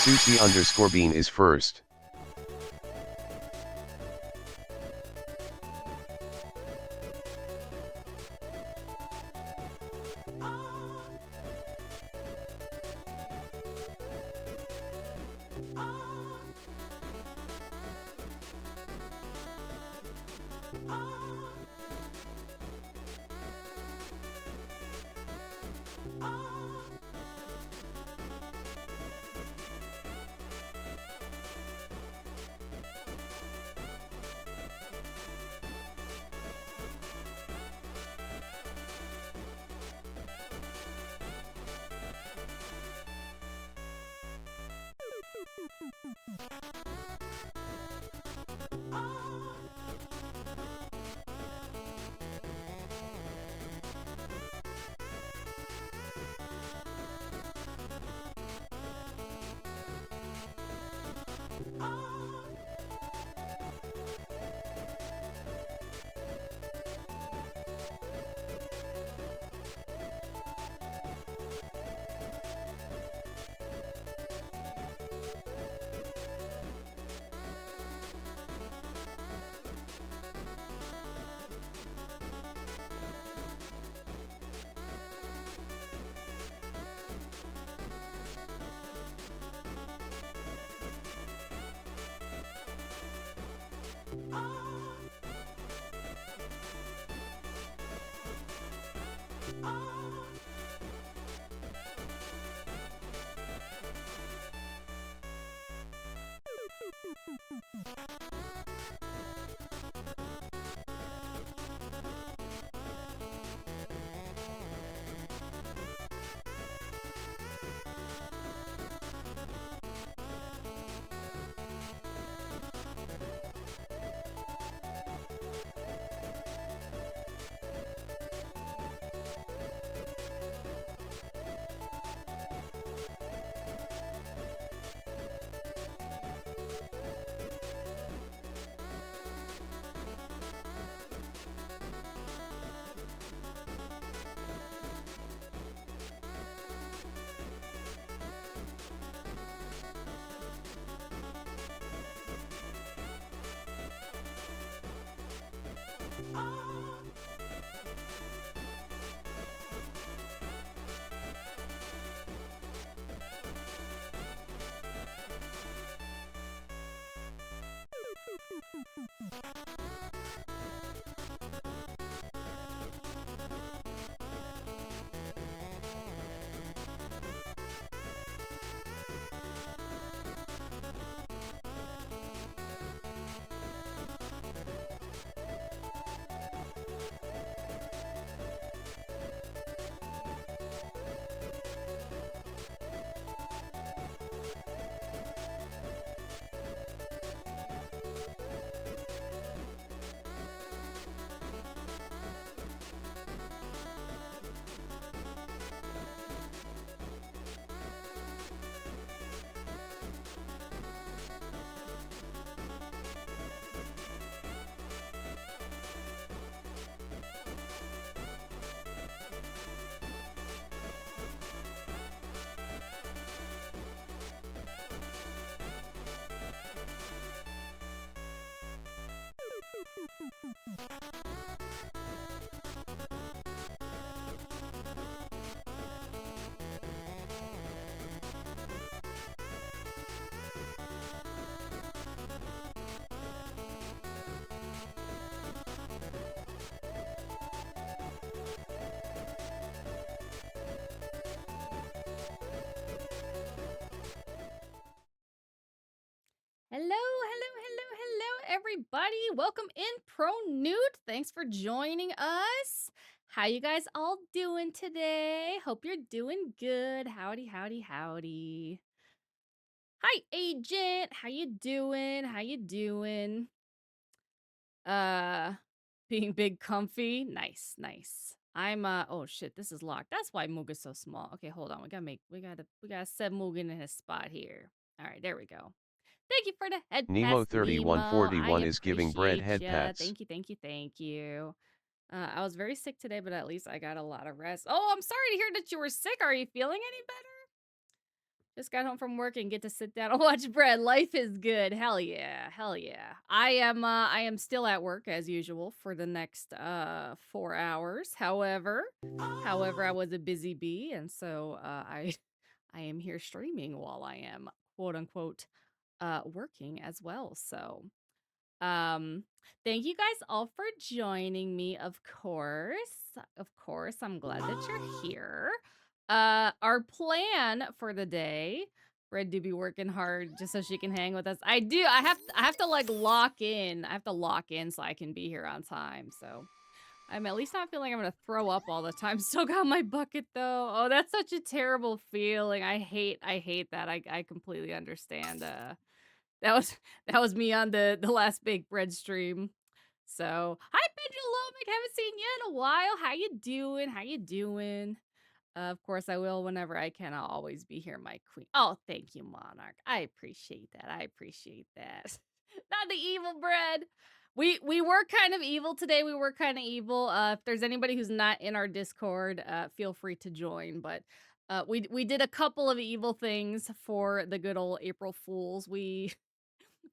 Susie_bean is first. Hello, everybody. Welcome in, Pro Newt. Thanks for joining us. How you guys all doing today? Hope you're doing good. Howdy, howdy, howdy. Hi, Agent. How you doing? How you doing? Being big comfy. Nice, nice. I'm oh shit, this is locked. That's why Moog is so small. Okay, hold on. We gotta set Moog in his spot here. All right, there we go. Thank you for the head Nemo pats, Nemo. I 3141 is giving bread appreciate head ya. pats. Thank you, thank you, thank you. I was very sick today, but at least I got a lot of rest. Oh, I'm sorry to hear that you were sick. Are you feeling any better? Just got home from work and get to sit down and watch bread. Life is good. Hell yeah. Hell yeah. I am still at work as usual for the next 4 hours. However, I was a busy bee, and so I am here streaming while I am quote unquote working as well. So um, thank you guys all for joining me, of course. Of course, I'm glad that you're here. Our plan for the day, Red do be working hard just so she can hang with us. I have to like lock in. I have to lock in so I can be here on time. So I'm at least not feeling I'm gonna throw up all the time. Still got my bucket though. Oh, that's such a terrible feeling. I hate that. I completely understand. That was that was me on the last big bread stream. So, hi Pendulumic, haven't seen you in a while. How you doing? How you doing? Of course I will whenever I can. I'll always be here, my queen. Oh, thank you, Monarch. I appreciate that. I appreciate that. Not the evil bread. We were kind of evil today. We were kind of evil. If there's anybody who's not in our Discord, feel free to join. But we did a couple of evil things for the good old April Fools. We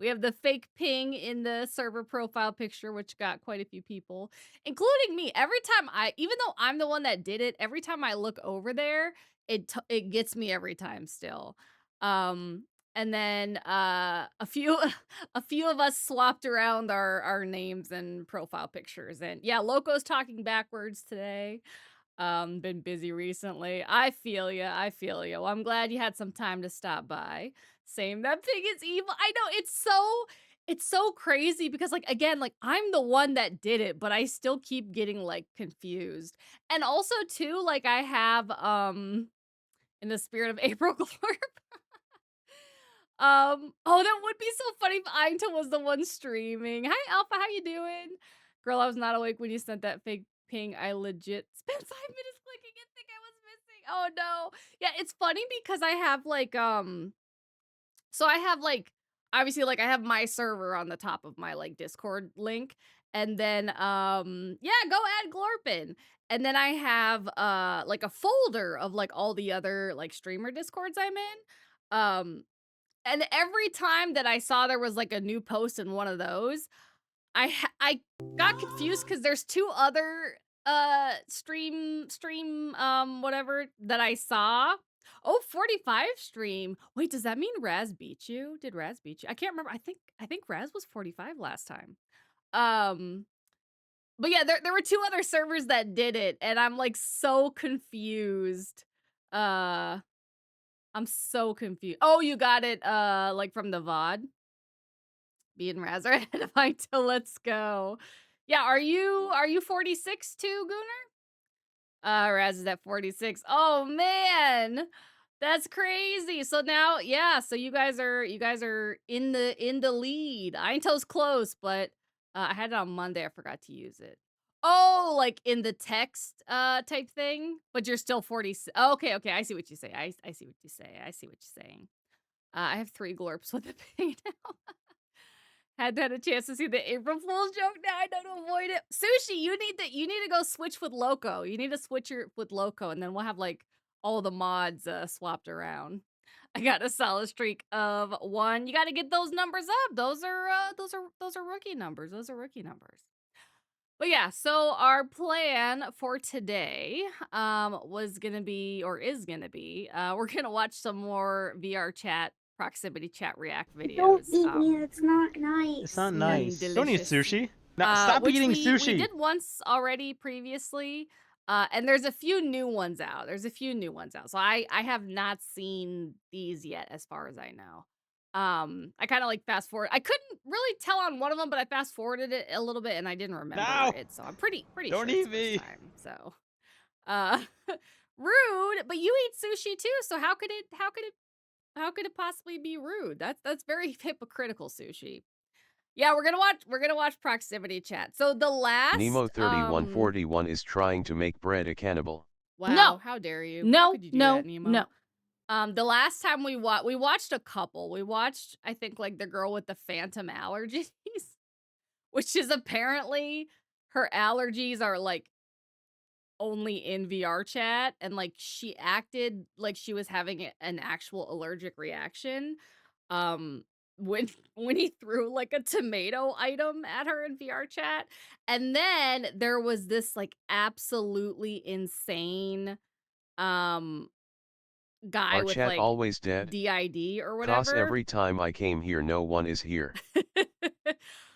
have the fake ping in the server profile picture, which got quite a few people, including me. Every time even though I'm the one that did it, every time I look over there, it gets me every time still. And then a few a few of us swapped around our names and profile pictures, and yeah, Loco's talking backwards today. Been busy recently. I feel ya. I feel ya. Well, I'm glad you had some time to stop by. Same. That pig is evil. I know it's so crazy because like again, like I'm the one that did it, but I still keep getting like confused. And also too, like I have in the spirit of April Glorp. Oh, that would be so funny if Ainta was the one streaming. Hi Alpha, how you doing? Girl, I was not awake when you sent that fake ping. I legit spent 5 minutes clicking and think I was missing. Oh no. Yeah, it's funny because I have like so I have like obviously like I have my server on the top of my like Discord link, and then yeah, go add Glorpin. And then I have like a folder of like all the other like streamer Discords I'm in. And every time that I saw there was like a new post in one of those, I got confused because there's two other stream whatever that I saw. Oh, 45 stream. Wait, does that mean Raz beat you? Did Raz beat you? I can't remember. I think Raz was 45 last time. But yeah, there were two other servers that did it, and I'm like so confused. I'm so confused. Oh, you got it like from the VOD? Being Raz are ahead of Ito, let's go. Yeah, are you 46 too, Gooner? Raz is at 46. Oh man. That's crazy. So now, yeah, so you guys are in the lead. Ainto's close, but I had it on Monday. I forgot to use it. Oh, like in the text type thing, but you're still 46. Oh, okay, okay. I see what you say. I see what you say. I see what you're saying. I have 3 glorps with the ping now. Had a chance to see the April Fool's joke. Now I know to avoid it. Sushi, you need to go switch with Loco. You need to switch with Loco, and then we'll have like all the mods swapped around. I got a solid streak of 1. You got to get those numbers up. Those are rookie numbers. Those are rookie numbers. But yeah, so our plan for today was gonna be, or is gonna be, we're gonna watch some more VR chat, proximity chat react videos. Don't eat me, it's not nice. It's not nice. Don't eat delicious. sushi. No, stop eating sushi. We did once already previously, and there's a few new ones out. So I have not seen these yet, as far as I know. I kind of like fast forward. I couldn't really tell on one of them, but I fast forwarded it a little bit and I didn't remember it. So I'm pretty Don't sure eat it's me. first time. So, rude. But you eat sushi too. So how could it possibly be rude? That's very hypocritical, Sushi. Yeah, we're gonna watch proximity chat. So the last Nemo 3141 is trying to make bread a cannibal. Wow, no, how dare you? No, how could you do that, Nemo? No. The last time we watched a couple. We watched, I think, like the girl with the phantom allergies, which is apparently her allergies are like only in VR chat, and like she acted like she was having an actual allergic reaction when when he threw like a tomato item at her in VR chat. And then there was this like absolutely insane um guy Our with chat like always dead? DID or Cause whatever every time I came here no one is here.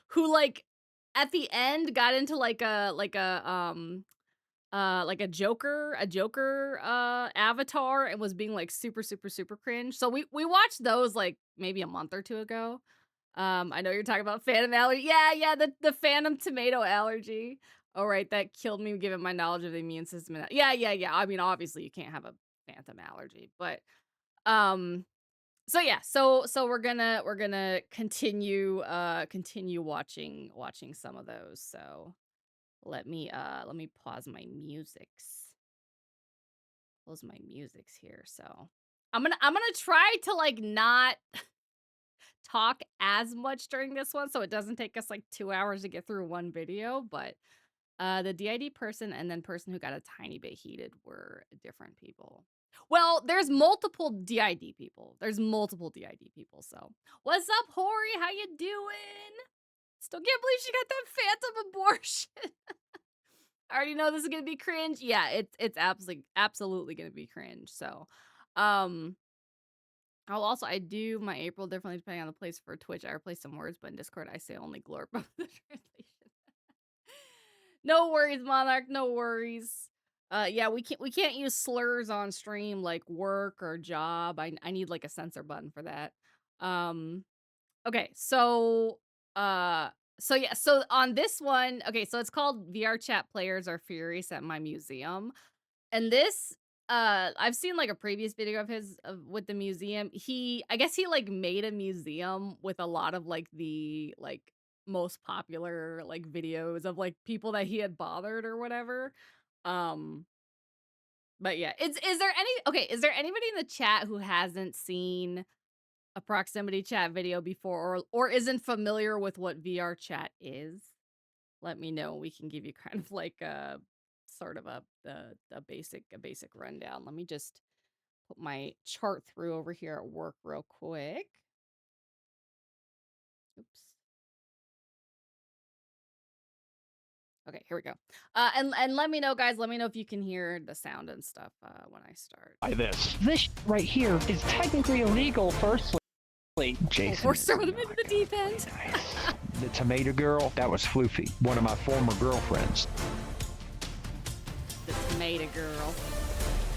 who like at the end got into like a Joker avatar and was being like super super super cringe. So we watched those like maybe a month or two ago. I know you're talking about phantom allergy. Yeah, the phantom tomato allergy. All right, that killed me given my knowledge of the immune system. Yeah. I mean, obviously you can't have a phantom allergy, but um so yeah, so we're gonna continue watching some of those. So let me pause my musics. Close my musics here. So I'm gonna try to like not talk as much during this one so it doesn't take us like 2 hours to get through one video, but the DID person and then person who got a tiny bit heated were different people. Well, there's multiple DID people. There's multiple DID people. So, what's up, Hori? How you doing? Still can't believe she got that phantom abortion. I already know this is gonna be cringe. Yeah, it's absolutely gonna be cringe. So, um, I do my April differently depending on the place. For Twitch, I replace some words, but in Discord, I say only glorp of the translation. No worries, Monarch. No worries. Yeah, we can't use slurs on stream like work or job. I need like a censor button for that. Um, okay, so on this one, okay, so it's called VR Chat Players Are Furious at My Museum. And this I've seen like a previous video of his with the museum. I guess he like made a museum with a lot of like the like most popular like videos of like people that he had bothered or whatever. Um but yeah, is there anybody in the chat who hasn't seen a proximity chat video before or isn't familiar with what VR chat is? Let me know. We can give you kind of like a sort of a basic rundown. Let me just put my chart through over here at work real quick. Oops. Okay, here we go. And let me know, guys. Let me know if you can hear the sound and stuff when I start. By this right here is technically illegal. Firstly, Jason. We're throwing them into the deep end. Nice. The tomato girl, that was Floofy, one of my former girlfriends. The tomato girl.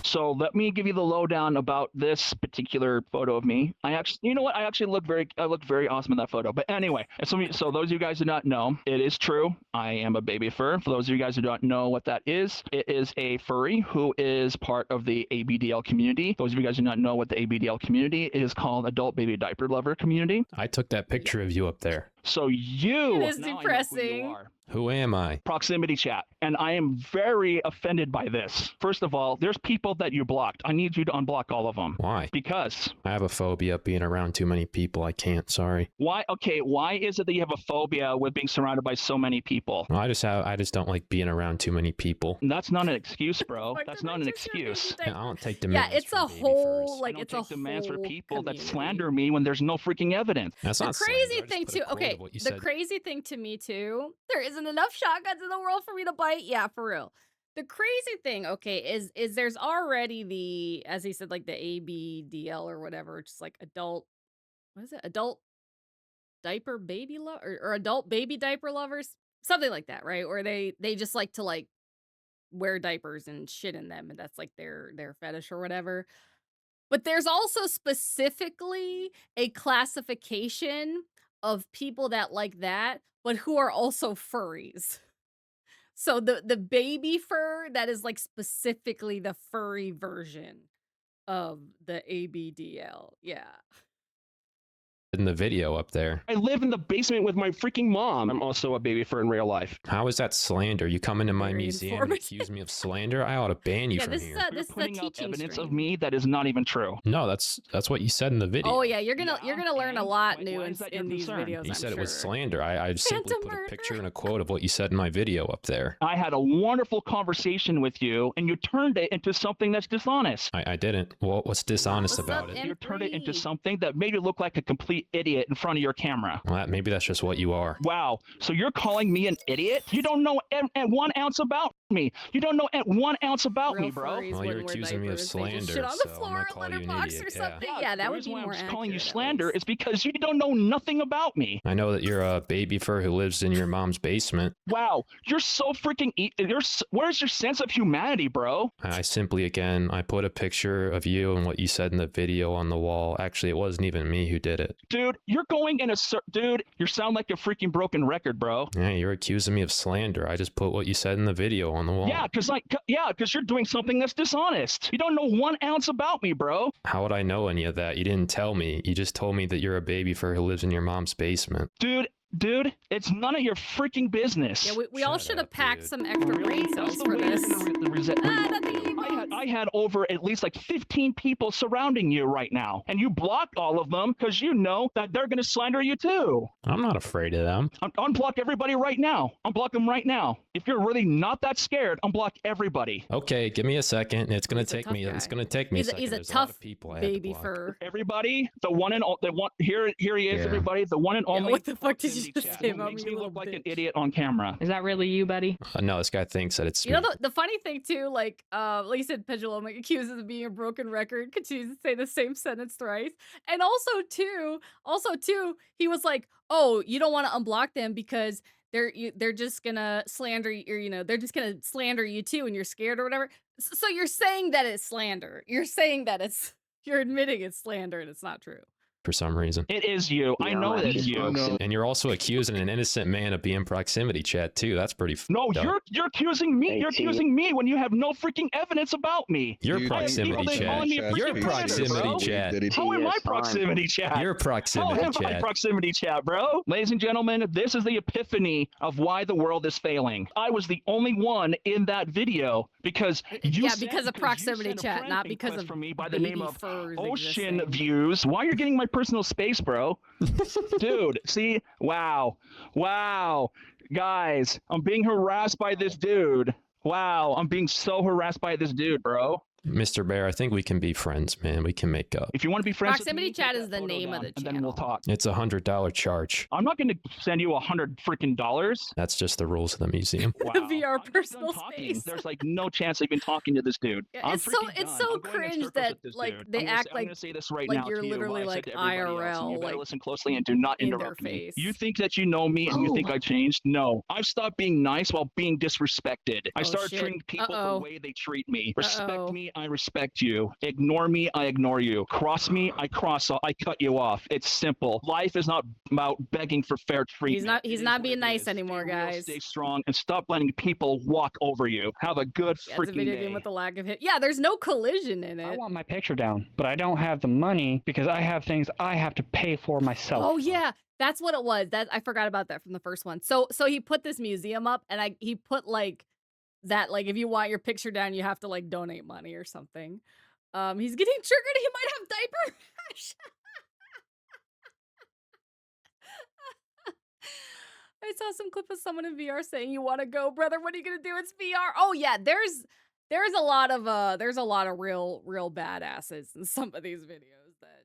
So let me give you the lowdown about this particular photo of me. I actually look very awesome in that photo. But anyway, so those of you guys who do not know, it is true. I am a baby fur. For those of you guys who don't know what that is, it is a furry who is part of the ABDL community. Those of you guys who do not know what the ABDL community is called, Adult Baby Diaper Lover community. I took that picture of you up there. So you It is now depressing. I know who you are. Who am I? Proximity chat. And I am very offended by this. First of all, there's people that you blocked. I need you to unblock all of them. Why? Because. I have a phobia of being around too many people. I can't, sorry. Why? Okay, why is it that you have a phobia with being surrounded by so many people? Well, I just don't like being around too many people. That's not an excuse, bro. That's not an excuse. Yeah, I don't take demands. Yeah, it's a whole like it's a demands for people community. that slander me when there's no freaking evidence. That's the not crazy slander. thing too. Okay, the crazy thing to me too. There isn't enough shotguns in the world for me to bite. Yeah, for real. The crazy thing, okay, is there's already the, as he said, like the ABDL or whatever, just like adult. What is it? Adult diaper baby or adult baby diaper lovers, something like that, right? Or they just like to like wear diapers and shit in them, and that's like their fetish or whatever. But there's also specifically a classification of people that like that, but who are also furries. So the baby fur, that is like specifically the furry version of the ABDL. Yeah. in the video up there. I live in the basement with my freaking mom. I'm also a baby for in real life. How is that slander? You come into my Very museum and informative. accuse me of slander? I ought to ban you Yeah, from this here. is a You're this is a putting out teaching evidence stream. of me that is not even true. No, that's what you said in the video. Oh yeah, you're gonna learn a and lot why new is that your in these concern? videos. You I'm said it was sure. slander. I simply Phantom put a murder. picture and a quote of what you said in my video up there. I had a wonderful conversation with you, and you turned it into something that's dishonest. I didn't. Well, what's dishonest What's about up, it? You turned it into M3? something that made you look like a complete idiot in front of your camera. Well, maybe that's just what you are. Wow. So you're calling me an idiot? You don't know at 1 ounce about me. You don't know at 1 ounce about Real me, bro. furries Well, you're wouldn't wear accusing me of diapers. They just slander, shit on so the I'm floor gonna in call you an letterbox idiot, or yeah. something. Yeah, that the would reason be why more I'm calling you accurate, at slander least. is because you don't know nothing about me. I know that you're a baby fur who lives in your mom's basement. Wow, you're so freaking. Where's your sense of humanity, bro? I simply, again, I put a picture of you and what you said in the video on the wall. Actually, it wasn't even me who did it. Dude, you're going in a dude. You sound like a freaking broken record, bro. Yeah, you're accusing me of slander. I just put what you said in the video on the wall. Yeah, because you're doing something that's dishonest. You don't know 1 ounce about me, bro. How would I know any of that? You didn't tell me. You just told me that you're a baby fur who lives in your mom's basement. Dude, it's none of your freaking business. Yeah, we all Shut should have up, packed dude. some extra brain That's cells the for way you're this. gonna Nothing I had over at least like 15 people surrounding you right now, and you blocked all of them because you know that they're gonna slander you too. I'm not afraid of them. Unblock everybody right now. Unblock them right now. If you're really not that scared, unblock everybody. Okay, give me a second. It's gonna He's a take tough me. guy. It's gonna take me He's a a, second. he's a There's a lot tough of people I had to baby block. fur. Everybody, the one here he is. Yeah. Everybody, the one and Yeah, only. what the fuck did you proximity just chat say who about makes me, you look little like an bitch? idiot on camera. Is that really you, buddy? No, this guy thinks that it's You know me. the funny thing too, like you said, Pendulum like accuses of being a broken record, continues to say the same sentence thrice, and also too, he was like, "Oh, you don't want to unblock them because they're just gonna slander you, or they're just gonna slander you too, and you're scared or whatever." So you're saying that it's slander. You're saying that you're admitting it's slander, and it's not true. For some reason. It is you. I know that it's you. And you're also accusing an innocent man of being proximity chat too. That's pretty. No, up. you're accusing me. You're accusing me when you have no freaking evidence about me. You're Dude, proximity people that chat. calling me a You're freaking proximity predator, chat. How am I proximity chat? You're How proximity am I chat. proximity chat, bro? Ladies and gentlemen, this is the epiphany of why the world is failing. I was the only one in that video because you Yeah, sent- because of you proximity sent a chat, friend not because request of from me by the baby name of furs Ocean existing. Views. Why you're getting my personal space, bro? Dude, see? Wow. Guys, I'm being harassed by this dude. Wow, I'm being so harassed by this dude, bro. Mr. Bear, I think we can be friends, man. We can make up. If you want to be friends Proximity with me, chat take is that the photo name of down, the and then we'll channel. talk. It's $100 charge. I'm not going to send you $100 freaking dollars. That's just the rules of the museum. Wow. VR I'm just personal done talking. space. There's like no chance I've been talking to this dude. Yeah, I'm it's so freaking it's done. so I'm going in cringe circles that with this like dude. they act I'm like gonna say this right like now you're to you, literally what I like said to everybody else, and IRL, you better like, listen closely and do not in their interrupt me. face. You think that you know me and you think I changed? No, I've stopped being nice while being disrespected. I Oh, started shit. treating people Uh-oh. the way they treat me. Respect Uh-oh. me, I respect you. Ignore me, I ignore you. Cross me, I cut you off. It's simple. Life is not about begging for fair treatment. He's It not is being what it nice is. anymore, Stay real, guys. Stay strong and stop letting people walk over you. Have a good Yeah, it's a freaking video day. game with a lack of hit. Yeah, there's no collision in I it. want my picture down, but I don't have the money because I have things I have to pay for myself. Oh yeah, that's what it was. That I forgot about that from the first one. So he put this museum up, and he put like that, like if you want your picture down, you have to like donate money or something. He's getting triggered. He might have diaper rash. I saw some clip of someone in VR saying, "You want to go, brother? What are you gonna do? It's VR." Oh yeah, there's a lot of real badasses in some of these videos that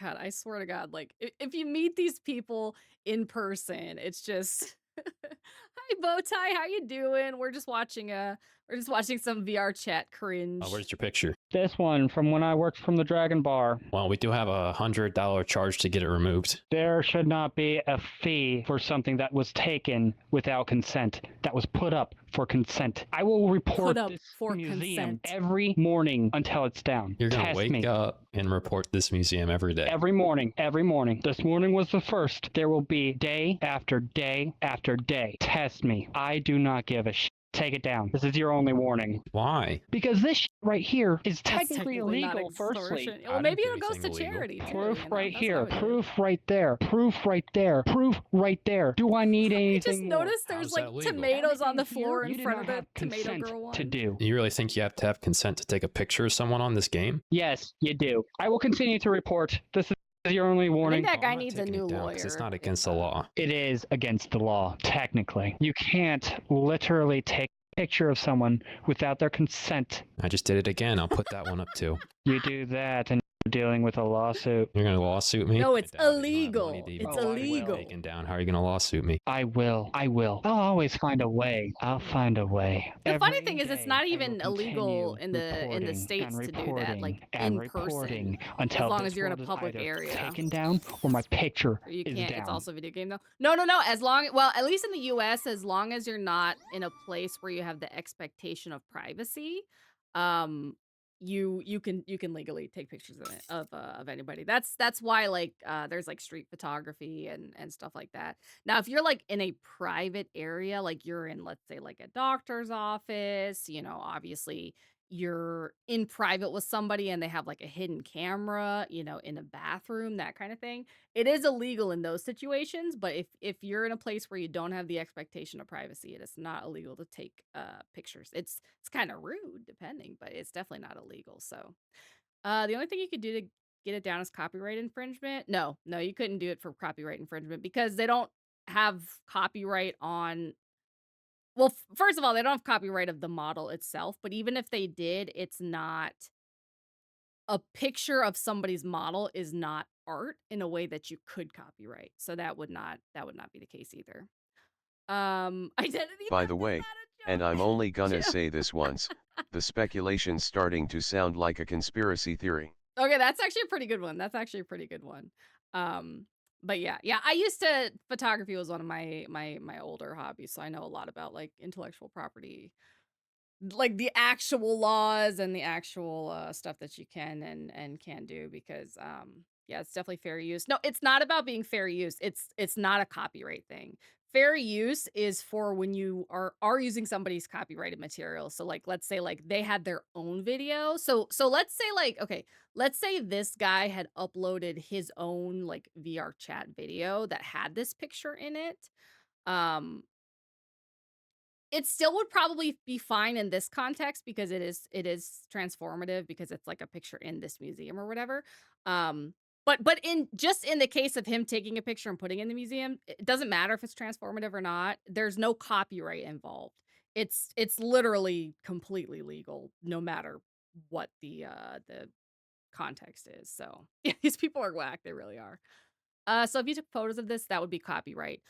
God, I swear to God, like if you meet these people in person, it's just, hi Bowtie, how you doing? We're just watching some VR chat cringe. Where's your picture? This one from when I worked from the Dragon Bar. Well, we do have a $100 charge to get it removed. There should not be a fee for something that was taken without consent, that was put up for consent. I will report Put up this for museum consent. every morning until it's down. You're gonna Test wake me. up and report this museum every day. Every morning, every morning. This morning was the first. There will be day after day after day. Test me. I do not give a shit. take it down. This is your only warning. Why? Because this right here is That's technically not illegal, firstly. extortion. I Well, didn't maybe do it goes to anything illegal. charity too. Proof you know? right That's what I here, would do. proof right there, proof right there, proof right there. Do I need I anything just more? noticed there's How's like that legal? tomatoes on the Everything here, floor you in did front not of the have tomato consent girl one. to do. You really think you have to have consent to take a picture of someone on this game? Yes, you do. I will continue to report. This is your only I warning. think that guy I'm not needs a taking it new down 'cause lawyer. It's not if, against the law. It is against the law, technically. You can't literally take a picture of someone without their consent. I just did it again. I'll put that one up too. You do that and you're dealing with a lawsuit. You're gonna lawsuit me? No, I it's doubt it. You don't have illegal. money to even It's get Oh, I pictures illegal. taken down. How are you gonna lawsuit me? I will. I'll always find a way. I'll find a way. The funny Every thing is, it's day, not I will even illegal continue in the reporting states and to do that, like reporting and in person. reporting As until long this as you're in a world is public either area. taken down or my picture Or you is can't. down. It's also a video game though. No. Well, at least in the U.S., as long as you're not in a place where you have the expectation of privacy, you can legally take pictures of anybody. That's why like there's like street photography and stuff like that. Now, if you're like in a private area, like you're in, let's say, like a doctor's office, obviously you're in private with somebody and they have like a hidden camera, in a bathroom, that kind of thing. It is illegal in those situations, but if you're in a place where you don't have the expectation of privacy, it is not illegal to take pictures. It's kind of rude depending, but it's definitely not illegal. So the only thing you could do to get it down is copyright infringement. No, you couldn't do it for copyright infringement because they don't have copyright on. Well, first of all, they don't have copyright of the model itself, but even if they did, it's not a picture of somebody's model is not art in a way that you could copyright. So that would not be the case either. Identity By theft the is way, not a and joke. I'm only gonna Jim. say this once, the speculation's starting to sound like a conspiracy theory. Okay, that's actually a pretty good one. But yeah, I used to photography was one of my older hobbies, so I know a lot about like intellectual property, like the actual laws and the actual stuff that you can and can do because yeah, it's definitely fair use. No, it's not about being fair use. It's not a copyright thing. Fair use is for when you are using somebody's copyrighted material. So like let's say like they had their own video. So let's say like okay, let's say this guy had uploaded his own like VR chat video that had this picture in it. Um it still would probably be fine in this context because it is transformative because it's like a picture in this museum or whatever. But in the case of him taking a picture and putting it in the museum, it doesn't matter if it's transformative or not. There's no copyright involved. It's literally completely legal no matter what the context is. So yeah, these people are whack. They really are. So if you took photos of this, that would be copyright.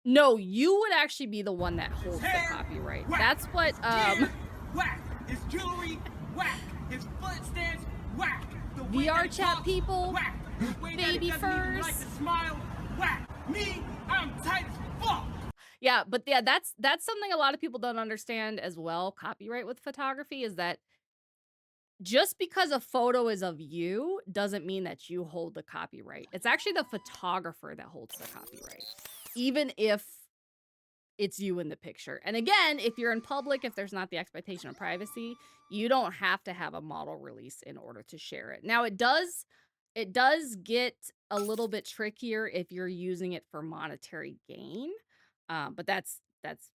No, you would actually be the one that holds the copyright. That's what whack. His jewelry whack. His foot stands whack. The way VR that he chat talks, people, whack. The way that he baby doesn't even furs. like to smile whack. Me, I'm tight as fuck. Yeah, but yeah, that's something a lot of people don't understand as well. Copyright with photography is that just because a photo is of you doesn't mean that you hold the copyright. It's actually the photographer that holds the copyright, even if it's you in the picture. And again, if you're in public, if there's not the expectation of privacy, you don't have to have a model release in order to share it. Now, it does get a little bit trickier if you're using it for monetary gain. But that's it's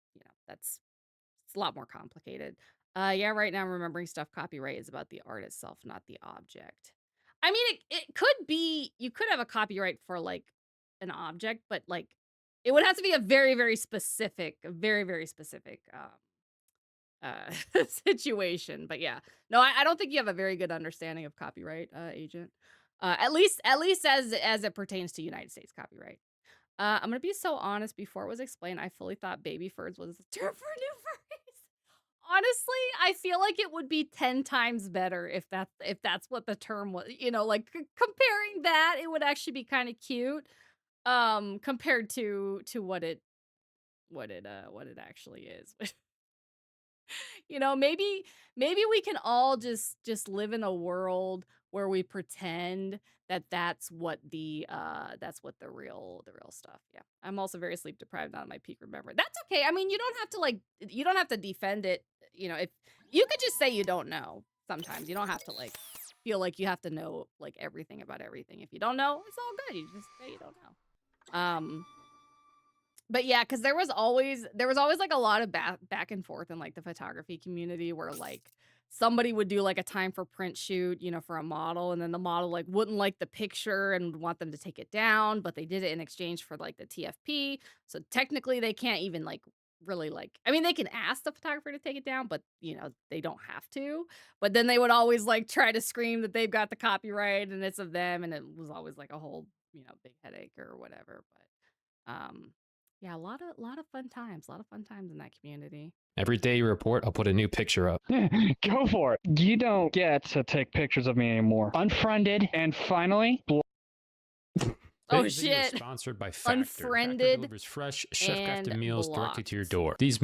a lot more complicated. Yeah, right now I'm remembering stuff copyright is about the art itself, not the object. I mean, it could be, you could have a copyright for like an object, but like it would have to be a very, very specific situation. But yeah, no, I don't think you have a very good understanding of copyright, agent. At least as it pertains to United States copyright. I'm gonna be so honest. Before it was explained, I fully thought baby furs was a term for new furries. Honestly, I feel like it would be 10 times better if that's what the term was. Like comparing that, it would actually be kind of cute. Compared to what it actually is. You know, maybe we can all just live in a world where we pretend that that's what the real stuff. Yeah. I'm also very sleep deprived, not on my peak remember. That's okay. I mean, you don't have to defend it, you know, if you could just say you don't know sometimes. You don't have to like feel like you have to know like everything about everything. If you don't know, it's all good. You just say you don't know. But yeah, because there was always like a lot of back and forth in like the photography community where like somebody would do like a time for print shoot, you know, for a model, and then the model like wouldn't like the picture and would want them to take it down, but they did it in exchange for like the TFP. So technically they can't even like really like, I mean, they can ask the photographer to take it down, but you know, they don't have to. But then they would always like try to scream that they've got the copyright and it's of them, and it was always like a whole, you know, big headache or whatever. But yeah, a lot of fun times, in that community. Every day you report, I'll put a new picture up. Go for it. You don't get to take pictures of me anymore. Unfriended, and finally, Oh Today's video is shit. sponsored by Factor. Unfriended Factor delivers fresh, chef-crafted and meals directly to your blocked. door. These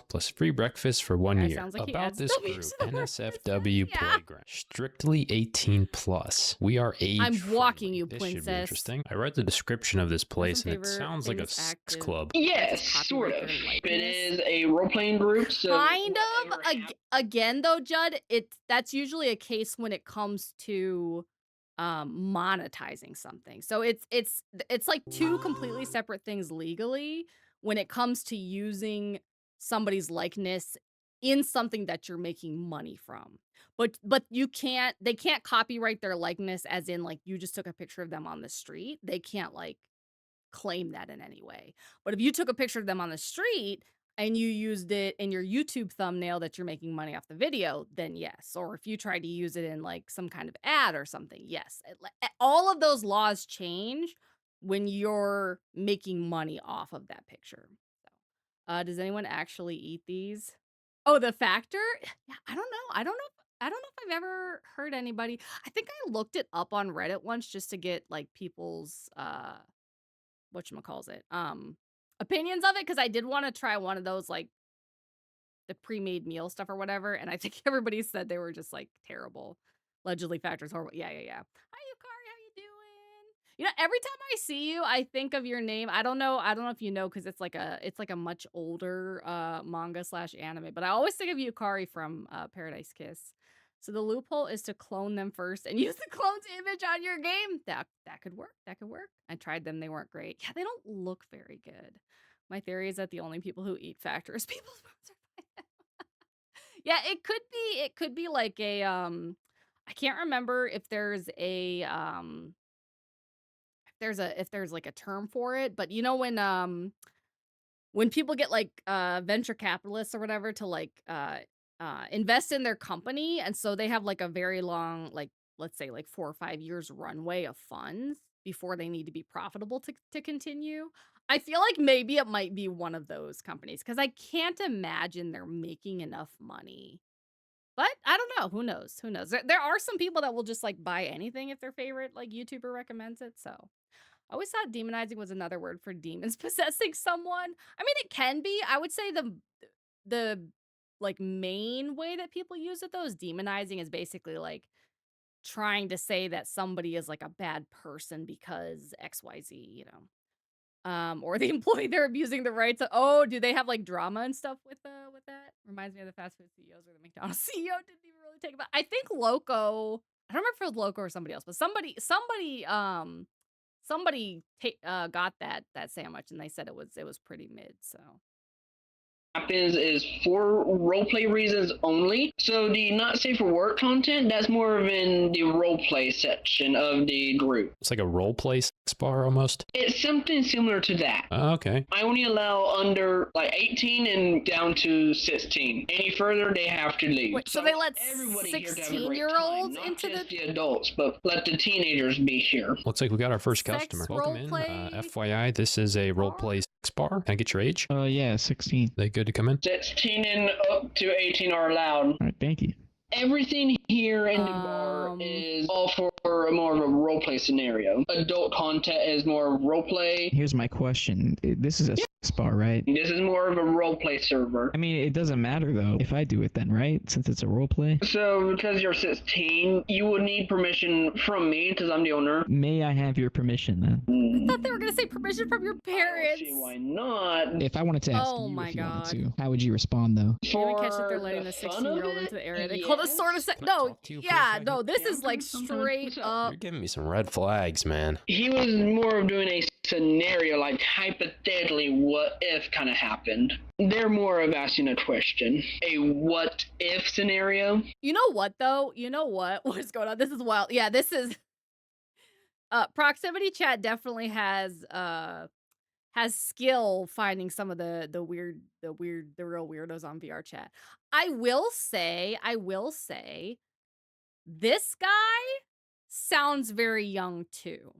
plus free breakfast for 1 That year. sounds like he About adds this W's group, to the word NSFW princess. Yeah. Playground. Strictly 18 plus. We are age I'm walking friendly. you, This should be princess. interesting. I read the description of this place and it favorite sounds like a famous sex active- club. Yes, Just sort copyright of. their It likeness. is a role-playing group, so Kind of. whatever happens- Again, though, Judd, that's usually a case when it comes to monetizing something. So it's like two completely separate things legally when it comes to using somebody's likeness in something that you're making money from. But they can't copyright their likeness as in like you just took a picture of them on the street. They can't like claim that in any way. But if you took a picture of them on the street and you used it in your YouTube thumbnail that you're making money off the video, then yes. Or if you tried to use it in like some kind of ad or something, yes. All of those laws change when you're making money off of that picture. So, does anyone actually eat these? Oh, the Factor? Yeah, I don't know. I don't know if I've ever heard anybody. I think I looked it up on Reddit once just to get like people's whatchamacallit, opinions of it, because I did want to try one of those like the pre-made meal stuff or whatever, and I think everybody said they were just like terrible. Allegedly Factor's horrible. Yeah. Hi, Yukari, how you doing? You know, every time I see you, I think of your name. I don't know if you know, because it's like a much older manga / anime, but I always think of Yukari from Paradise Kiss. So the loophole is to clone them first and use the clone's image on your game. That could work. I tried them. They weren't great. Yeah, they don't look very good. My theory is that the only people who eat Factor is people sponsored by them. Yeah, it could be like a I can't remember if there's a if there's like a term for it, but you know when people get like venture capitalists or whatever to like invest in their company, and so they have like a very long, like let's say like 4 or 5 years runway of funds before they need to be profitable to continue. I feel like maybe it might be one of those companies, because I can't imagine they're making enough money. But I don't know. Who knows? There are some people that will just like buy anything if their favorite like YouTuber recommends it. So I always thought demonizing was another word for demons possessing someone. I mean, it can be. I would say the like main way that people use it though is demonizing is basically like trying to say that somebody is like a bad person because XYZ, you know. Or the employee they're abusing the rights of. Oh, do they have like drama and stuff with that? Reminds me of the fast food CEOs or the McDonald's CEO didn't even really take about. I think Loco, I don't remember if it was Loco or somebody else, but somebody got that sandwich and they said it was pretty mid, so. Happens is for roleplay reasons only. So the not safe for work content, that's more of in the roleplay section of the group. It's like a role play bar almost. It's something similar to that. Okay. I only allow under like 18 and down to 16. Any further, they have to leave. Wait, so they let everybody here to have a great 16-year-olds time, into not just the adults, but let the teenagers be here. Looks like we got our first Sex customer. Welcome in. roleplay FYI, this is a role play bar. Can I get your age? Yeah, 16. They good to come in? 16 and up to 18 are allowed. All right, thank you. Everything here in the bar is all for more of a roleplay scenario. Adult content is more roleplay. Here's my question. This is a bar, right? This is more of a roleplay server. I mean, it doesn't matter though if I do it then, right? Since it's a roleplay. So because you're 16, you would need permission from me because I'm the owner. May I have your permission then? I thought they were gonna say permission from your parents. See why not? If I wanted to ask Oh you my if you wanted God. to, how would you respond though? Maybe catch that they're letting the 16-year-old into the area. They call this sort of no, talk to you for a yeah, second? no, this is like straight up. You're giving me some red flags, man. He was more of doing a scenario, like hypothetically, what if kind of happened. They're more of asking a question, a what if scenario. You know what though? You know what? What's going on? This is wild. Yeah, this is proximity chat definitely has skill finding some of the real weirdos on VR chat. I will say, this guy sounds very young too.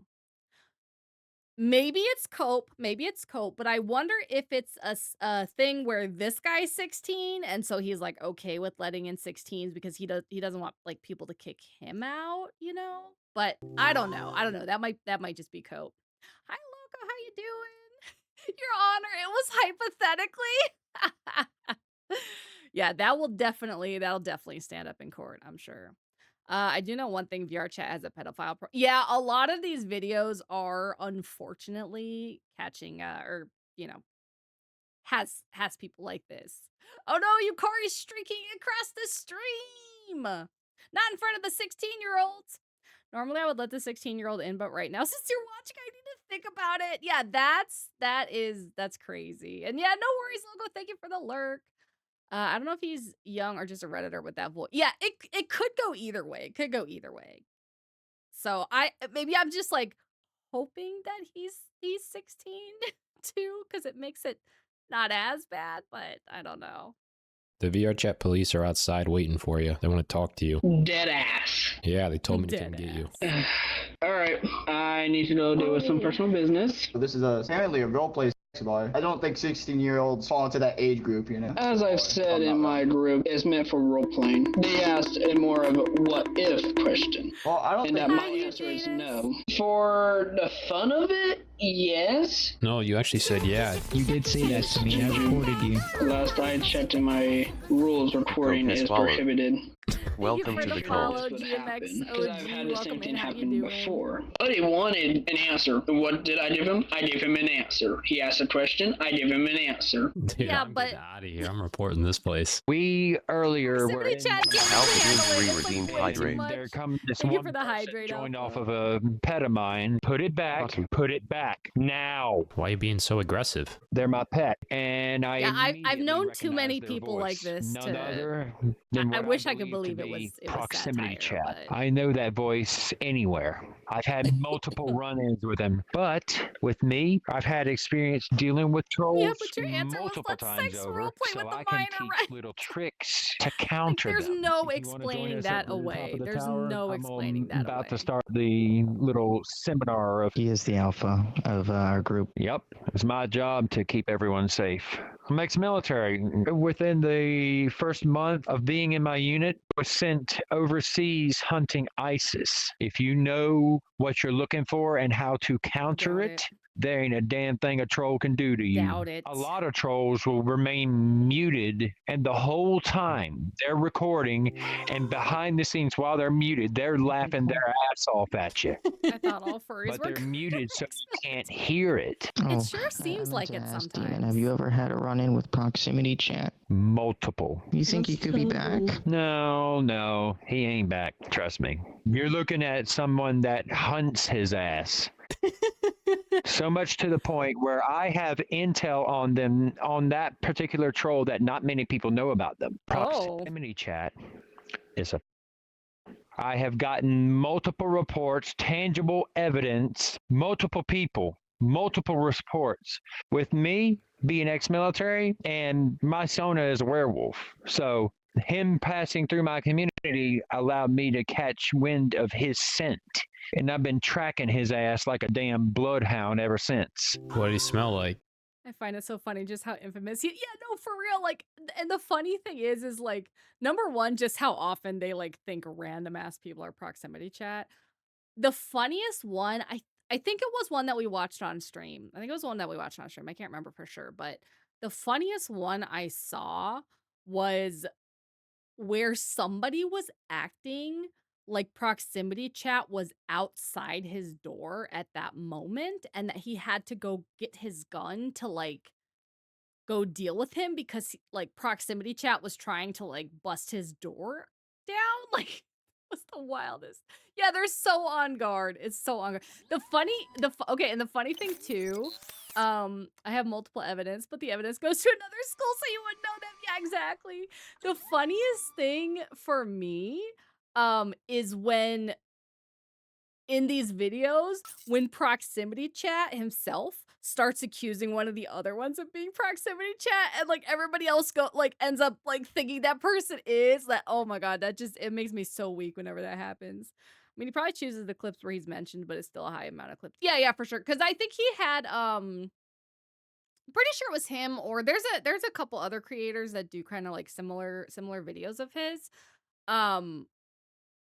Maybe it's cope, but I wonder if it's a thing where this guy's 16 and so he's like okay with letting in 16s because he doesn't want like people to kick him out, you know? But I don't know. That might just be cope. Hi Loco, how you doing? Your Honor, it was hypothetically. Yeah, that'll definitely stand up in court, I'm sure. I do know one thing, VR chat has a pedophile yeah, a lot of these videos are unfortunately catching or you know has people like this. Oh no, Yukari's streaking across the stream. Not in front of the 16-year-olds. Normally I would let the 16-year-old in, but right now since you're watching I need to think about it. Yeah, that's crazy. And yeah, no worries, Logo. Thank you for the lurk. I don't know if he's young or just a Redditor with that voice. Yeah, it could go either way. It could go either way. So maybe I'm just like hoping that he's 16 too, because it makes it not as bad, but I don't know. The VR chat police are outside waiting for you. They want to talk to you. Dead ass. Yeah, they told me to come get you. All right, I need to go deal with some personal business. This is apparently a roleplay bar. I don't think 16-year-olds fall into that age group, you know. As I've said in my group, it's meant for role playing. They asked a more of a what if question. Well, I don't And think that my answer is no. For the fun of it, yes. No, you actually said yeah. You did say that to me. I recorded you. Last I checked in my rules, recording Focus is follow. prohibited. Welcome to the cult. That's what happened, GMX because I've had the welcome same in, thing how you happen doing? before. But he wanted an answer. What did I give him? I gave him an answer. He asked a question. I gave him an answer. Dude, Yeah, I'm but- getting out of here. I'm reporting this place. We earlier were Proximity in chat can't Alpha handle Doom it. 3 It's, like, redeemed way too hydrate. much. There come this Thank you one for the person hydrate, joined Alpha. off of a pet of mine. Put it back. Put it back now. Why are you being so aggressive? They're my pet, and I. Yeah, I've immediately known too recognized many their people like voice. this None to- other than I what wish I could believe to believe it be was proximity satire, chat. but- I know that voice anywhere. I've had multiple run-ins with him, but with me, I've had experience dealing with trolls Yeah, but your answer was, multiple let's times sex over, roleplay so with the I can minor, teach right? little tricks to counter there's them. no If you wanna join explaining us that up to the top away. of the There's tower, no I'm explaining that about away. to start the little seminar of. He is the alpha of our group. Yep, it's my job to keep everyone safe. I'm ex-military. Within the first month of being in my unit, was sent overseas hunting ISIS. If you know what you're looking for and how to counter Doubt it, it. there ain't a damn thing a troll can do to you. Doubt it. A lot of trolls will remain muted, and the whole time they're recording, and behind the scenes while they're muted, they're laughing their ass off at you. I thought all furries But were they're muted so you can't hear it. It sure seems like it Demon, sometimes. have you ever had a run-in with proximity chat? Multiple. You think he could be back? No, he ain't back. Trust me. You're looking at someone that hunts his ass. So much to the point where I have intel on them, on that particular troll, that not many people know about them. Oh. Proximity chat is a. I have gotten multiple reports, tangible evidence, multiple people, multiple reports. With me being ex-military, and my Sona is a werewolf. So him passing through my community allowed me to catch wind of his scent. And I've been tracking his ass like a damn bloodhound ever since. What did he smell like? I find it so funny just how infamous he. Yeah, no, for real. Like, and the funny thing is like, number one, just how often they like think random ass people are proximity chat. The funniest one, I think it was one that we watched on stream. I think it was one that we watched on stream. I can't remember for sure, but the funniest one I saw was where somebody was acting like proximity chat was outside his door at that moment and that he had to go get his gun to like go deal with him because like proximity chat was trying to like bust his door down. Like, what's the wildest? Yeah, they're so on guard. It's so on guard. Okay, and the funny thing too, I have multiple evidence, but the evidence goes to another school, so you wouldn't know them. Yeah, exactly. The funniest thing for me, is when in these videos, when proximity chat himself starts accusing one of the other ones of being proximity chat, and like everybody else ends up like thinking that person is that. Oh my god, it makes me so weak whenever that happens. I mean, he probably chooses the clips where he's mentioned, but it's still a high amount of clips. Yeah, for sure. Because I think he had pretty sure it was him, or there's a couple other creators that do kind of like similar videos of his.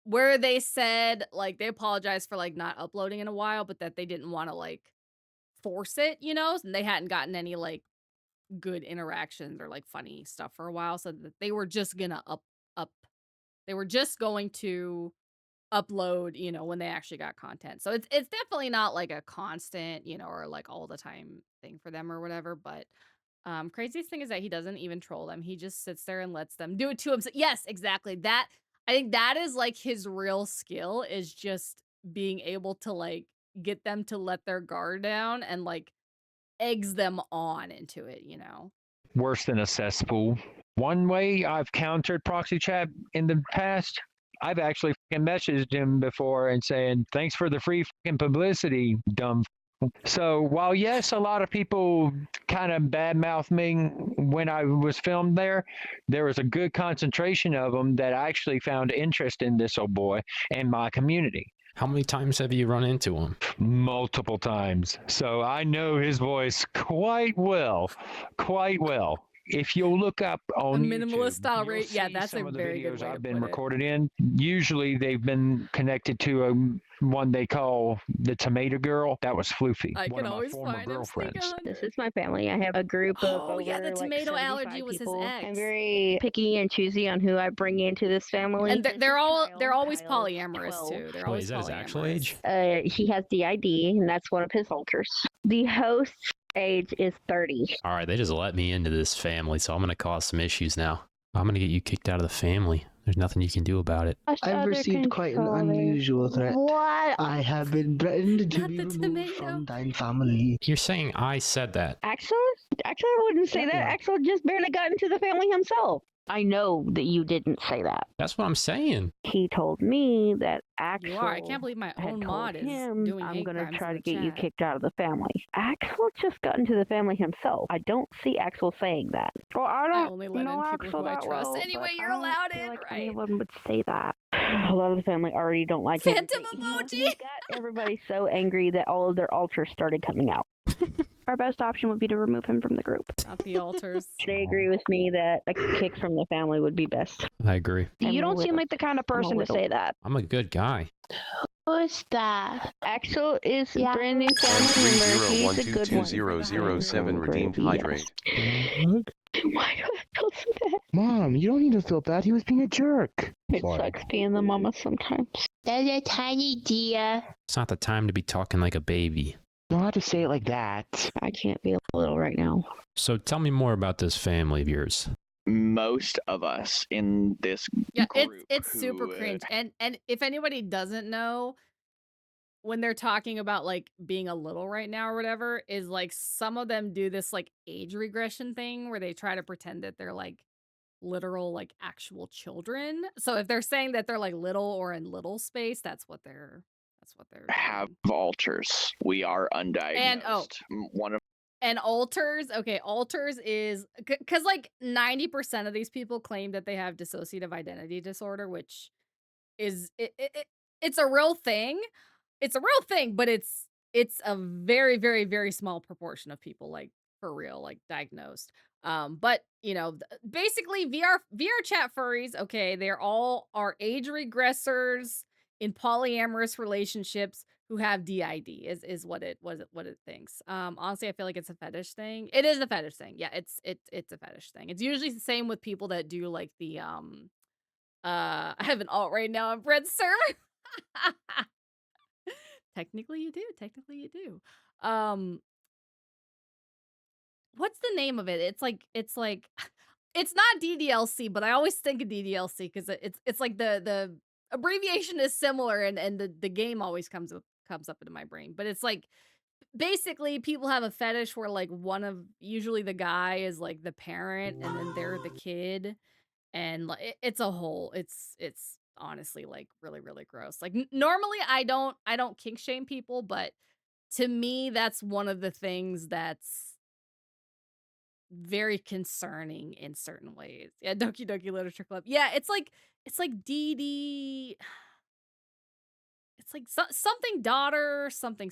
Where they said like they apologized for like not uploading in a while, but that they didn't want to like force it, and they hadn't gotten any like good interactions or like funny stuff for a while, so that they were just gonna they were just going to upload, when they actually got content. So it's definitely not like a constant, or like all the time thing for them or whatever, but craziest thing is that he doesn't even troll them. He just sits there and lets them do it to himself. Yes, exactly. I think that is like his real skill, is just being able to like get them to let their guard down and like eggs them on into it, Worse than a cesspool. One way I've countered proxy chat in the past, I've actually fucking messaged him before and saying, thanks for the free fucking publicity, dumb. So while yes, a lot of people kind of badmouth me when I was filmed there was a good concentration of them that actually found interest in this old boy and my community. How many times have you run into him? Multiple times. So I know his voice quite well. If you'll look up on a minimalist YouTube, style you'll rate, yeah, see that's some a of the very good videos way to I've been put it. recorded in. Usually they've been connected to one they call the Tomato Girl. That was Floofy, I one can of my always former find him. Sneak girlfriends. 100. This is my family. I have a group of Oh, yeah, the over, like, tomato 75 allergy was his people. ex. I'm very picky and choosy on who I bring into this family. And This they're is always Kyle's polyamorous 12. too. They're Wait, always is that his actual polyamorous. age? He has DID, and that's one of his alters. The host's age is 30. All right, they just let me into this family, so I'm going to cause some issues now. I'm going to get you kicked out of the family. There's nothing you can do about it. I've received quite an unusual threat. What? I have been threatened to Not be the removed tomato. from thine family. You're saying I said that. Axel? Axel wouldn't say that. Yeah. Axel just barely got into the family himself. I know that you didn't say that. That's what I'm saying. He told me that Axel You are. I can't believe my had own told mod is him, doing I'm hate going to crimes try in to the get you chat. kicked out of the family. Axel just got into the family himself. I don't see Axel saying that. Well, I I don't only let know in people Axel who I that trust. well, Anyway, but you're I don't allowed feel in, like right? any of them would say that. A lot of the family already don't like him. Phantom He emoji. got everybody so angry that all of their altars started coming out. Our best option would be to remove him from the group. Not the altars. They agree with me that a kick from the family would be best. I agree. You don't seem like the kind of person to say that. I'm a good guy. Who's that? Axel is a brand new family member. He's a good one. 30120007 redeemed hydrate. Why do I feel so bad? Mom, you don't need to feel bad. He was being a jerk. It sucks being the mama sometimes. That's a tiny dear. It's not the time to be talking like a baby. You don't have to say it like that. I can't be a little right now. So tell me more about this family of yours. Most of us in this Yeah, group it's super who, cringe. And if anybody doesn't know, when they're talking about like being a little right now or whatever, is like some of them do this like age regression thing where they try to pretend that they're like literal like actual children. So if they're saying that they're like little or in little space, that's what they're have alters. We are undiagnosed. One of and alters. Okay, alters is because like 90% of these people claim that they have dissociative identity disorder, which is it's a real thing. It's a real thing, but it's a very, very, very small proportion of people like for real, like diagnosed. But you know, basically VR chat furries, okay, they're all are age regressors in polyamorous relationships who have DID is what it thinks. Honestly, I feel like it's a fetish thing. It is a fetish thing. Yeah, it's a fetish thing. It's usually the same with people that do like the I have an alt right now on Bread's server. Technically you do. Technically you do. What's the name of it? It's like it's not DDLC, but I always think of DDLC because it's like the abbreviation is similar and the game always comes up into my brain. But it's like basically people have a fetish where like usually the guy is like the parent and then they're the kid, and like it's honestly like really really gross. Like normally I don't kink shame people, but to me that's one of the things that's very concerning in certain ways. Yeah, Doki Doki Literature Club. Yeah, it's like DD. It's like something daughter, something.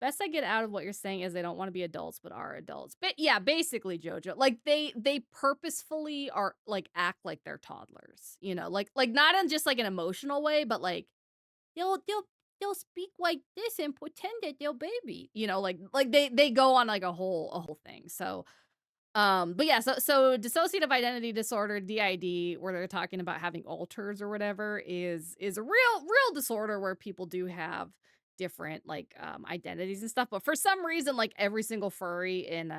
Best I get out of what you're saying is they don't want to be adults, but are adults. But yeah, basically, Jojo, like they purposefully are like act like they're toddlers. You know, like not in just like an emotional way, but like they'll speak like this and pretend that they're baby. You know, like they go on like a whole thing. So. But yeah, so dissociative identity disorder, DID, where they're talking about having alters or whatever, is a real disorder where people do have different like identities and stuff. But for some reason, like every single furry in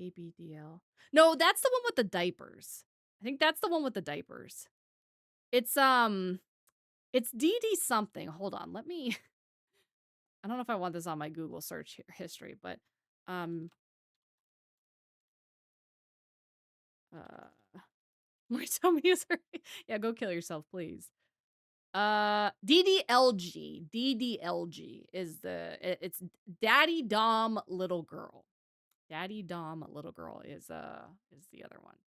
ABDL. No, that's the one with the diapers. I think that's the one with the diapers. It's DD something. Hold on, let me. I don't know if I want this on my Google search history, but my tummy is hurting. Yeah, go kill yourself, please. DDLG. DDLG is it's Daddy Dom Little Girl. Daddy Dom Little Girl is the other one.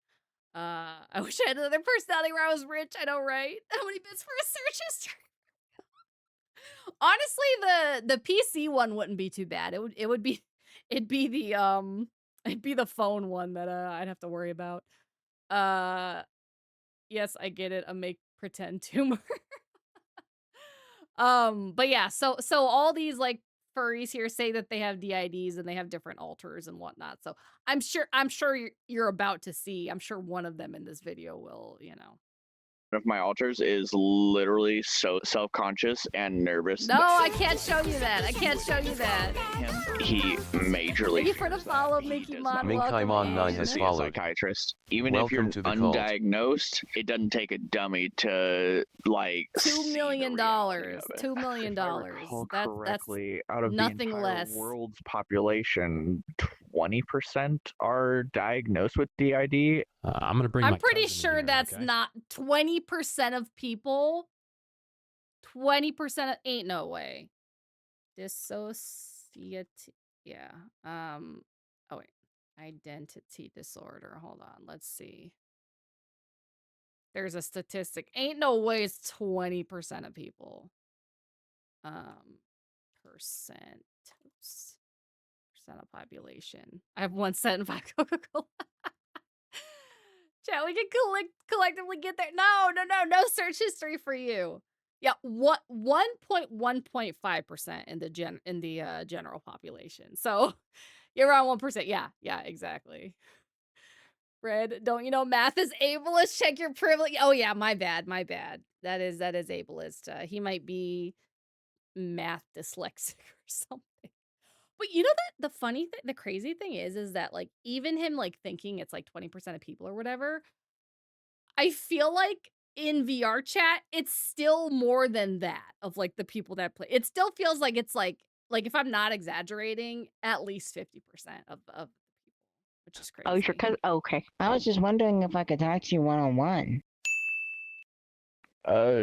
I wish I had another personality where I was rich. I know, right? How many bits for a search history? Honestly, the PC one wouldn't be too bad. It'd be the phone one that I'd have to worry about. Yes, I get it. A make pretend tumor. But yeah, so all these like furries here say that they have DIDs and they have different alters and whatnot. So I'm sure you're about to see. I'm sure one of them in this video will, you know. One of my alters is literally so self-conscious and nervous. No, I can't show you that. I can't show you that. He majorly. Thank you for the follow, Mickey Mon. Minkaimon 9 has see a followed. psychiatrist. Even Welcome if you're to the cult. undiagnosed, it doesn't take a dummy to like. $2 million. $2 million. That's correctly, out of nothing the entire less. world's population, 20% are diagnosed with DID. I'm gonna bring. I'm my pretty cousin sure here, that's okay? not 20% of people. 20% of, ain't no way. Dissociative. Yeah. Oh wait. Identity disorder. Hold on. Let's see. There's a statistic. Ain't no way it's 20% of people. Percent. Oops. Percent of population. I have 1 cent and 5 Coca-Cola. Chat, we can collectively get there. No search history for you. Yeah, 1.5% in the general population. So you're around 1%. Yeah, exactly. Red, don't you know math is ableist? Check your privilege. Oh yeah, my bad. That is ableist. He might be math dyslexic or something. But you know that the funny thing, the crazy thing is that like even him like thinking it's like 20% of people or whatever, I feel like in VR chat, it's still more than that of like the people that play. It still feels like it's like if I'm not exaggerating, at least 50% of people, which is crazy. Oh, your cousin. Okay. I was just wondering if I could talk to you one-on-one.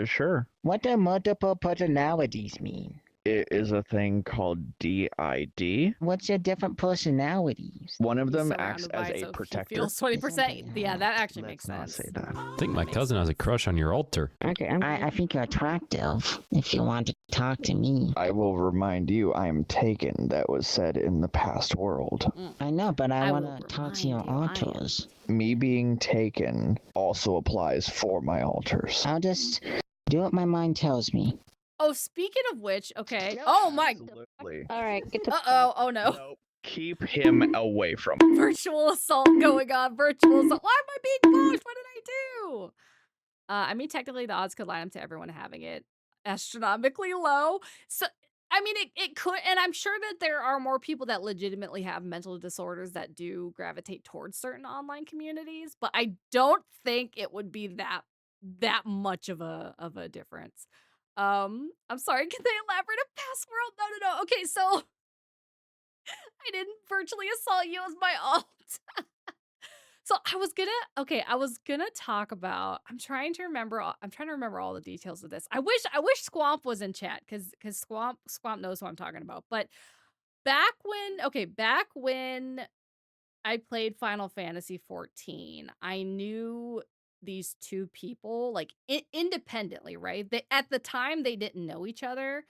Sure. What do multiple personalities mean? It is a thing called DID. What's your different personalities? One of He's them surrounded acts as by it, a so he protector. feels 20%. Yeah, that actually makes Let's sense. not say that. I think my cousin has a crush on your altar. Okay, I think you're attractive. If you want to talk to me. I will remind you, I am taken. That was said in the past world. I know, but I will want to talk to your remind you, I am. alters. Me being taken also applies for my altars. I'll just do what my mind tells me. Oh, speaking of which, okay. Oh my. Absolutely. all right, get the Oh no. Nope. Keep him away from. Virtual assault going on. Virtual assault. Why am I being pushed? What did I do? I mean, technically, the odds could line up to everyone having it astronomically low. So, I mean, it could, and I'm sure that there are more people that legitimately have mental disorders that do gravitate towards certain online communities, but I don't think it would be that much of a difference. I'm sorry. Can they elaborate a past world? No. Okay, so I didn't virtually assault you as my alt. So I was gonna talk about. I'm trying to remember all the details of this. I wish Squamp was in chat because Squamp knows what I'm talking about. But back when I played Final Fantasy 14, I knew these two people like independently, right? At the time they didn't know each other.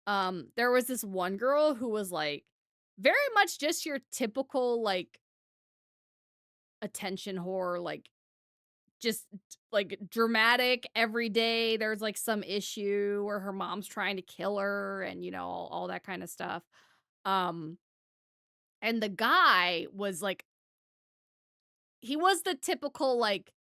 There was this one girl who was like very much just your typical like attention whore, like just like dramatic every day. There's like some issue where her mom's trying to kill her and all that kind of stuff. And the guy was like, he was the typical like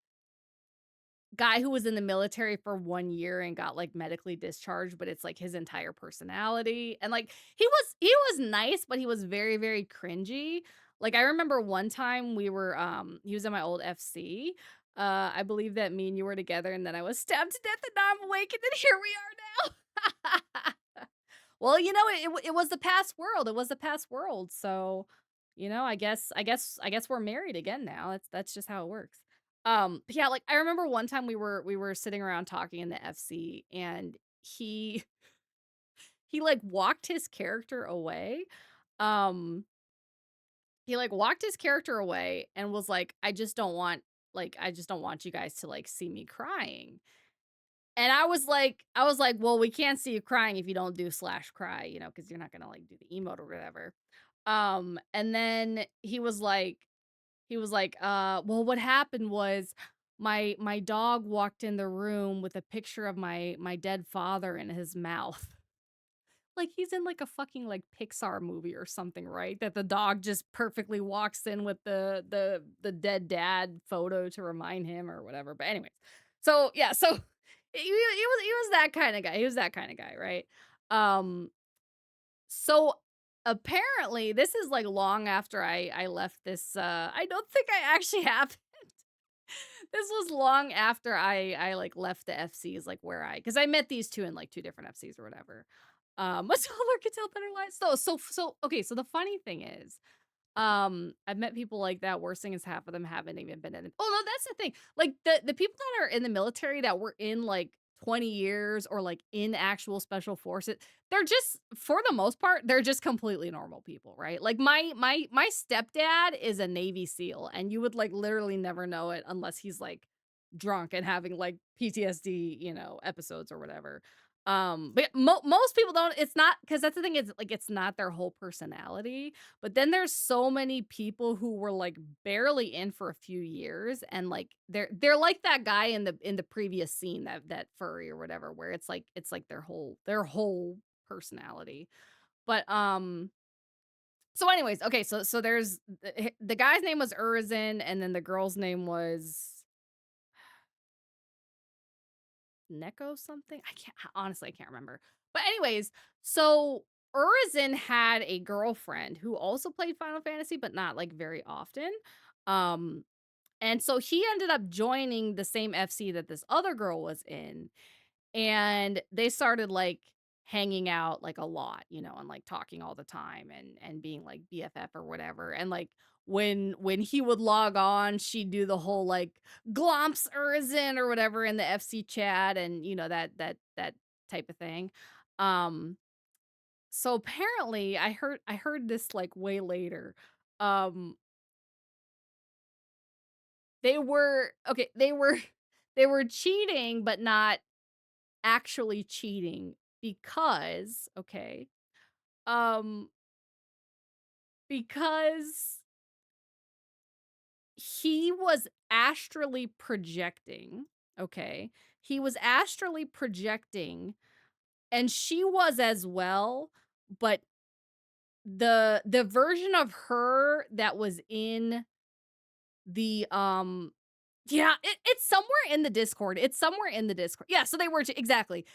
guy who was in the military for 1 year and got like medically discharged, but it's like his entire personality. And like he was nice, but he was very, very cringy. Like I remember one time we were he was in my old FC. I believe that me and you were together and then I was stabbed to death and now I'm awake and then here we are now. Well, it was the past world. It was the past world. So, I guess we're married again now. That's just how it works. Yeah, like I remember one time we were sitting around talking in the FC and he like walked his character away. He like walked his character away and was like, I just don't want you guys to like see me crying. And I was like, well, we can't see you crying if you don't do /cry, because you're not gonna like do the emote or whatever. And then he was like, well, what happened was my dog walked in the room with a picture of my dead father in his mouth. Like he's in like a fucking like Pixar movie or something, right? That the dog just perfectly walks in with the dead dad photo to remind him or whatever. But anyways, so yeah, so he was that kind of guy. He was that kind of guy, right? So apparently this is like long after I left this. I don't think I actually happened. This was long after I like left the FCs, like because I met these two in like 2 different FCs or whatever. What's Taller could tell better lies. So okay, so the funny thing is, I've met people like that. Worst thing is half of them haven't even been in it. Oh no, that's the thing. Like the people that are in the military that were in like 20 years or like in actual special forces, they're just, for the most part, they're just completely normal people, right? Like my stepdad is a Navy SEAL and you would like literally never know it unless he's like drunk and having like PTSD, episodes or whatever. But most people don't. It's not, because that's the thing, is like it's not their whole personality. But then there's so many people who were like barely in for a few years and like they're like that guy in the previous scene, that furry or whatever, where it's like their whole personality. But so anyways, okay, so there's the guy's name was Urizen and then the girl's name was Neko something. I can't remember. But anyways, so Urizen had a girlfriend who also played Final Fantasy, but not like very often. And so he ended up joining the same FC that this other girl was in, and they started like hanging out like a lot, and like talking all the time and being like BFF or whatever. And like when he would log on, she'd do the whole like glomps Urizen or whatever in the FC chat and that type of thing. So apparently I heard this like way later. Um they were they were cheating but not actually cheating because um because he was astrally projecting, okay? He was astrally projecting and she was as well, but the version of her that was in the yeah, it's somewhere in the Discord. It's somewhere in the Discord. Yeah, so they were exactly.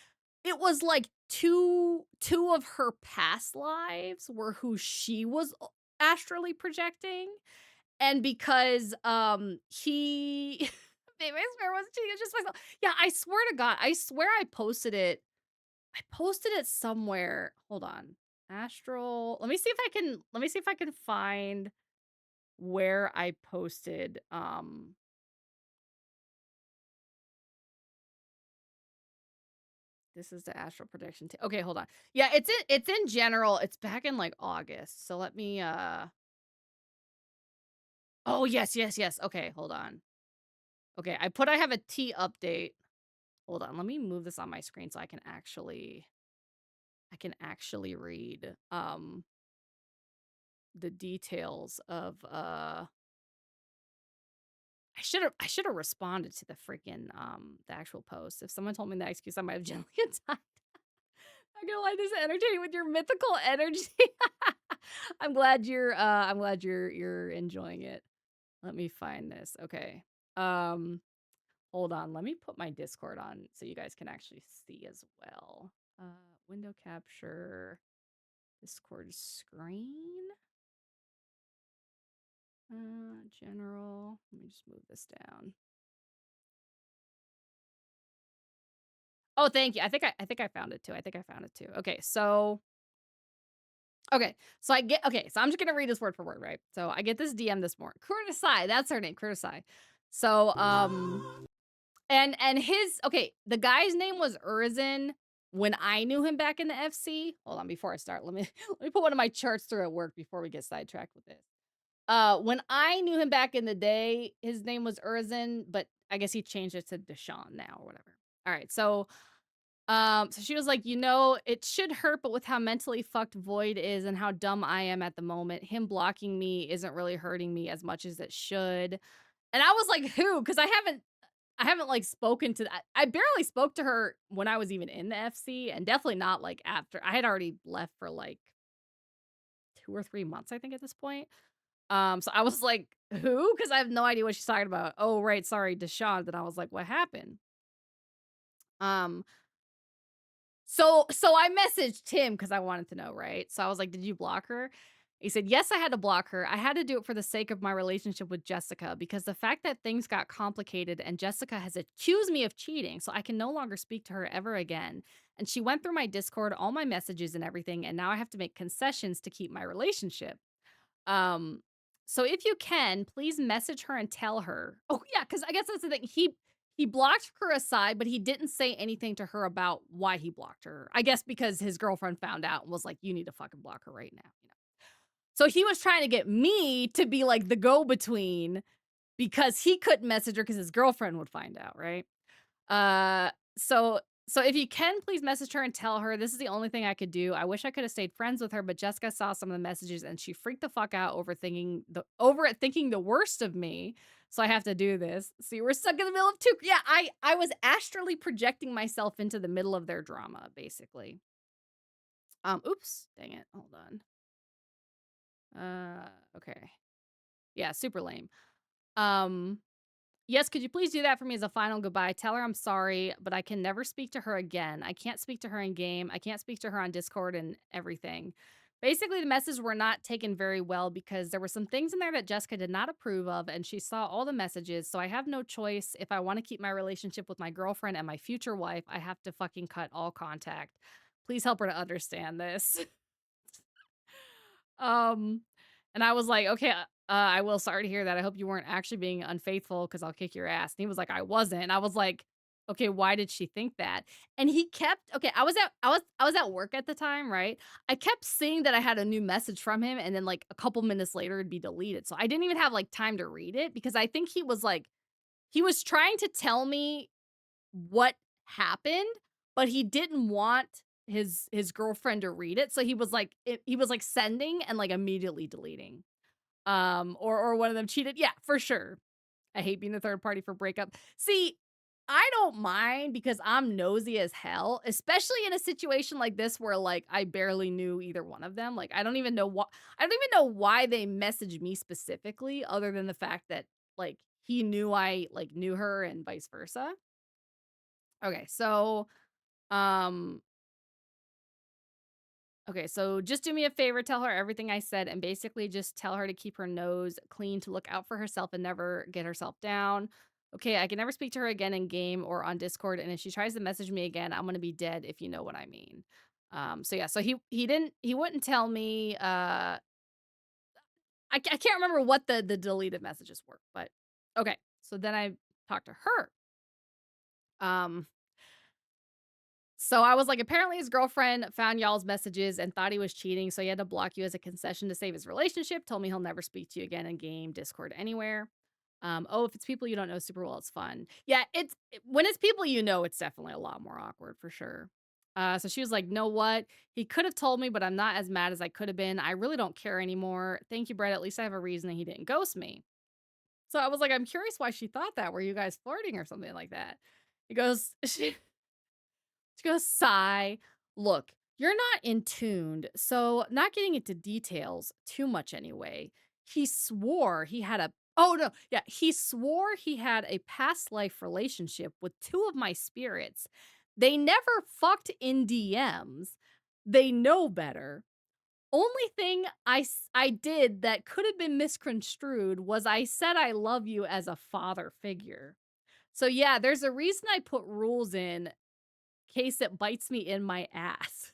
It was like two of her past lives were who she was astrally projecting, and because he maybe I swear it was cheating, it's just myself. Yeah, I swear to God, I swear I posted it. I posted it somewhere. Hold on. Astral. Let me see if I can find where I posted this is the astral projection. Okay, hold on. Yeah, it's in general. It's back in like August. So let me oh, yes. Okay, hold on. Okay, I have a T update. Hold on. Let me move this on my screen so I can actually read the details of I should have responded to the freaking the actual post. If someone told me that excuse, I might have generally attacked. I'm gonna lie, this is entertaining with your mythical energy. I'm glad you're enjoying it. Let me find this. Okay. Hold on. Let me put my Discord on so you guys can actually see as well. Window capture, Discord screen. General. Let me just move this down. Oh, thank you. I think I found it too. Okay, so so I'm just gonna read this word for word, right? So I get this DM this morning. Kurtisai, that's her name, Kurtisai. So and his the guy's name was Urzin when I knew him back in the FC. Hold on, before I start, let me put one of my charts through at work before we get sidetracked with this. When I knew him back in the day, his name was Urzin, but I guess he changed it to Deshaun now or whatever. All right, so she was like, it should hurt, but with how mentally fucked Void is and how dumb I am at the moment, him blocking me isn't really hurting me as much as it should. And I was like, who? Because I haven't like spoken to that. I barely spoke to her when I was even in the FC, and definitely not like after. I had already left for like 2 or 3 months, I think, at this point. So I was like, who? Because I have no idea what she's talking about. Oh, right, sorry, Deshaun. Then I was like, what happened? So I messaged him because I wanted to know, right? So I was like, did you block her? He said, yes, I had to block her. I had to do it for the sake of my relationship with Jessica because the fact that things got complicated and Jessica has accused me of cheating, so I can no longer speak to her ever again. And she went through my Discord, all my messages and everything, and now I have to make concessions to keep my relationship. So if you can, please message her and tell her. Oh, yeah, because I guess that's the thing. He blocked her aside, but he didn't say anything to her about why he blocked her. I guess because his girlfriend found out and was like, you need to fucking block her right now. So he was trying to get me to be like the go-between because he couldn't message her because his girlfriend would find out, right? So if you can, please message her and tell her this is the only thing I could do. I wish I could have stayed friends with her, but Jessica saw some of the messages and she freaked the fuck out over thinking the worst of me. So I have to do this. See, we're stuck in the middle of two. Yeah, I was astrally projecting myself into the middle of their drama, basically. Oops, dang it. Hold on. Okay. Yeah, super lame. Yes, could you please do that for me as a final goodbye? Tell her I'm sorry, but I can never speak to her again. I can't speak to her in game. I can't speak to her on Discord and everything. Basically, the messages were not taken very well because there were some things in there that Jessica did not approve of, and she saw all the messages, so I have no choice. If I want to keep my relationship with my girlfriend and my future wife, I have to fucking cut all contact. Please help her to understand this. And I was like, okay, I will. Sorry to hear that. I hope you weren't actually being unfaithful because I'll kick your ass. And he was like, I wasn't. And I was like, okay, why did she think that? And he kept, okay, I was at work at the time, right? I kept seeing that I had a new message from him, and then like a couple minutes later it'd be deleted. So I didn't even have like time to read it because I think he was trying to tell me what happened, but he didn't want his girlfriend to read it. So he was like sending and like immediately deleting. Or one of them cheated. Yeah, for sure. I hate being the third party for breakup. See, I don't mind because I'm nosy as hell, especially in a situation like this where like I barely knew either one of them. Like I don't even know why they messaged me specifically other than the fact that like he knew I like knew her and vice versa. Okay, so um okay, so just do me a favor, tell her everything I said, and basically just tell her to keep her nose clean, to look out for herself and never get herself down. Okay, I can never speak to her again in game or on Discord, and if she tries to message me again, I'm gonna be dead, if you know what I mean. So yeah, so he wouldn't tell me. I can't remember what the deleted messages were, but okay. So then I talked to her. So I was like, apparently his girlfriend found y'all's messages and thought he was cheating, so he had to block you as a concession to save his relationship. Told me he'll never speak to you again in game, Discord, anywhere. Oh, if it's people you don't know super well, it's fun. Yeah, when it's people you know, it's definitely a lot more awkward for sure. So she was like, know what? He could have told me, but I'm not as mad as I could have been. I really don't care anymore. Thank you, Brett. At least I have a reason that he didn't ghost me. So I was like, I'm curious why she thought that. Were you guys flirting or something like that? He goes, she goes, sigh. Look, you're not in tuned, so not getting into details too much anyway. He swore he had a he swore he had a past life relationship with two of my spirits. They never fucked in DMs. They know better. Only thing I did that could have been misconstrued was I said I love you as a father figure. So yeah, there's a reason I put rules in case it bites me in my ass.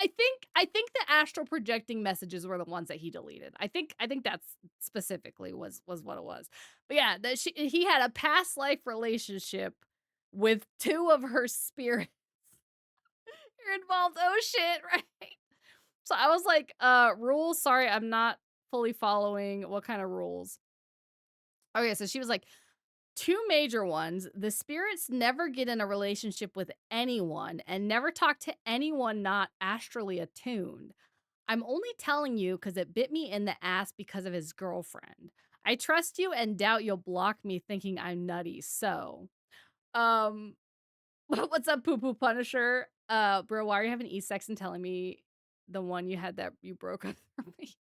I think the astral projecting messages were the ones that he deleted. I think that's specifically was what it was. But yeah, he had a past life relationship with two of her spirits. You're involved. Oh shit, right? So I was like, rules, sorry, I'm not fully following. What kind of rules? Okay, so she was like, two major ones. The spirits never get in a relationship with anyone and never talk to anyone not astrally attuned. I'm only telling you because it bit me in the ass because of his girlfriend. I trust you and doubt you'll block me thinking I'm nutty. So, what's up, Poo Poo Punisher? Bro, why are you having e-sex and telling me the one you had that you broke up for me?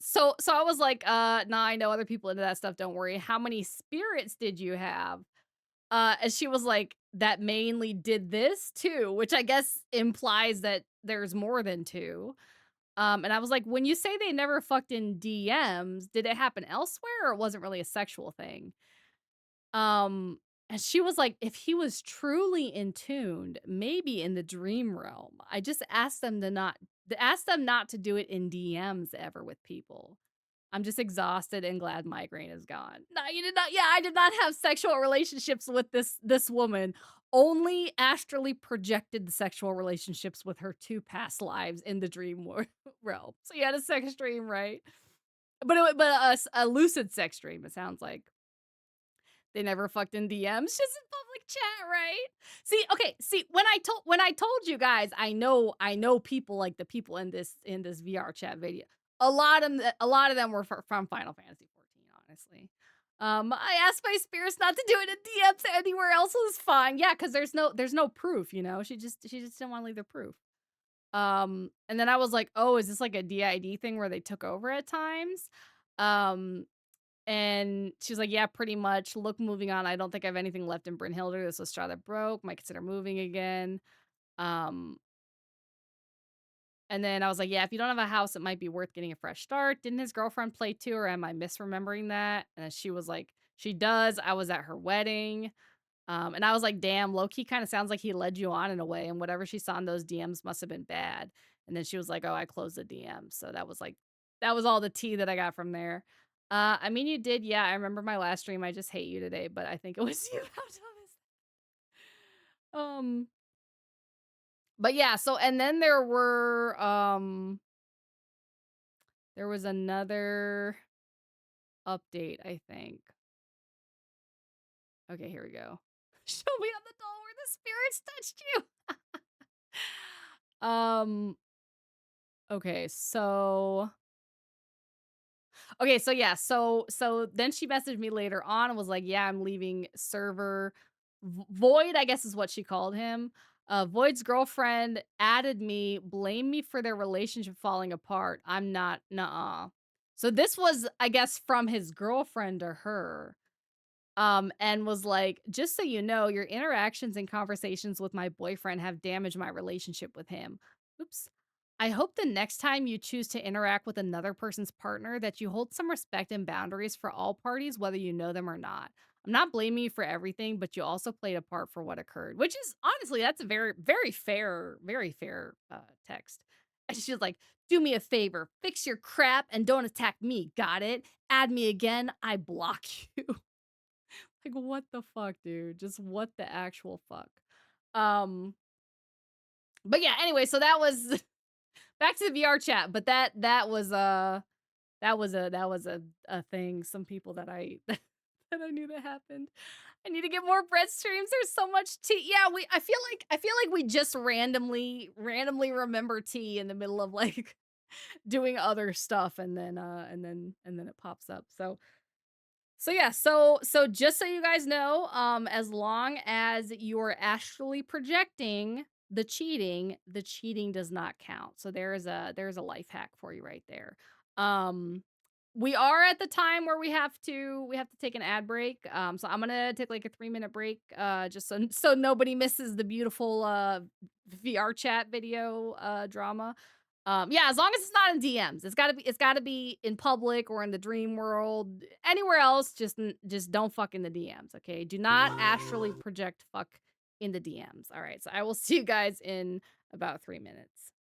So I was like, nah, I know other people into that stuff, don't worry. How many spirits did you have? And she was like, that mainly did this too, which I guess implies that there's more than two. And I was like, when you say they never fucked in DMs, did it happen elsewhere or it wasn't really a sexual thing? And she was like, if he was truly in tuned, maybe in the dream realm. I just asked them not to do it in DMs ever with people. I'm just exhausted and glad migraine is gone. No, you did not. Yeah, I did not have sexual relationships with this woman. Only astrally projected the sexual relationships with her two past lives in the dream realm. So you had a sex dream, right? But a lucid sex dream. It sounds like. They never fucked in DMs, just in public chat, right? See, when I told you guys, I know people like the people in this VR chat video. A lot of them were from Final Fantasy 14, honestly. I asked my spirits not to do it in DMs anywhere else was fine. Yeah, because there's no proof, you know. She just didn't want to leave the proof. And then I was like, oh, is this like a DID thing where they took over at times? And she was like, yeah, pretty much. Look, moving on. I don't think I have anything left in Brynhilder. This was straw that broke. Might consider moving again. And then I was like, yeah, if you don't have a house, it might be worth getting a fresh start. Didn't his girlfriend play too, or am I misremembering that? And she was like, she does. I was at her wedding. And I was like, damn, low-key kind of sounds like he led you on in a way. And whatever she saw in those DMs must have been bad. And then she was like, oh, I closed the DM. So that was all the tea that I got from there. I mean, you did. Yeah, I remember my last stream. I just hate you today, but I think it was you. How dumb is that? But yeah, so and then there was another update, I think. Okay, here we go. Show me on the doll where the spirits touched you. Okay, so yeah, so then she messaged me later on and was like, "Yeah, I'm leaving server." Void, I guess is what she called him. Void's girlfriend added me, blamed me for their relationship falling apart. I'm not, nuh-uh. So this was, I guess, from his girlfriend to her. And was like, "Just so you know, your interactions and conversations with my boyfriend have damaged my relationship with him. Oops. I hope the next time you choose to interact with another person's partner that you hold some respect and boundaries for all parties, whether you know them or not. I'm not blaming you for everything, but you also played a part for what occurred," which is honestly, that's a very, very fair text. And she's like, "Do me a favor, fix your crap and don't attack me. Got it? Add me again, I block you." Like, what the fuck, dude? Just what the actual fuck? But yeah, anyway, so that was back to the VR chat, but that was a thing. Some people that I that I knew that happened. I need to get more bread streams. There's so much tea. Yeah, I feel like we just randomly remember tea in the middle of like doing other stuff, and then it pops up. So yeah, so just so you guys know, as long as you're actually projecting the cheating does not count. So there's a life hack for you right there. We are at the time where we have to take an ad break. So I'm gonna take like a 3-minute break, just so nobody misses the beautiful VR chat video drama. Yeah, as long as it's not in DMs. It's gotta be in public or in the dream world. Anywhere else, just don't fuck in the DMs, okay? Do not astrally project fuck in the DMs. All right, so I will see you guys in about 3 minutes.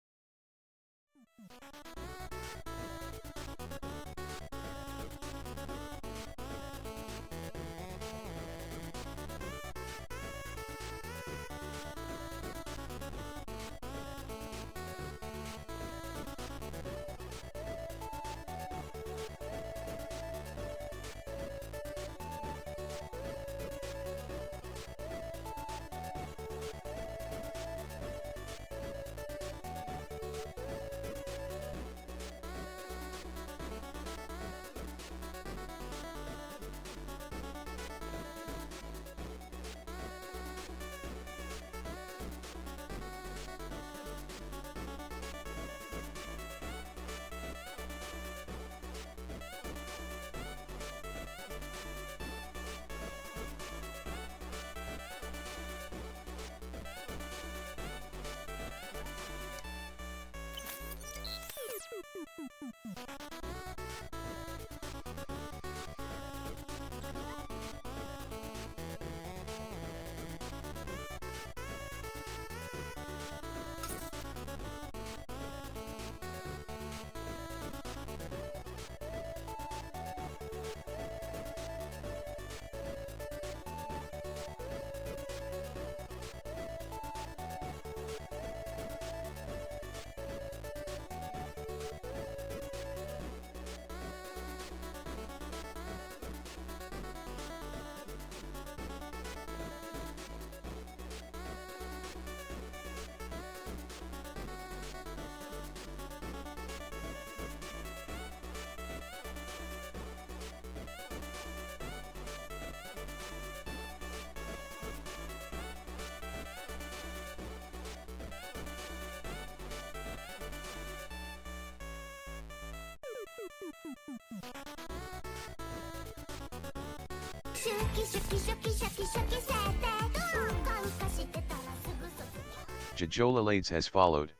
Jajolales has followed.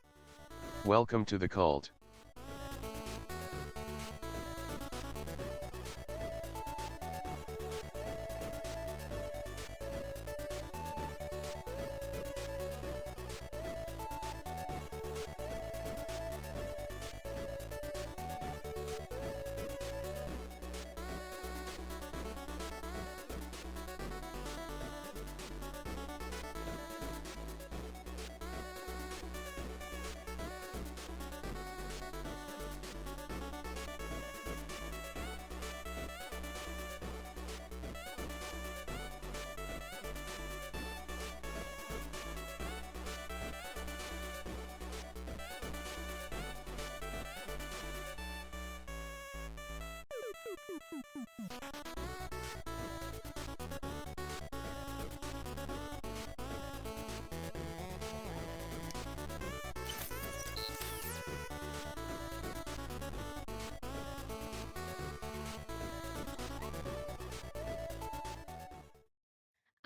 Welcome to the cult.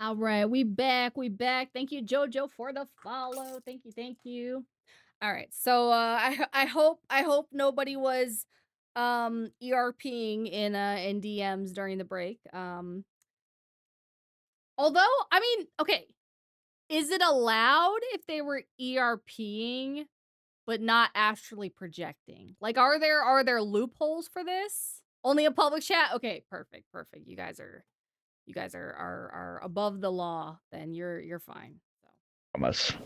All right, we back. Thank you, Jojo, for the follow. Thank you. All right, so I hope nobody was ERPing in DMs during the break. Although, I mean, okay, is it allowed if they were ERPing but not astrally projecting? Like, are there loopholes for this? Only a public chat? Okay, perfect. You guys are above the law. Then you're fine.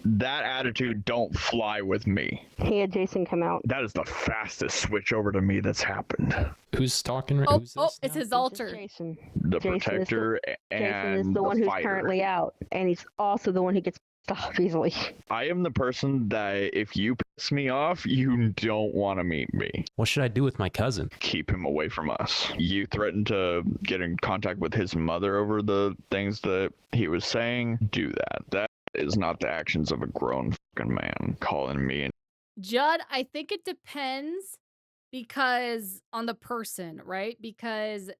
That attitude don't fly with me. He had Jason come out. That is the fastest switch over to me that's happened. Who's talking? Oh, Who's this it's now? his alter. Jason. The Jason protector Jason is and the one who's fighter. currently out, and he's also the one who gets off easily. I am the person that if you piss me off, you don't want to meet me. What should I do with my cousin? Keep him away from us. You threatened to get in contact with his mother over the things that he was saying. Do that. That is not the actions of a grown fucking man calling me. Judd, I think it depends because on the person, right? Because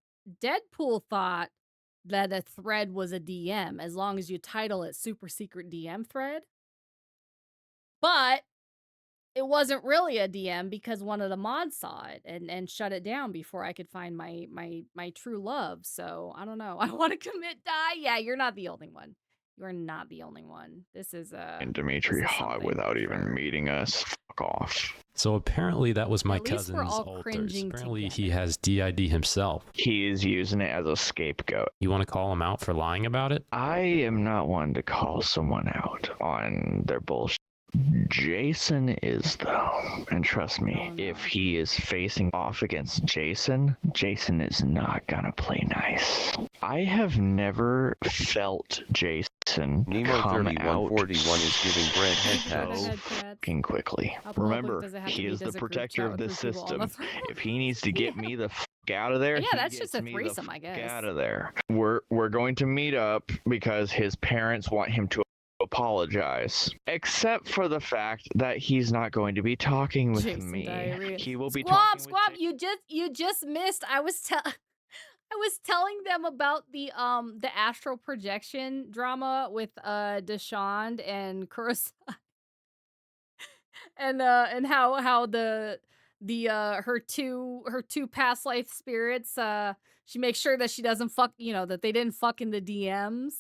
Deadpool thought that a thread was a DM as long as you title it super secret DM thread. But it wasn't really a DM because one of the mods saw it and shut it down before I could find my true love. So I don't know. I want to commit die. Yeah, you're not the only one. You're not the only one. This is And Dimitri hot without even meeting us. Fuck off. So apparently that was my At least we're cousin's all alters. cringing Apparently he has DID himself. He is using it as a scapegoat. You want to call him out for lying about it? I am not one to call someone out on their bullshit. Jason is, though. And trust me, if he is facing off against Jason, Jason is not gonna play nice. I have never felt Jason Nemo come 3141 out is giving Brent head so pats. fucking quickly. How public Remember, does it have to he be? is the Does a group protector chat of with this 3 people on system. the If he needs to get me the fuck out of there, Yeah, he that's just gets a me the threesome, I fuck guess. out of there. We're going to meet up because his parents want him to apologize, except for the fact that he's not going to be talking with Jason me. diarrhea. He will be Squab, talking Squab, you just missed. I was telling them about the astral projection drama with Deshawn and Kurosai. And how the her two past life spirits, she makes sure that she doesn't fuck, that they didn't fuck in the DMs.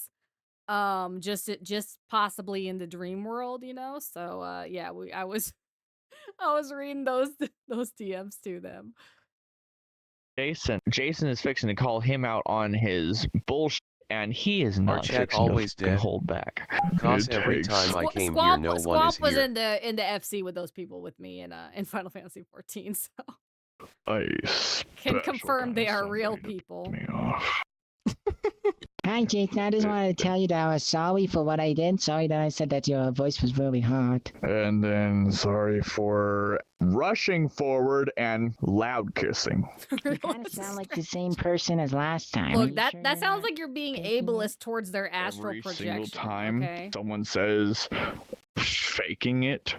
Just possibly in the dream world, so yeah, I was reading those DMs to them. Jason is fixing to call him out on his bullshit, and he is not check fixing always to fucking dead. hold back. Cause every time I came here, no one is Squamp was here. in the FC with those people with me in Final Fantasy 14, so can confirm they are real people. Hi, Jason. I just wanted to tell you that I was sorry for what I did. Sorry that I said that your voice was really hot. And then sorry for rushing forward and loud kissing. You kind of sound like the same person as last time. Are Look, you that sure that you're sounds not like you're being faking it? ableist towards their astral Every projection. single time Okay? someone says faking it,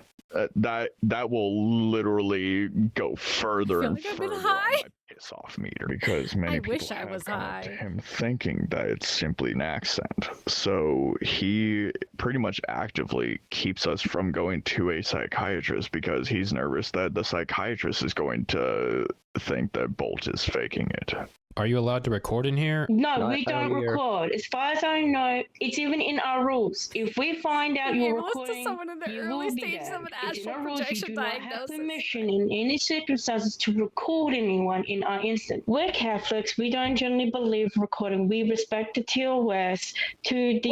that will literally go further I feel and like I've been further high. on my piss off meter because many I people wish I have was come up to high. him thinking that it's simply an accent. So he pretty much actively keeps us from going to a psychiatrist because he's nervous that the psychiatrist is going to think that Bolt is faking it. Are you allowed to record in here? No, we don't record. As far as I know, it's even in our rules. If we find out you're recording, you will be banned. It's in our rules. You do not have permission in any circumstances to record anyone in our instance. We're Catholics. We don't generally believe recording. We respect the TOS to the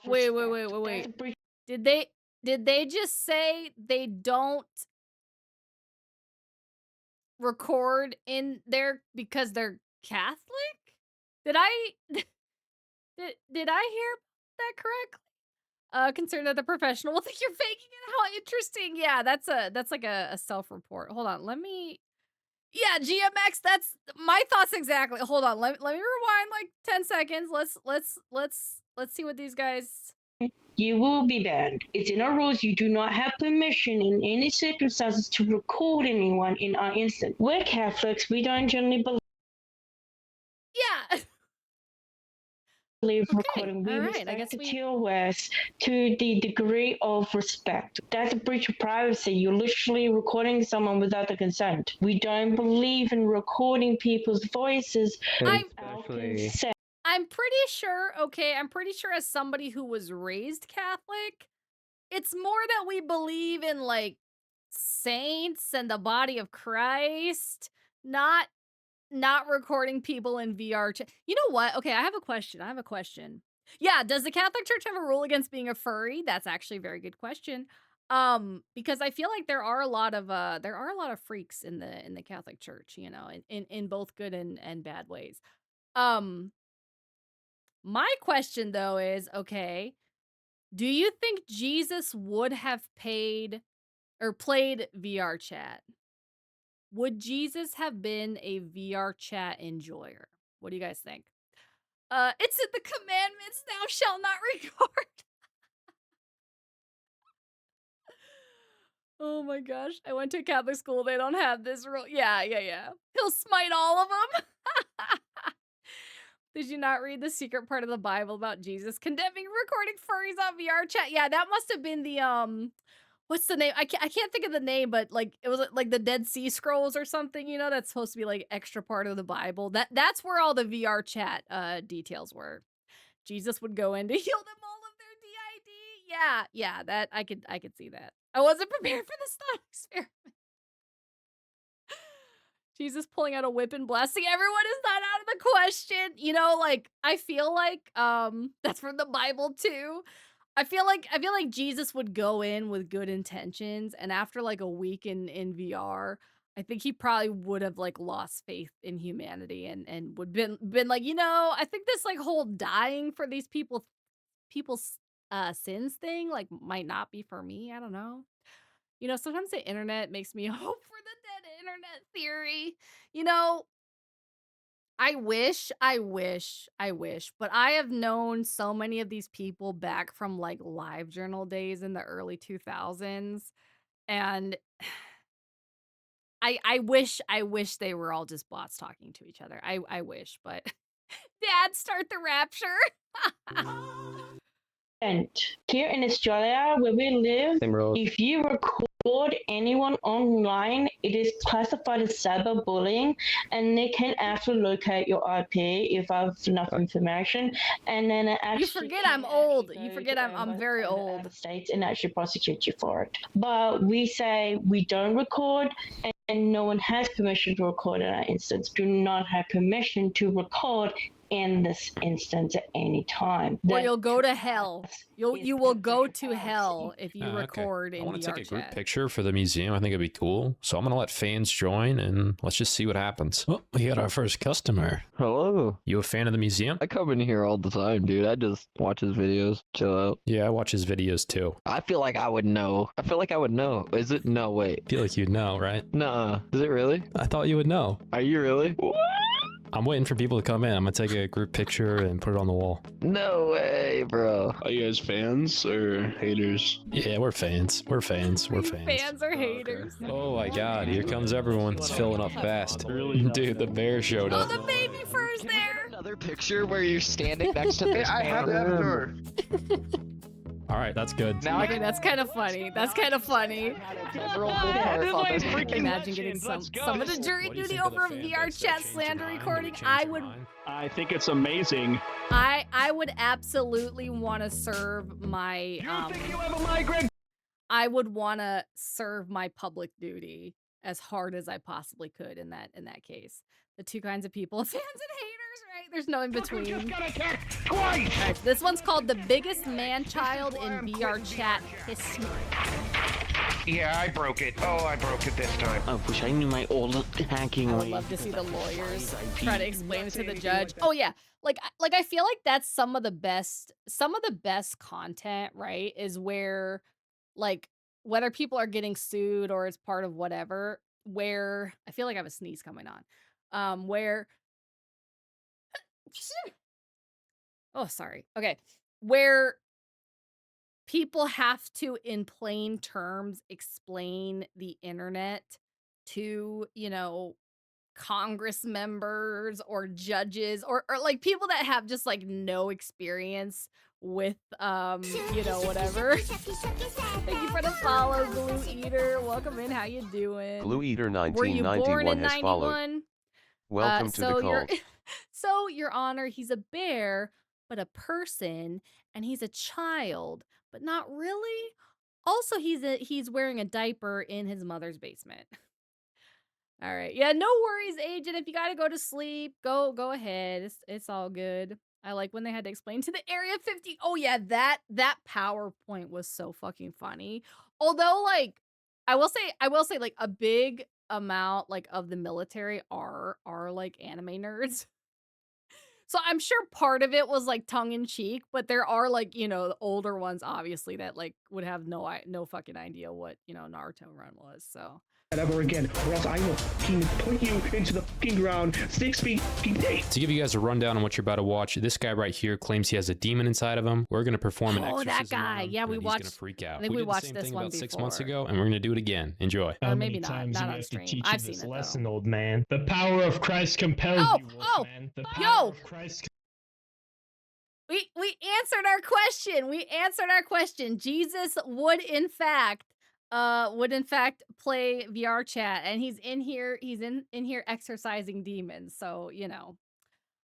Wait. Did they just say they don't record in there because they're Catholic? Did I hear that correctly? Concerned that the professional will think you're faking it. How interesting. Yeah, that's like a self-report. Hold on, yeah, GMX, that's my thoughts exactly. Hold on, let me rewind like 10 seconds. Let's see what these guys. You will be banned. It's in our rules. You do not have permission in any circumstances to record anyone in our instance. We're Catholics. We don't generally believe. Yeah. recording. We respect the Tues Weds to the degree of respect. That's a breach of privacy. You're literally recording someone without the consent. We don't believe in recording people's voices without consent. I'm pretty sure, I'm pretty sure as somebody who was raised Catholic, it's more that we believe in, like, saints and the body of Christ, not recording people in VR chat. You know what? Okay, I have a question. Yeah, does the Catholic Church have a rule against being a furry? That's actually a very good question. Because I feel like there are a lot of freaks in the Catholic Church, you know, in both good and bad ways. My question though is, okay, do you think Jesus would have played VR chat? Would Jesus have been a VR chat enjoyer? What do you guys think? It's in the commandments, thou shalt not record. Oh my gosh. I went to a Catholic school. They don't have this rule. Yeah. He'll smite all of them. Did you not read the secret part of the Bible about Jesus condemning recording furries on VR chat? Yeah, that must have been the, what's the name? I can't think of the name, but like it was like the Dead Sea Scrolls or something, you know, that's supposed to be like extra part of the Bible. That's where all the VR chat details were. Jesus would go in to heal them all of their DID. Yeah, that I could see that. I wasn't prepared for this thought experiment. Jesus pulling out a whip and blasting everyone is not out of the question. You know, like I feel like that's from the Bible too. I feel like Jesus would go in with good intentions, and after like a week in VR, I think he probably would have like lost faith in humanity and would been like, you know, I think this like whole dying for these people's sins thing like might not be for me. I don't know. You know, sometimes the internet makes me hope for the dead internet theory. You know, I wish, but I have known so many of these people back from like live journal days in the early 2000s. And I wish they were all just bots talking to each other. I wish, but Dad, start the rapture. Here in Australia, where we live, if you record anyone online, it is classified as cyberbullying, and they can actually locate your IP if I have enough information. And then you forget I'm old. You forget I'm very old. States and actually prosecute you for it. But we say we don't record, and no one has permission to record in that instance. Do not have permission to record in this instance at any time. Or you'll go to hell. You will go to hell if you record in VR chat. I want to take a group picture for the museum. I think it'd be cool. So I'm going to let fans join and let's just see what happens. Oh, we got our first customer. Hello. You a fan of the museum? I come in here all the time, dude. I just watch his videos, chill out. Yeah, I watch his videos too. I feel like I would know. Is it? No, wait. I feel like you'd know, right? Nuh-uh. Is it really? I thought you would know. Are you really? What? I'm waiting for people to come in. I'm gonna take a group picture and put it on the wall. No way, bro. Are you guys fans or haters? Yeah, we're fans. We're fans. Fans or haters. Oh my god, here comes everyone. It's filling up fast. Dude, the bear showed up. Oh, the baby fur's there. Another picture where you're standing next to this. I have that door. All right, that's good. Okay, that's kind of funny. Imagine getting some of the jury duty over a VR chat slander recording. I think it's amazing. I would absolutely want to serve my. think you have a migraine? I would want to serve my public duty as hard as I possibly could in that case. The two kinds of people, fans and haters, right? There's no in between. Just got attacked twice. Right, this one's called the biggest man-child in VR chat history. Yeah, I broke it. Oh, I broke it this time. I wish I knew my old hacking. I would love to see the lawyers try to explain it to the judge. Oh yeah, like I feel like that's some of the best content, right? Is where, like, whether people are getting sued or it's part of whatever. Where I feel like I have a sneeze coming on. Where oh, sorry. Okay. Where people have to, in plain terms, explain the internet to, you know, Congress members or judges or like people that have just like no experience with you know, whatever. Thank you for the follow, Glue Eater. Welcome in. How you doing? Glue Eater Were you born 1991 in has 91? followed. Welcome to the cult. So, Your Honor, he's a bear, but a person, and he's a child, but not really. Also, he's wearing a diaper in his mother's basement. All right. Yeah, no worries, Agent. If you gotta go to sleep, go ahead. It's all good. I like when they had to explain to the Area 50. Oh yeah, that PowerPoint was so fucking funny. Although, like, I will say, like, a big amount like of the military are like anime nerds. So I'm sure part of it was like tongue in cheek, but there are like, you know, the older ones obviously that like would have no fucking idea what, you know, Naruto run was. So ever again, or else I will fucking put you into the fucking ground 6 feet deep. To give you guys a rundown on what you're about to watch, this guy right here claims he has a demon inside of him. We're going to perform an exorcism. Oh, that guy. Yeah, we watched. He's going to freak out. I think we did watched the same this thing one about 6 before. months ago, and we're going to do it again. Enjoy. Or How maybe many not. times Not do you on have stream. to teach I've you this seen it lesson, though. old man? The power of Christ compels you, Wolfman. The power of Christ. We answered our question. We answered our question. Jesus would in fact play VR chat, and he's in here. He's in here exercising demons. So, you know,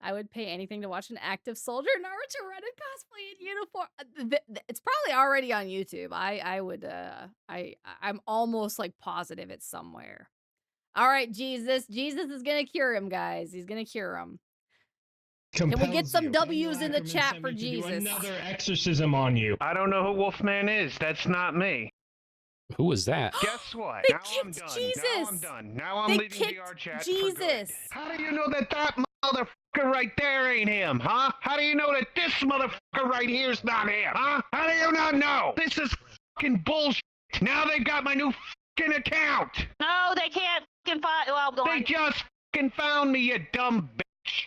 I would pay anything to watch an active soldier Naruto run a cosplay in uniform. It's probably already on YouTube. I'm almost like positive it's somewhere. All right, Jesus is gonna cure him, guys. He's gonna cure him. Can we get some W's in the chat for Jesus? Another exorcism on you. I don't know who Wolfman is. That's not me. Who was that? Guess what? They Now I'm kicked done. Jesus. Now I'm done. Now I'm They leaving kicked VR chat Jesus. for good. How do you know that motherfucker right there ain't him, huh? How do you know that this motherfucker right here's not him, huh? How do you not know? This is fucking bullshit. Now they've got my new fucking account. No, they can't fucking find. Well, They just fucking found me, you dumb bitch.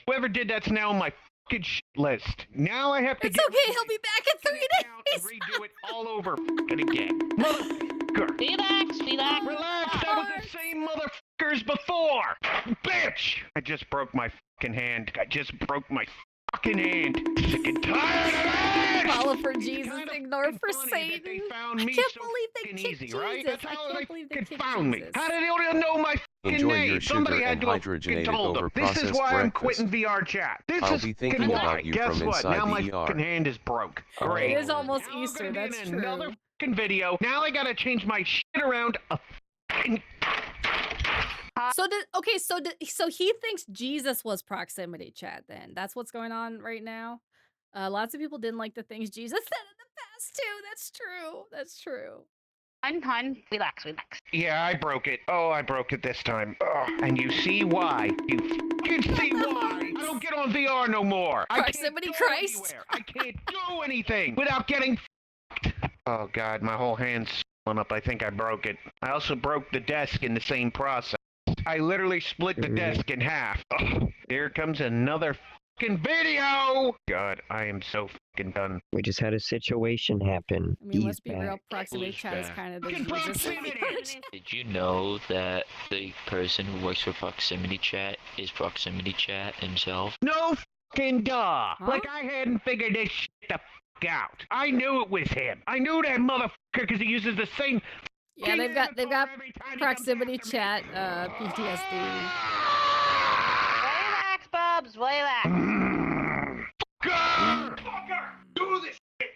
Whoever did that's now on my fucking shit list. Now I have to It's okay. He'll be back in 3 days. redo it all over fucking again. Motherfucker. Relax. Relax, that was the same motherfuckers before. Bitch! I just broke my fucking hand. Sick and tired of it! Follow for Jesus, ignore for Satan. They found I me can't so believe they fucking kicked easy, Jesus. right? That's how I they can't believe they fucking kicked found Jesus. me. How did they know my fucking Enjoy name? your Somebody sugar had and to have hydrogenated told them. over This is processed why I'm breakfast. quitting VR chat. This I'll is be thinking fucking about why. you Guess from what? inside Now my VR. fucking hand is broke. Great. It is almost Now I'm Easter. gonna be That's in true. another fucking video. Now I gotta change my shit around a fucking... So he thinks Jesus was proximity chat then. That's what's going on right now. Lots of people didn't like the things Jesus said in the past too. That's true. Hun, relax. Yeah, I broke it. Oh, I broke it this time. Ugh. And you see why. You fucking see why. I don't get on VR no more. Proximity Christ. Anywhere. I can't do anything without getting f***ed. Oh, God, my whole hand's swelling up. I think I broke it. I also broke the desk in the same process. I literally split the desk in half. Ugh. Here comes another fucking video! God, I am so fucking done. We just had a situation happen. I mean, let's be real. Proximity chat is kind of the Jesus. Did you know that the person who works for proximity chat is proximity chat himself? No fucking duh! Huh? Like I hadn't figured this shit the fuck out. I knew it was him. I knew that motherfucker because he uses the same... Yeah, they've got proximity chat, PTSD. Relax, Bubs. Relax. Do this shit.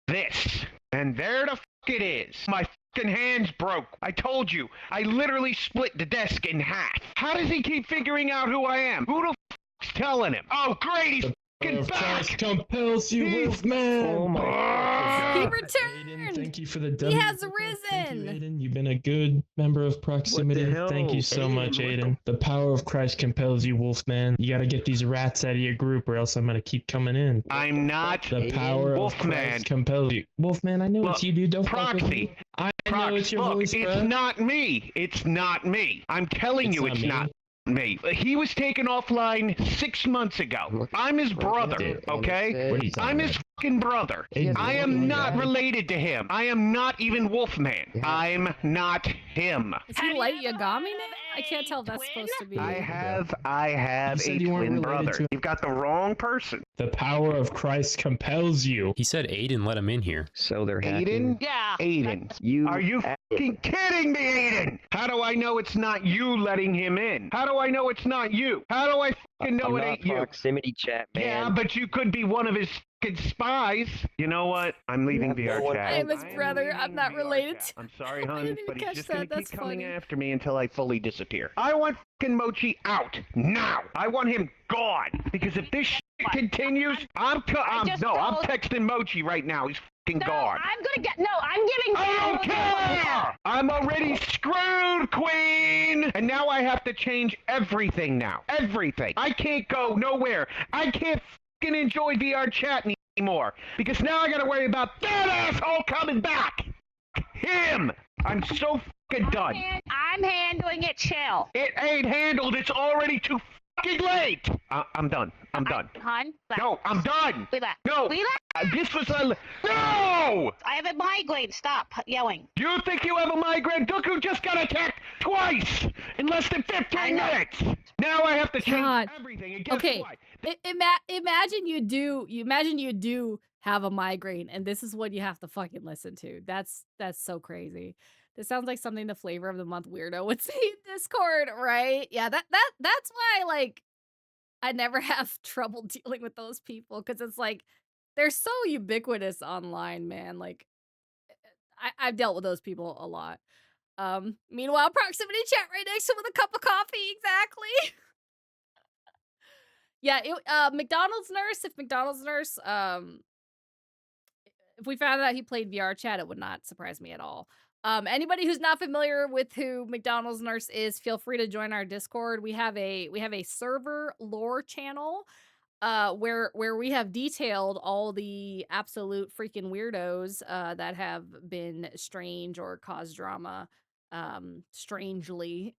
This. And there the fuck it is. My fucking hand's broke. I told you. I literally split the desk in half. How does he keep figuring out who I am? Who the fuck's telling him? Oh, great. He's fucking back. Christ compels you, Wolfman. Oh my God. He returned. Aiden, thank you for the He has Thank you, risen. Aiden. You've been a good member of proximity. What the hell? Thank you so Aiden, much, what Aiden. The power of Christ compels you, Wolfman. You gotta get these rats out of your group, or else I'm gonna keep coming in. I'm not The power of Wolfman. Christ compels you, Wolfman. I know it's you, dude. Don't fuck with me. Proxy. I know it's your Look, voice, it's bro. not me. It's not me. I'm telling you, it's not me. He was taken offline 6 months ago. I'm his brother, okay? What are you talking I'm his about? fucking brother. I am not related to him. I am not even Wolfman. I'm not him. Is he light Yagami now? I can't tell if that's supposed to be. I have a said you weren't twin related brother. to- You've got the wrong person. The power of Christ compels you. He said Aiden let him in here. So they're Aiden? Yeah. Aiden. You Are you fucking kidding me, Aiden? How do I know it's not you letting him in? How do I know it's not you? How do I fucking know it ain't you? proximity chat, man. Yeah, but you could be one of his fucking spies. You know what? I'm leaving VR chat. I am his brother. I'm not related to I'm sorry, I hon, didn't even but he's catch just that. gonna That's keep coming funny. after me until I fully disappear. I want fucking Mochi out now. I want him gone because if this shit continues, I'm texting Mochi right now. He's fucking gone. I'm giving. I don't care! I'm already screwed, Queen! And now I have to change everything now. Everything. I can't go nowhere. I can't fucking enjoy VR chat anymore. Because now I gotta worry about that asshole coming back! Him! I'm so fucking done. I'm handling it, chill. It ain't handled. It's already too fucking late. I'm done. I'm done. Hon, No, I'm done. relax. No. Relax. This was a... No! I have a migraine. Stop yelling. You think you have a migraine? Duku just got attacked twice in less than 15 minutes. Now I have to change everything. And guess Okay. what? Imagine you do have a migraine, and this is what you have to fucking listen to. That's so crazy. This sounds like something the flavor of the month weirdo would say in Discord, right? Yeah, that's why like I never have trouble dealing with those people, because it's like they're so ubiquitous online, man. Like I've dealt with those people a lot. Meanwhile, proximity chat right next to him with a cup of coffee, exactly. Yeah, McDonald's nurse. If McDonald's nurse, if we found out he played VR chat, it would not surprise me at all. Anybody who's not familiar with who McDonald's nurse is, feel free to join our Discord. We have a server lore channel, where we have detailed all the absolute freaking weirdos that have been strange or caused drama, strangely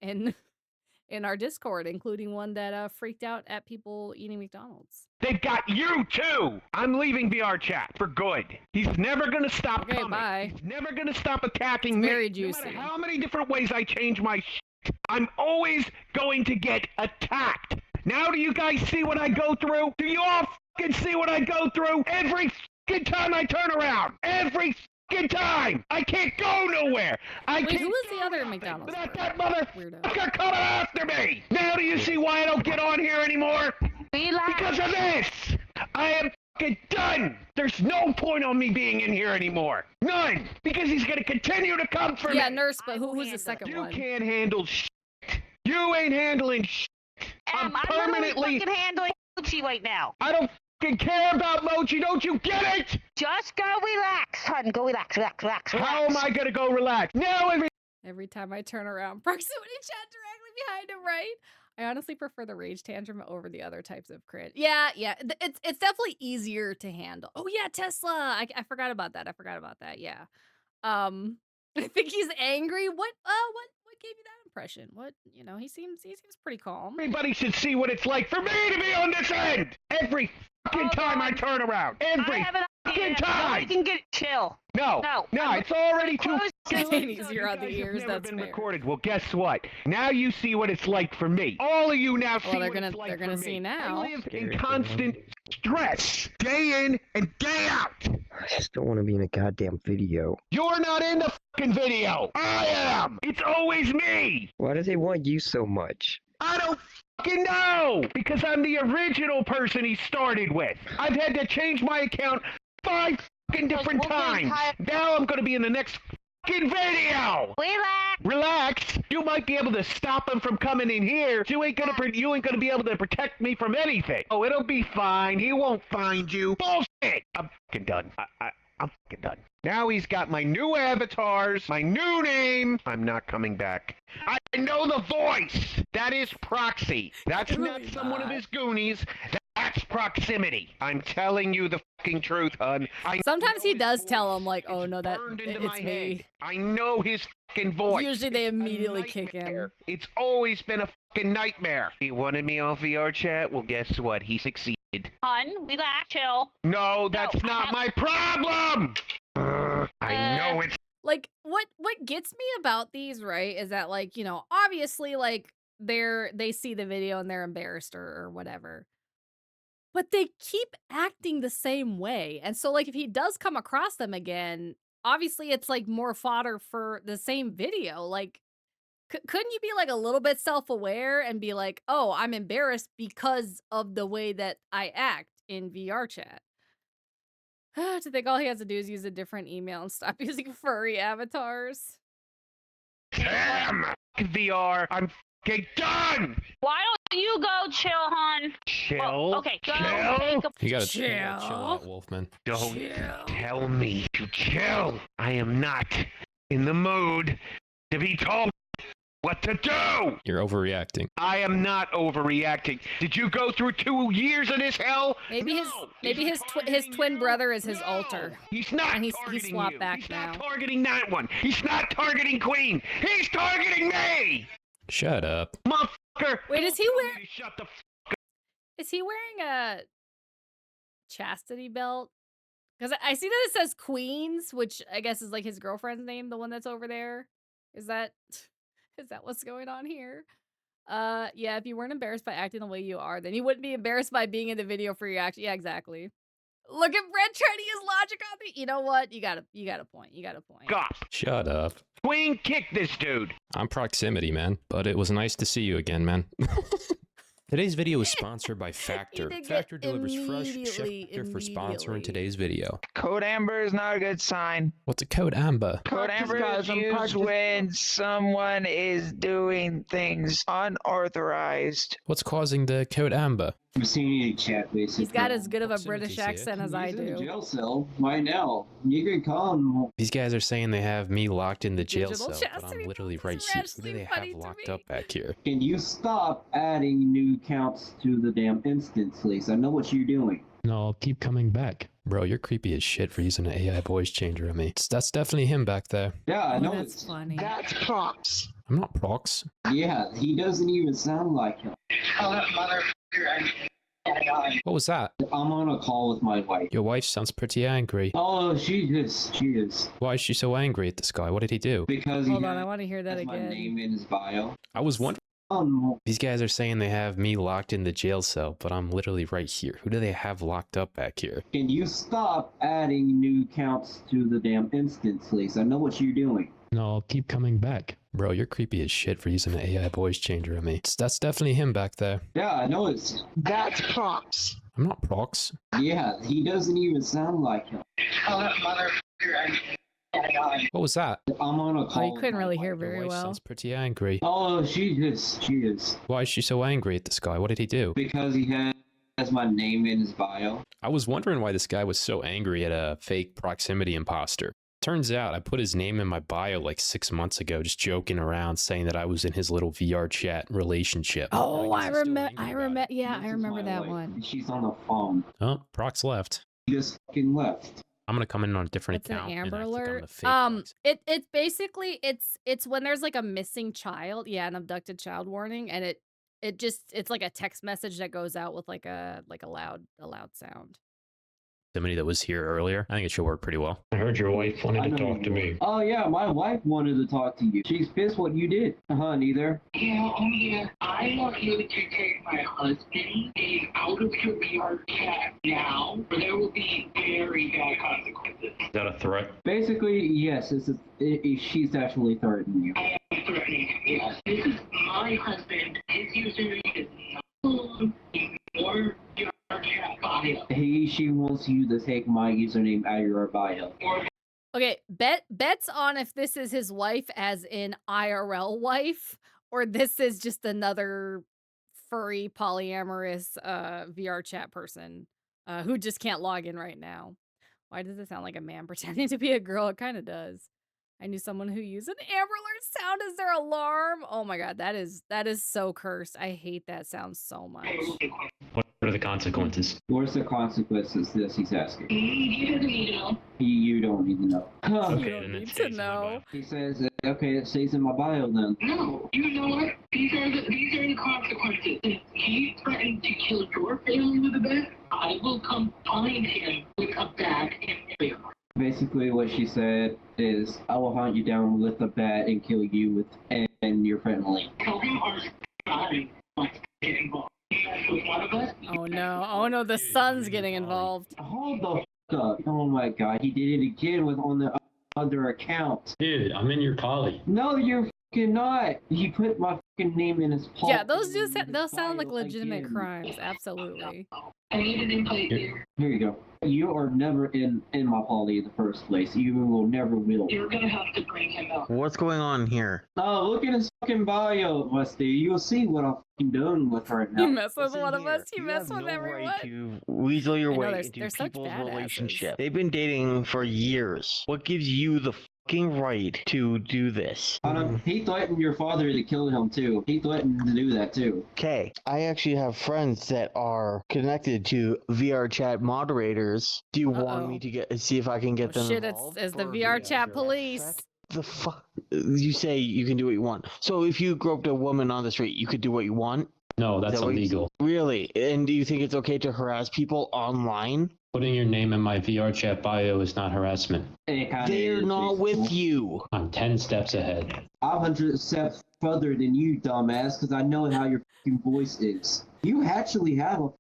in our Discord, including one that freaked out at people eating McDonald's. They've got you too. I'm leaving VR chat for good. He's never gonna stop coming. Bye. He's never gonna stop attacking me. Very No juicy. matter how many different ways I change my shit, I'm always going to get attacked. Now do you guys see what I go through? Do you all fucking see what I go through? Every fucking time I turn around. Every fucking time. I can't go nowhere. Wait, who was the other McDonald's? That mother Weirdo. fucker coming after me. Now do you see why I don't get on here anymore? Because of this! I am fucking done! There's no point on me being in here anymore. None! Because he's gonna continue to come for me. Yeah, nurse, but who's the second one? You can't handle shit. You ain't handling shit. I'm permanently fucking handling Mochi right now. I don't fucking care about Mochi, don't you get it? Just go relax, hun. Go relax. How am I gonna go relax? Now Every time I turn around, proximity chat directly behind him, right? I honestly prefer the rage tantrum over the other types of crit. Yeah, it's definitely easier to handle. Oh yeah, Tesla. I forgot about that. Yeah. I think he's angry. What gave you that impression? What, he seems pretty calm. Everybody should see what it's like for me to be on this end. Every fucking time I turn around. Every fucking time. We can get chill. No, it's already too fucking easier on the ears. Never That's been fair. recorded. Well, guess what? Now you see what it's like for me. All of you now see Well, they're what gonna it's like they're gonna for see me. now. I live in constant stress, day in and day out. I just don't want to be in a goddamn video. You're not in the fucking video. I am. It's always me. Why do they want you so much? I don't fucking know. Because I'm the original person he started with. I've had to change my account 5 fucking different times. Now I'm gonna be in the next fucking video. Relax. You might be able to stop him from coming in here. You ain't gonna be able to protect me from anything. Oh, it'll be fine. He won't find you. Bullshit. I'm fucking done. I'm fucking done. Now he's got my new avatars, my new name. I'm not coming back. I know the voice. That is Proxy. That's not someone of his Goonies. That's proximity. I'm telling you the fucking truth, hun. Sometimes he does tell him, like, oh no, into my it's me. head. I know his fucking voice. Usually they immediately kick him. It's always been a fucking nightmare. He wanted me off VR chat. Well, guess what? He succeeded. Hun, we gotta chill. No, that's not my problem! I know it's... Like, what gets me about these, right, is that, like, you know, obviously, like, they see the video and they're embarrassed or whatever. But they keep acting the same way. And so, like, if he does come across them again, obviously it's, like, more fodder for the same video. Like, couldn't you be, like, a little bit self-aware and be like, oh, I'm embarrassed because of the way that I act in VR chat? To think all he has to do is use a different email and stop using furry avatars. Damn! VR, I'm f***ing done! Why don't you go chill, hun? Chill? Oh, okay, go Chill? take a You gotta chill out, Wolfman. Don't tell me to chill. I am not in the mood to be told what to do. You're overreacting. I am not overreacting. Did you go through 2 years of this hell? Maybe his twin brother is his alter. He's not and he's targeting swapped you. back He's now. not targeting that one. He's not targeting Queen. He's targeting me. Shut up. Motherfucker. Wait, is he wearing? Shut the Is he wearing a chastity belt? Because I see that it says Queens, which I guess is like his girlfriend's name, the one that's over there. Is that what's going on here? Yeah, if you weren't embarrassed by acting the way you are, then you wouldn't be embarrassed by being in the video for your action. Yeah, exactly. Look at Brent trying to use logic on me. You know what? You got a point. You got a point. God. Shut up. Queen, kick this dude. I'm proximity, man. But it was nice to see you again, man. Today's video is sponsored by Factor. Factor delivers fresh Factor for sponsoring today's video. Code Amber is not a good sign. What's a code Amber? Code Amber is used when someone is doing things unauthorized. What's causing the code Amber? I'm seeing a chat basically. He's got as good of a British accent as I He's in a do. jail cell right now. You can come. These guys are saying they have me locked in the jail Digital cell, but I'm literally right here. Who do they have locked up back here? Can you stop adding new counts to the damn instance, please? I know what you're doing. No, I'll keep coming back. Bro, you're creepy as shit for using an AI voice changer on me. That's definitely him back there. Yeah, I know. That's funny. That's props. I'm not prox. Yeah, he doesn't even sound like him. What was that? I'm on a call with my wife. Your wife sounds pretty angry. Oh, she is. Why is she so angry at this guy? What did he do? Because Hold on, I want to hear that has my again. name in his bio. I was wondering. These guys are saying they have me locked in the jail cell, but I'm literally right here. Who do they have locked up back here? Can you stop adding new counts to the damn instance, please? I know what you're doing. No, I'll keep coming back. Bro, you're creepy as shit for using an AI voice changer on me. That's definitely him back there. Yeah, I know it's. That's props. I'm not prox. Yeah, he doesn't even sound like him. What was that? I'm on a call. Oh, you couldn't really hear Your very wife well. sounds pretty angry. Oh, she is. Why is she so angry at this guy? What did he do? Because he has my name in his bio. I was wondering why this guy was so angry at a fake proximity imposter. Turns out I put his name in my bio like 6 months ago, just joking around, saying that I was in his little VR chat relationship. Oh, I remember. Yeah, I remember that one. She's on the phone. Oh, Prox left. He just fucking left. I'm gonna come in on a different It's an account. Amber and act like I'm Alert. the fake Prox. It's basically it's when there's like a missing child, yeah, an abducted child warning, and it's like a text message that goes out with like a loud sound. Somebody that was here earlier. I think it should work pretty well. I heard your wife wanted to talk to me. Oh yeah, my wife wanted to talk to you. She's pissed what you did. Neither. Yeah, I want you to take my husband out of your VR chat now, or there will be very bad consequences. Is that a threat? Basically, yes. She's actually threatening you. I am threatening. Yes, this is my husband. His username is not in your VR chat bio. She wants you to take my username out of your bio. Okay, bets on if this is his wife as in IRL wife, or this is just another furry polyamorous VR chat person who just can't log in right now. Why does it sound like a man pretending to be a girl? It kind of does. I knew someone who used an Amber Alert sound as their alarm. Oh my god, that is so cursed. I hate that sound so much. What are the consequences? What's the consequences? This he's asking. You don't need to know. You don't need to know. You don't need to know. He says, okay, it stays in my bio then. No, you know what? These are the consequences. If he threatened to kill your family with a bat, I will come find him with a bat and bear. Basically, what she said is, I will hunt you down with a bat and kill you with and your family. Tell him our side must get involved. Oh no, the sun's getting involved. Hold the f up. Oh my god, he did it again with on the other account. Dude, I'm in your poly. No, you're fucking not. He put my fucking name in his poly. Yeah, those sound like legitimate crimes. Absolutely. I need an invite here. Here you go. You are never in my poly in the first place. You will never will. You're gonna have to bring him out. What's going on here? Oh, look at his fucking bio, Musty. You'll see what I'm fucking doing with right now. You mess with one of us, you mess with everyone. Right to weasel your way into they're such people's badasses. relationship. They've been dating for years. What gives you the fucking right to do this? He threatened your father to kill him too. He threatened to do that too. Okay, I actually have friends that are connected to VR chat moderators. Do you want me to see if I can get them Shit, involved? it's the VR chat police. The fuck? You say you can do what you want. So if you groped a woman on the street, you could do what you want? No, that's illegal. Really? And do you think it's okay to harass people online? Putting your name in my VR chat bio is not harassment. They're not with you. I'm 10 steps ahead. I'm 100 steps further than you, dumbass, because I know how your fucking voice is. You actually have a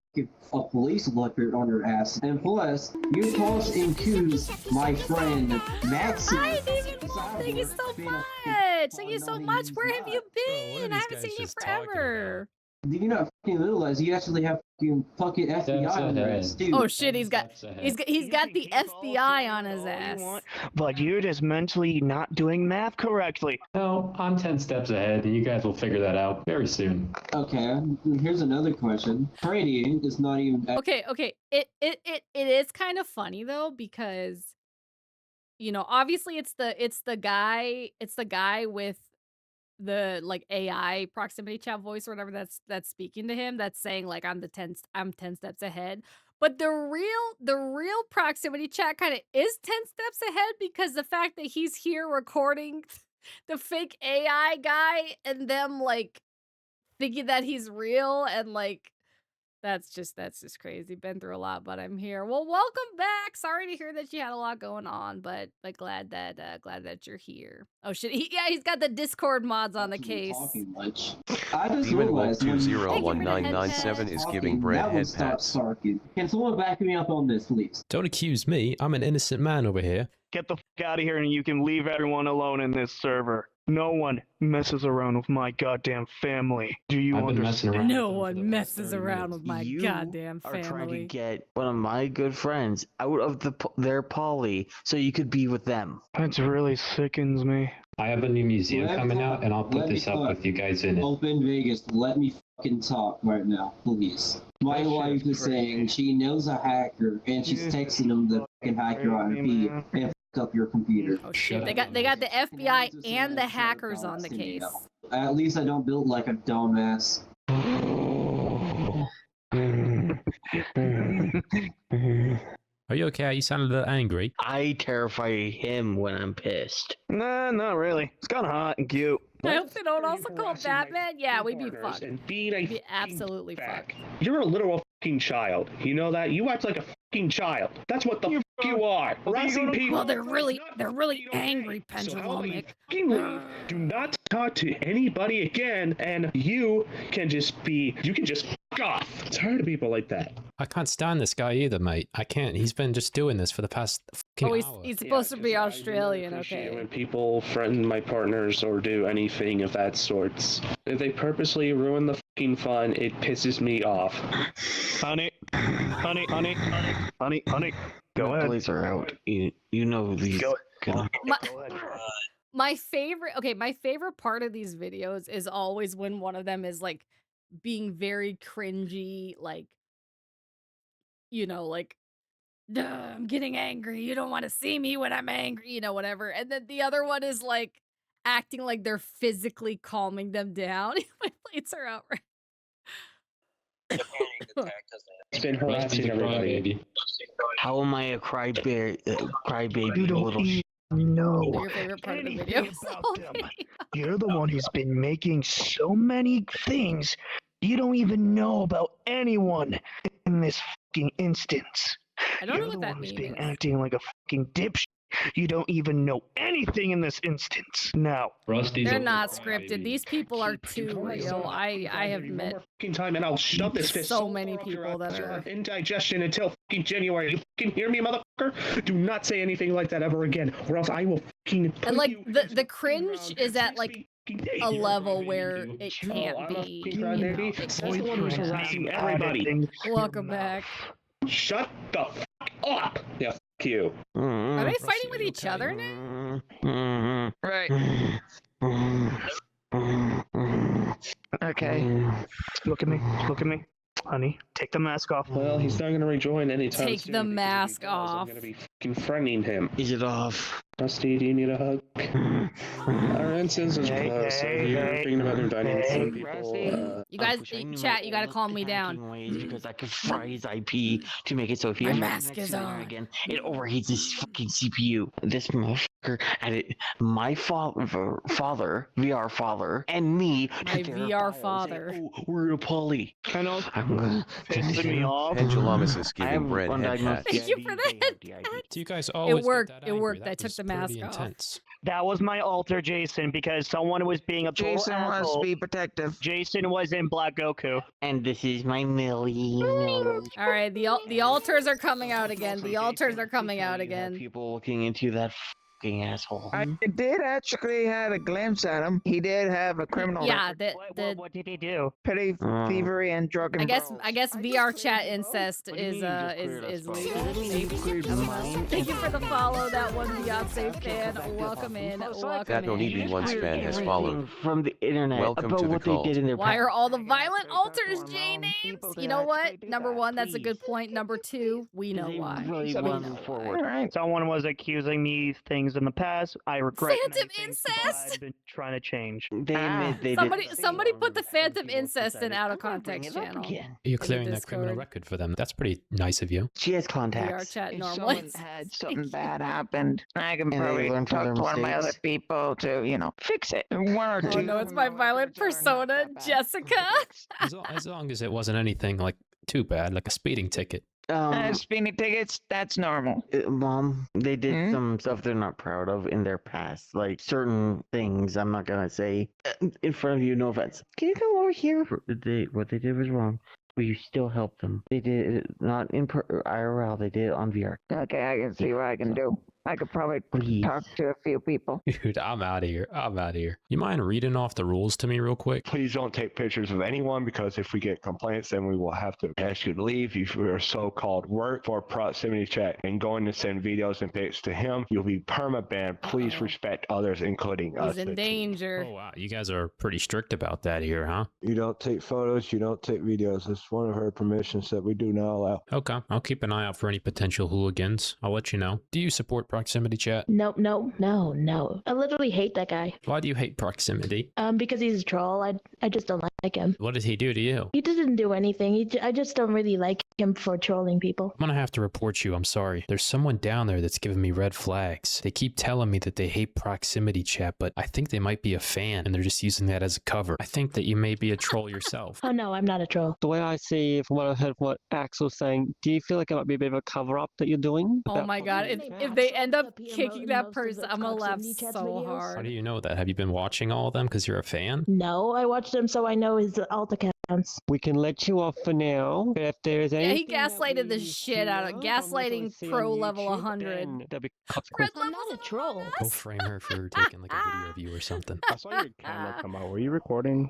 police record on your ass, and plus, you tossed and accused my friend Maxie. Hi, David. Thank you so much. Thank you so much. Where have you been? I haven't seen you forever. Do you not fucking realize you actually have fucking FBI on your ass too? Oh shit, he's got the FBI on his ass. But you're just mentally not doing math correctly. No, I'm 10 steps ahead, and you guys will figure that out very soon. Okay, here's another question. Brady is not even. Okay. It is kind of funny though, because obviously it's the guy with the like AI proximity chat voice or whatever that's speaking to him, that's saying like I'm 10 steps ahead. But the real proximity chat kind of is 10 steps ahead, because the fact that he's here recording the fake AI guy and them like thinking that he's real, and like that's just crazy. Been through a lot, but I'm here. Well, welcome back. Sorry to hear that you had a lot going on, but glad that you're here. Oh shit, he's got the Discord mods on the case. I just Demon Wolf realized 201997 is giving Brett head pats. Can someone back me up on this, please? Don't accuse me. I'm an innocent man over here. Get the fuck out of here and you can leave everyone alone in this server. No one messes around with my goddamn family. Do you understand? No one messes around with my goddamn family. Are trying to get one of my good friends out of their poly so you could be with them. That really sickens me. I have a new museum coming out, and I'll put this up with you guys in it. Open Vegas, let me fucking talk right now, please. My wife is saying she knows a hacker, and she's texting him the fucking hacker on her feed and up your computer. Oh shit! They got the FBI and the hackers on the case. At least I don't build like a dumbass. Are you okay? You sound a little angry. I terrify him when I'm pissed. Nah, not really. It's kind of hot and cute. I hope they don't also call Batman. Yeah, we'd be fucked. And We'd be absolutely fucked. You're a literal fucking child. You know that? You act like a fucking child. That's what the fuck you are. Harassing people. Well, they're really angry, Pendulum. Do not talk to anybody again, and you can just fuck off. I'm tired of people like that. I can't stand this guy either, mate. I can't. He's been just doing this for the past fucking hour. He's supposed to be Australian, okay. When people threaten my partners or do anything of that sorts, if they purposely ruin the fucking fun, it pisses me off. Honey, go ahead. Police are out. You know these. My favorite part of these videos is always when one of them is like being very cringy, like like "Duh, I'm getting angry. You don't want to see me when I'm angry," you know, whatever. And then the other one is like acting like they're physically calming them down. My plates are out right. It's been harassing everybody. How am I a crybaby, You don't little even know Your favorite part of the video. anything about them. You're the one who's been making so many things. You don't even know about anyone in this fucking instance. I don't know You're what the that one who's means. been acting like a fucking dipshit. You don't even know anything in this instance. Now, They're not scripted. These people are too real. I have met Time and I'll shove this fist so many people that your are indigestion until fucking January. You fucking hear me, motherfucker? Do not say anything like that ever again, or else I will fucking. And like the cringe is at like a level where it can't be. You know, That's the one who's harassing everybody. Welcome back. Shut the fuck up. Yeah, fuck you. Are they fighting with each other now? Right. Okay. Look at me. Look at me. Honey, take the mask off. Well, he's not going to rejoin anytime Take soon. the mask off. I'm going to be fucking friending him. Is it off? Rusty, do you need a hug? Our incense is close. So if you're thinking about inviting some people, You guys, chat, you gotta calm me down. Because I could fry his IP to make it so if he My has mask is there on. again, it overheats his fucking CPU. This motherfucker added my father, VR father, and me My to their VR bio father. saying, "Oh, we're a poly." I know. I'm gonna Pissing me off. Pendulumuses I giving have bread head undiagnosed hats. Thank you for that. Do you guys It always worked. get that It angry? worked. That I took was the pretty mask off. intense. That was my alter, Jason, because someone was being a total Jason wants to asshole. be protective. Jason was in Black Goku. And this is my Millie. All right, the altars are coming out again. The altars are coming out again. People looking into that fucking asshole. I did actually have a glimpse at him. He did have a criminal Yeah, record. What did he do? Petty thievery and drug and I guess VR chat incest is legal. Maybe. I don't know. Thank you for the follow. That one Beyonce fan. Welcome in. Welcome That in. Only1 fan has followed. From the internet Welcome about to the what cult. they did in their Why are all the violent altars J names? You know what? Number one, that's a good point. Number two, we know why. really want to move forward. Someone was accusing me things in the past. I regret Phantom many things, but incest. I've been trying to change. They admit they Somebody put the Phantom incest in out of context channel. You're clearing that criminal record for them. That's pretty nice of you. She has VR contacts. chat If normally. someone had something bad happened, I can they probably learn from talk their to one of my other mistakes. people to, fix it. One or Oh two. no, it's my violent persona, Jessica. As long as it wasn't anything like too bad, like a speeding ticket. Speeding tickets, that's normal. Mom, they did some stuff they're not proud of in their past, like certain things. I'm not gonna say in front of you. No offense. Can you come over here? What they did was wrong. But you still helped them. They did it not in IRL. They did it on VR. Okay, I can see what I can do. I could probably talk to a few people. Dude, I'm out of here. I'm out of here. You mind reading off the rules to me real quick? Please don't take pictures of anyone, because if we get complaints, then we will have to ask you to leave. If you are so-called work for proximity chat and going to send videos and pics to him, you'll be perma-banned. Please respect others, including us. He's in danger. Oh, wow. You guys are pretty strict about that here, huh? You don't take photos, you don't take videos. It's one of our permissions that we do not allow. Okay. I'll keep an eye out for any potential hooligans. I'll let you know. Do you support proximity chat? No. I literally hate that guy. Why do you hate proximity? Because he's a troll. I just don't like him. What did he do to you? He didn't do anything. I just don't really like him for trolling people. I'm gonna have to report you. I'm sorry. There's someone down there that's giving me red flags. They keep telling me that they hate proximity chat, but I think they might be a fan and they're just using that as a cover. I think that you may be a troll yourself. Oh no, I'm not a troll. The way I see, from what I heard what Axel's saying, do you feel like it might be a bit of a cover-up that you're doing? Oh my god, if they end up kicking that person, I'm gonna laugh so How hard. do you know that? Have you been watching all of them because you're a fan? No, I watched him so I know his alt accounts. We can let you off for now, but if there is Yeah, anything he gaslighted the shit out of gaslighting pro level 100. I'm not a troll. Go frame her for taking like a video of you or something. I saw your camera come out. Were you recording?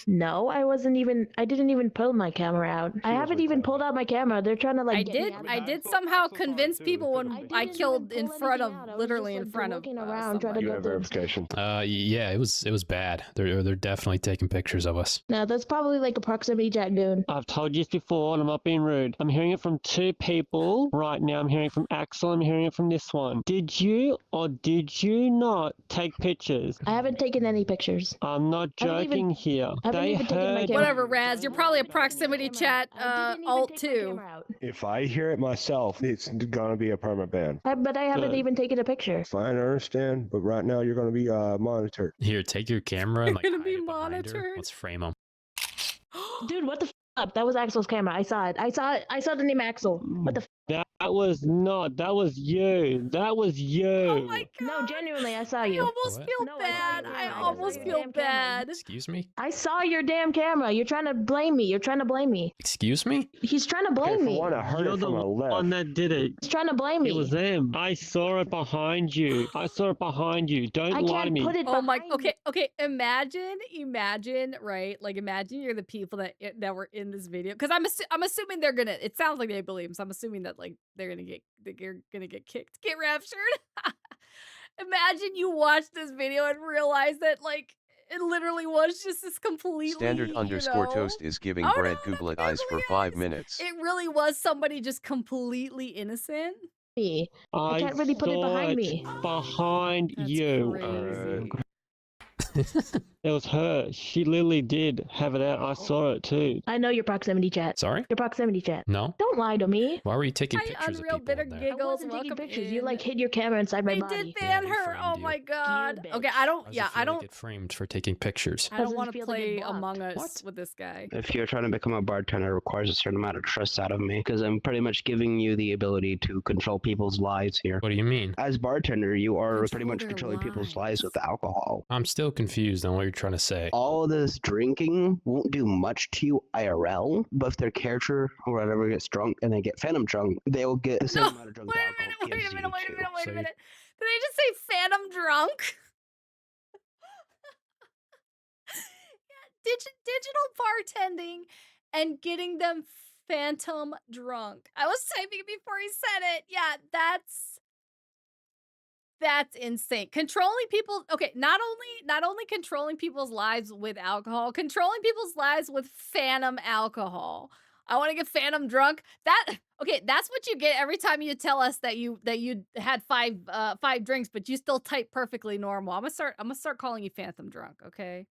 No, I didn't even pull my camera out. I haven't even pulled out my camera. They're trying to like. I did somehow convince people when I killed in front of, literally in front of. You have verification. Yeah, it was bad. They're definitely taking pictures of us. No, that's probably like take a proximity chat, dude. I've told you this before, and I'm not being rude. I'm hearing it from 2 people right now. I'm hearing it from Axel. I'm hearing it from this one. Did you or did you not take pictures? I haven't taken any pictures. I'm not joking here. I haven't They even taken my heard. camera. Whatever, Raz. You're probably a proximity chat alt too. If I hear it myself, it's gonna be a perma ban. But I haven't even taken a picture. Fine, I understand, but right now you're gonna be monitored. Here, take your camera and like Gonna hide be it behind her. monitored. Let's frame him. Dude, what the f***? That was Axel's camera. I saw it. I saw the name Axel. What the f***? That was not. That was you. That was you. Oh my god. No, genuinely, I saw you. I almost feel bad. I almost feel bad. Excuse me? I saw your damn camera. You're trying to blame me. Excuse me? He's trying to blame me. You're the one that did it. He's trying to blame me. It was them. I saw it behind you. Don't lie to me. Oh my. Okay. Imagine, right? Like, imagine you're the people that were in this video, because I'm assuming they're gonna. It sounds like they believe him, so I'm assuming that like they're gonna get kicked, get raptured. Imagine you watch this video and realize that like it literally was just this completely Standard_toast is giving Brad Googlet eyes for 5 minutes. It really was somebody just completely innocent. I can't really put it behind me. Behind you. It was her. She literally did have it out. I saw it too. I know your proximity chat. Sorry? Your proximity chat. No? Don't lie to me. Why were you taking pictures of Unreal people bitter in there? giggles. I wasn't taking Welcome pictures. in. You like hid your camera inside my body. They did ban her. Oh my god. Okay, I don't. Yeah, I don't. Get framed for taking pictures. I don't want to play Among Us with this guy. If you're trying to become a bartender, it requires a certain amount of trust out of me, because I'm pretty much giving you the ability to control people's lives here. What do you mean? As bartender, you are pretty much controlling people's lives with alcohol. I'm still confused on what you're trying to say. All this drinking won't do much to you IRL, but if their character or whatever gets drunk and they get phantom drunk, they will get the same amount of drunk alcohol. Wait a minute. Did they just say phantom drunk? Yeah, digital bartending and getting them phantom drunk. I was typing before he said it. Yeah, that's insane. Controlling people. Okay, not only controlling people's lives with alcohol, controlling people's lives with phantom alcohol. I want to get phantom drunk. That's what you get every time you tell us that you had five drinks, but you still type perfectly normal. I'm gonna start calling you phantom drunk. Okay.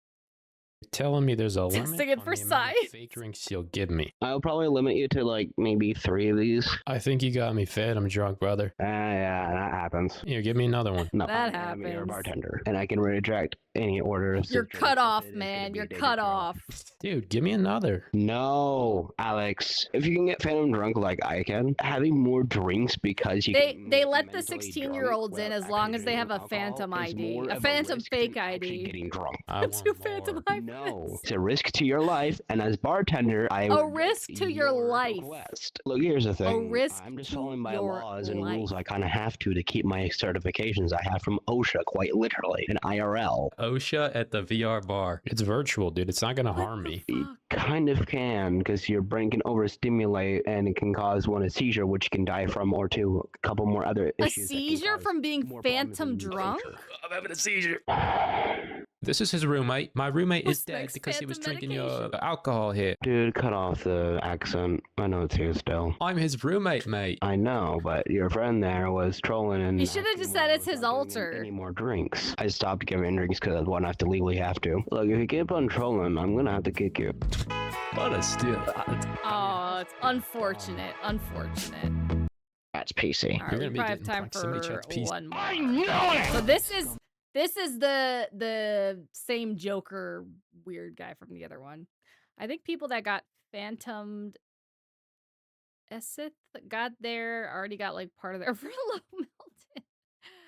Telling me there's a limit Testing it on for the amount of size. fake drinks you'll give me. I'll probably limit you to like maybe 3 of these. I think you got me phantom drunk, brother. Yeah, that happens. Here, give me another one. No, That I'm your happens. bartender, and I can reject any orders. You're cut off, man. You're cut off. Dude, give me another. No, Alex. If you can get phantom drunk like I can, having more drinks because you They let the 16-year-olds in as long as they have a phantom ID, a phantom fake ID. getting drunk. Two phantom ID. No, it's a risk to your life, and as bartender, I A risk to your life. request. Look, here's the thing. risk I'm just to following my your laws and life. rules. I kind of have to keep my certifications I have from OSHA, quite literally, and IRL. OSHA at the VR bar. It's virtual, dude. It's not gonna harm me. You kind of can, because your brain can overstimulate and it can cause one a seizure, which you can die from, or two, a couple more other A issues. seizure from being phantom drunk? I'm having a seizure. This is his roommate. My roommate is dead because he was drinking your alcohol here. Dude, cut off the accent. I know it's you still. I'm his roommate, mate. I know, but your friend there was trolling and You should have just said it's his altar. any more drinks. I stopped giving drinks because I wouldn't have to legally have to. Look, if you keep on trolling, I'm gonna have to kick you. What a steal. Oh, it's unfortunate. Unfortunate. That's PC. All right, we probably have time for one more. I know it! So this is the same Joker weird guy from the other one. I think people that got phantomed Esith got there already got like part of their furlough melted.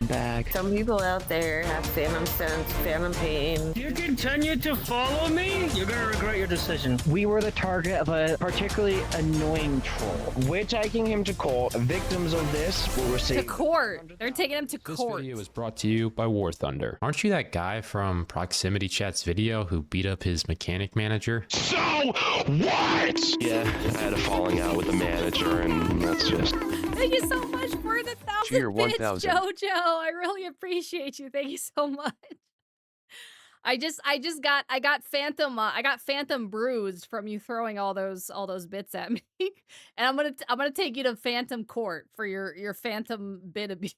Back. Some people out there have phantom sense, phantom pain. You continue to follow me? You're gonna regret your decision. We were the target of a particularly annoying troll. We're taking him to court. Victims of this will receive... To court. They're taking him to This court. video was brought to you by War Thunder. Aren't you that guy from Proximity Chat's video who beat up his mechanic manager? So what? Yeah, I had a falling out with the manager, and that's just... Thank you so much for the 1,000 Cheer bits, 1,000. Jojo. I really appreciate you. Thank you so much. I got phantom bruised from you throwing all those bits at me, and I'm gonna take you to phantom court for your phantom bit abuse.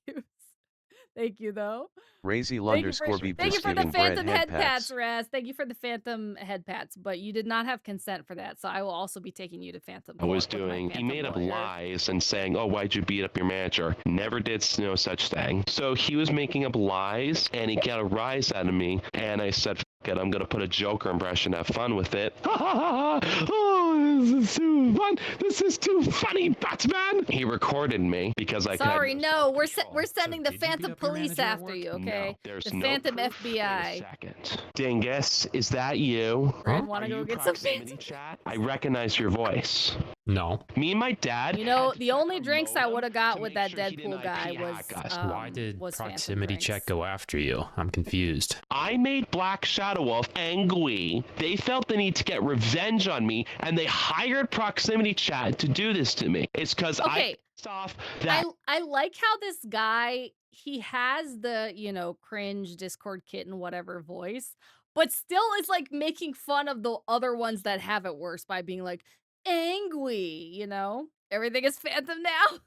Thank you though. Razy Thank you Beep for just the giving bread phantom head head pats, pats. Raz. Thank you for the phantom head pats, but you did not have consent for that, so I will also be taking you to phantom I was court with my doing, he phantom made up lawyer. lies and saying, oh, why'd you beat up your manager? Never did no such thing. So he was making up lies and he got a rise out of me. And I said, fuck it, I'm going to put a Joker impression, have fun with it. Ha ha ha ha! Oh, this is too fun. This is too funny, Batman. He recorded me because I Sorry, could. no, we're sending the phantom police after you, okay? No, there's the no phantom proof. Wait a FBI. second. Dingus, is that you? Brad, want to go get some phantom? Chat? I recognize your voice. No. Me and my dad. You know, the only drinks I would have got with that Deadpool guy was Why did was phantom proximity drinks. check go after you? I'm confused. I made Black Shadow Wolf angry. They felt the need to get revenge on me, and they hired proximity chat to do this to me. It's because I pissed off that. I like how this guy, he has the, you know, cringe Discord kitten whatever voice, but still is like making fun of the other ones that have it worse by being like angry, you know? Everything is phantom now.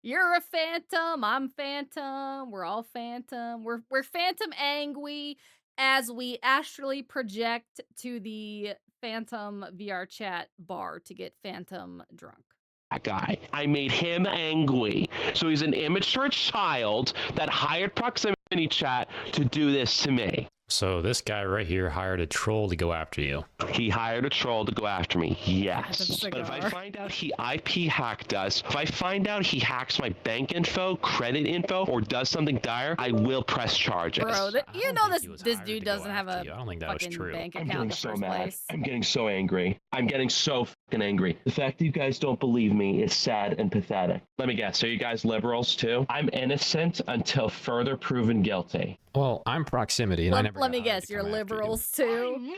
You're a phantom, I'm phantom, we're all phantom. We're phantom angry as we astrally project to the phantom VR chat bar to get phantom drunk. That guy. I made him angry. So he's an immature child that hired proximity chat to do this to me. So this guy right here hired a troll to go after you. He hired a troll to go after me, yes. But if I find out he IP hacked us, if I find out he hacks my bank info, credit info, or does something dire, I will press charges. Bro, you know this dude doesn't have a I don't think that was fucking true. bank I'm account getting in the so first mad. place. I'm getting so angry. I'm getting so fucking angry. The fact that you guys don't believe me is sad and pathetic. Let me guess, are you guys liberals too? I'm innocent until further proven guilty. Well, I'm proximity, and I never. Let me guess, you're liberals too.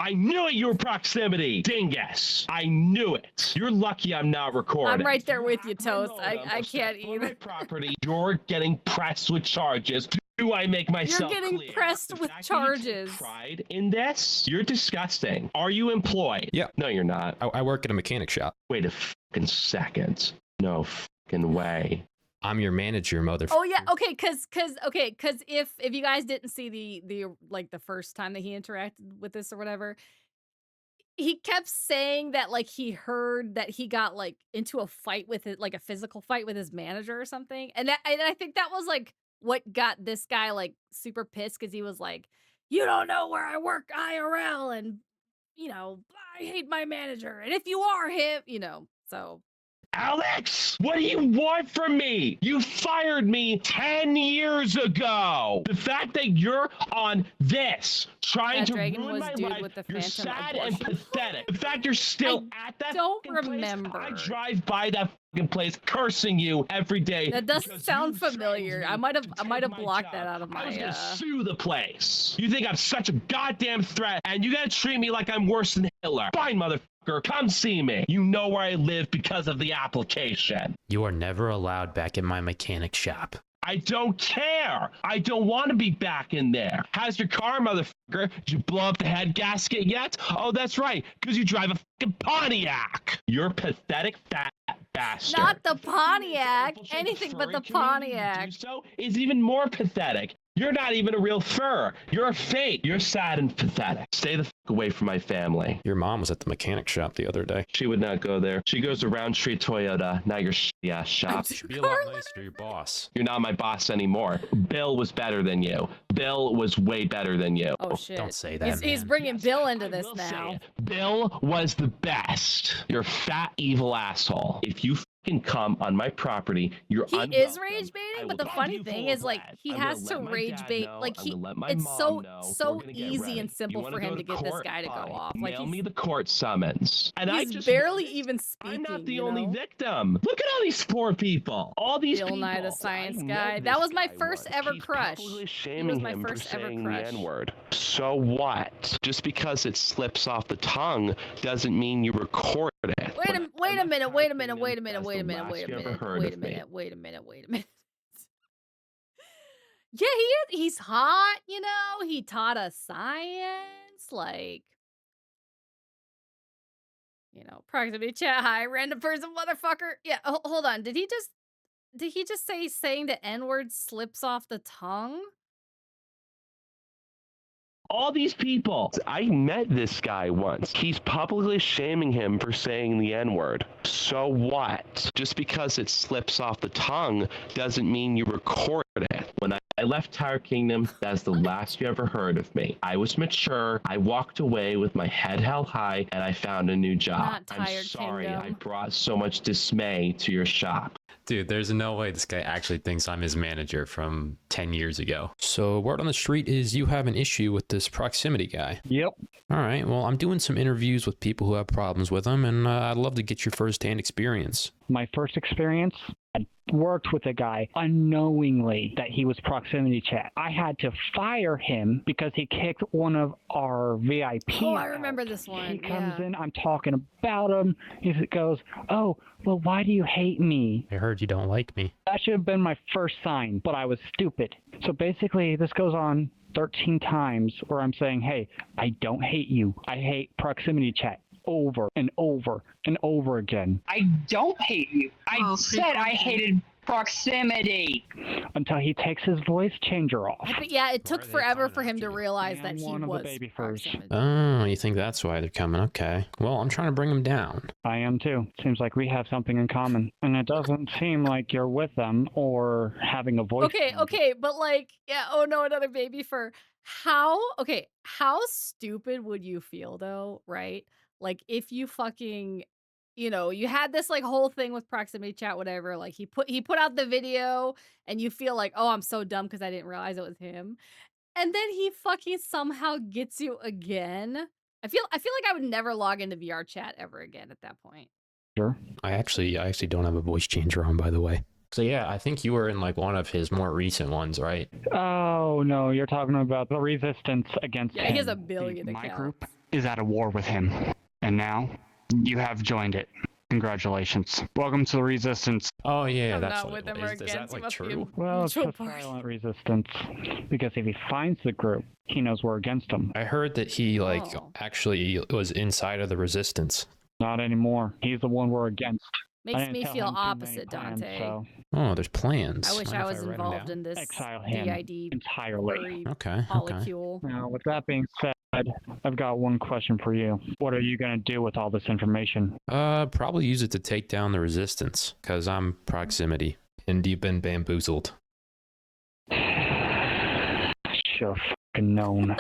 I knew it, you were proximity. Dingus. I knew it. You're lucky I'm not recording. I'm right there with you, Toast. I can't either. Property. You're getting pressed with charges. Do I make myself You're getting clear? pressed with charges. Pride in this? You're disgusting. Are you employed? Yeah. No, you're not. I work at a mechanic shop. Wait a fucking second. No fucking way. I'm your manager, motherfucker. Oh yeah, okay, cause if you guys didn't see the like the first time that he interacted with this or whatever, he kept saying that like he heard that he got like into a fight with it, like a physical fight with his manager or something, and I think that was like what got this guy like super pissed because he was like, you don't know where I work IRL, and you know I hate my manager, and if you are him, you know, so. Alex, what do you want from me? You fired me 10 years ago. The fact that you're on this, trying to ruin my life, with the you're phantom sad abortion. and pathetic. The fact you're still at that don't fucking remember. Place, I drive by that fucking place cursing you every day. That doesn't sound familiar. I might have blocked that out of my. I was gonna sue the place. You think I'm such a goddamn threat, and you gotta treat me like I'm worse than Hitler. Fine, motherfucker. Come see me. You know where I live because of the application. You are never allowed back in my mechanic shop. I don't care. I don't want to be back in there. How's your car, motherfucker? Did you blow up the head gasket yet? Oh, that's right, because you drive a fucking Pontiac. You're pathetic fat bastard. Not the Pontiac. Anything but the Pontiac. So is even more pathetic. You're not even a real fur. You're a fake. You're sad and pathetic. Stay the fuck away from my family. Your mom was at the mechanic shop the other day. She would not go there. She goes to Roundtree Toyota, not your shitty ass shop. You should be a lot nicer to your boss. You're not my boss anymore. Bill was better than you. Bill was way better than you. Oh shit! Don't say that. He's bringing Bill into this now. Bill was the best. You're a fat, evil asshole. If you can come on my property, you're he is rage baiting, but the funny thing is like he has to rage bait like it's so easy and simple for him to get this guy to go off. Like Mail me the court summons. And he's I just barely even speaking. I'm not the only victim. Look at all these poor people. All these Bill people. Nye the Science Guy. That was my first ever crush. He was my first ever crush. The N-word. So what? Just because it slips off the tongue doesn't mean you record it. Wait a minute. Yeah, he is. He's hot, you know. He taught us science, like, you know, proximity chat. Hi, random person, motherfucker. Yeah, hold on. Did he just say saying the N-word slips off the tongue? All these people. I met this guy once. He's publicly shaming him for saying the N-word. So what? Just because it slips off the tongue doesn't mean you record it. When I left Tower Kingdom, that's the last you ever heard of me. I was mature. I walked away with my head held high, and I found a new job. Not I'm Tired sorry Kingdom. I brought so much dismay to your shop. Dude, there's no way this guy actually thinks I'm his manager from 10 years ago. So word on the street is you have an issue with this proximity guy. Yep. All right, well, I'm doing some interviews with people who have problems with him, and I'd love to get your first-hand experience. My first experience, I worked with a guy unknowingly that he was proximity chat. I had to fire him because he kicked one of our VIPs. Oh, I remember this one. He comes in, I'm talking about him. He goes, oh, well, why do you hate me? I heard you don't like me. That should have been my first sign, but I was stupid. So basically, this goes on 13 times where I'm saying, hey, I don't hate you. I hate proximity chat. Over and over and over again. I don't hate you. I said I hated proximity. Until he takes his voice changer off. But yeah, it took forever for him to realize that he was proximity. Oh, you think that's why they're coming? Okay. Well, I'm trying to bring him down. I am too. Seems like we have something in common. And it doesn't seem like you're with them or having a voice. Okay, but like, yeah, oh no, another baby fur. How stupid would you feel though, right? Like if you fucking, you know, you had this like whole thing with proximity chat, whatever, like he put out the video and you feel like, oh, I'm so dumb because I didn't realize it was him. And then he fucking somehow gets you again. I feel like I would never log into VR chat ever again at that point. Sure. I actually don't have a voice changer on, by the way. So yeah, I think you were in like one of his more recent ones, right? Oh no, you're talking about the resistance against him. He has a billion My accounts. group is at a war with him. And now you have joined it. Congratulations. Welcome to the resistance. Oh yeah, I'm that's not with him or is that against him. like true? Well, it's a silent resistance. Because if he finds the group, he knows we're against him. I heard that he actually was inside of the resistance. Not anymore. He's the one we're against. Makes me feel opposite, Dante. Oh, there's plans. I wish I was involved in this Exile him DID entirely. Okay. molecule. Now, with that being said, I've got one question for you. What are you going to do with all this information? Probably use it to take down the resistance, because I'm proximity, and you've been bamboozled. Should've fucking known.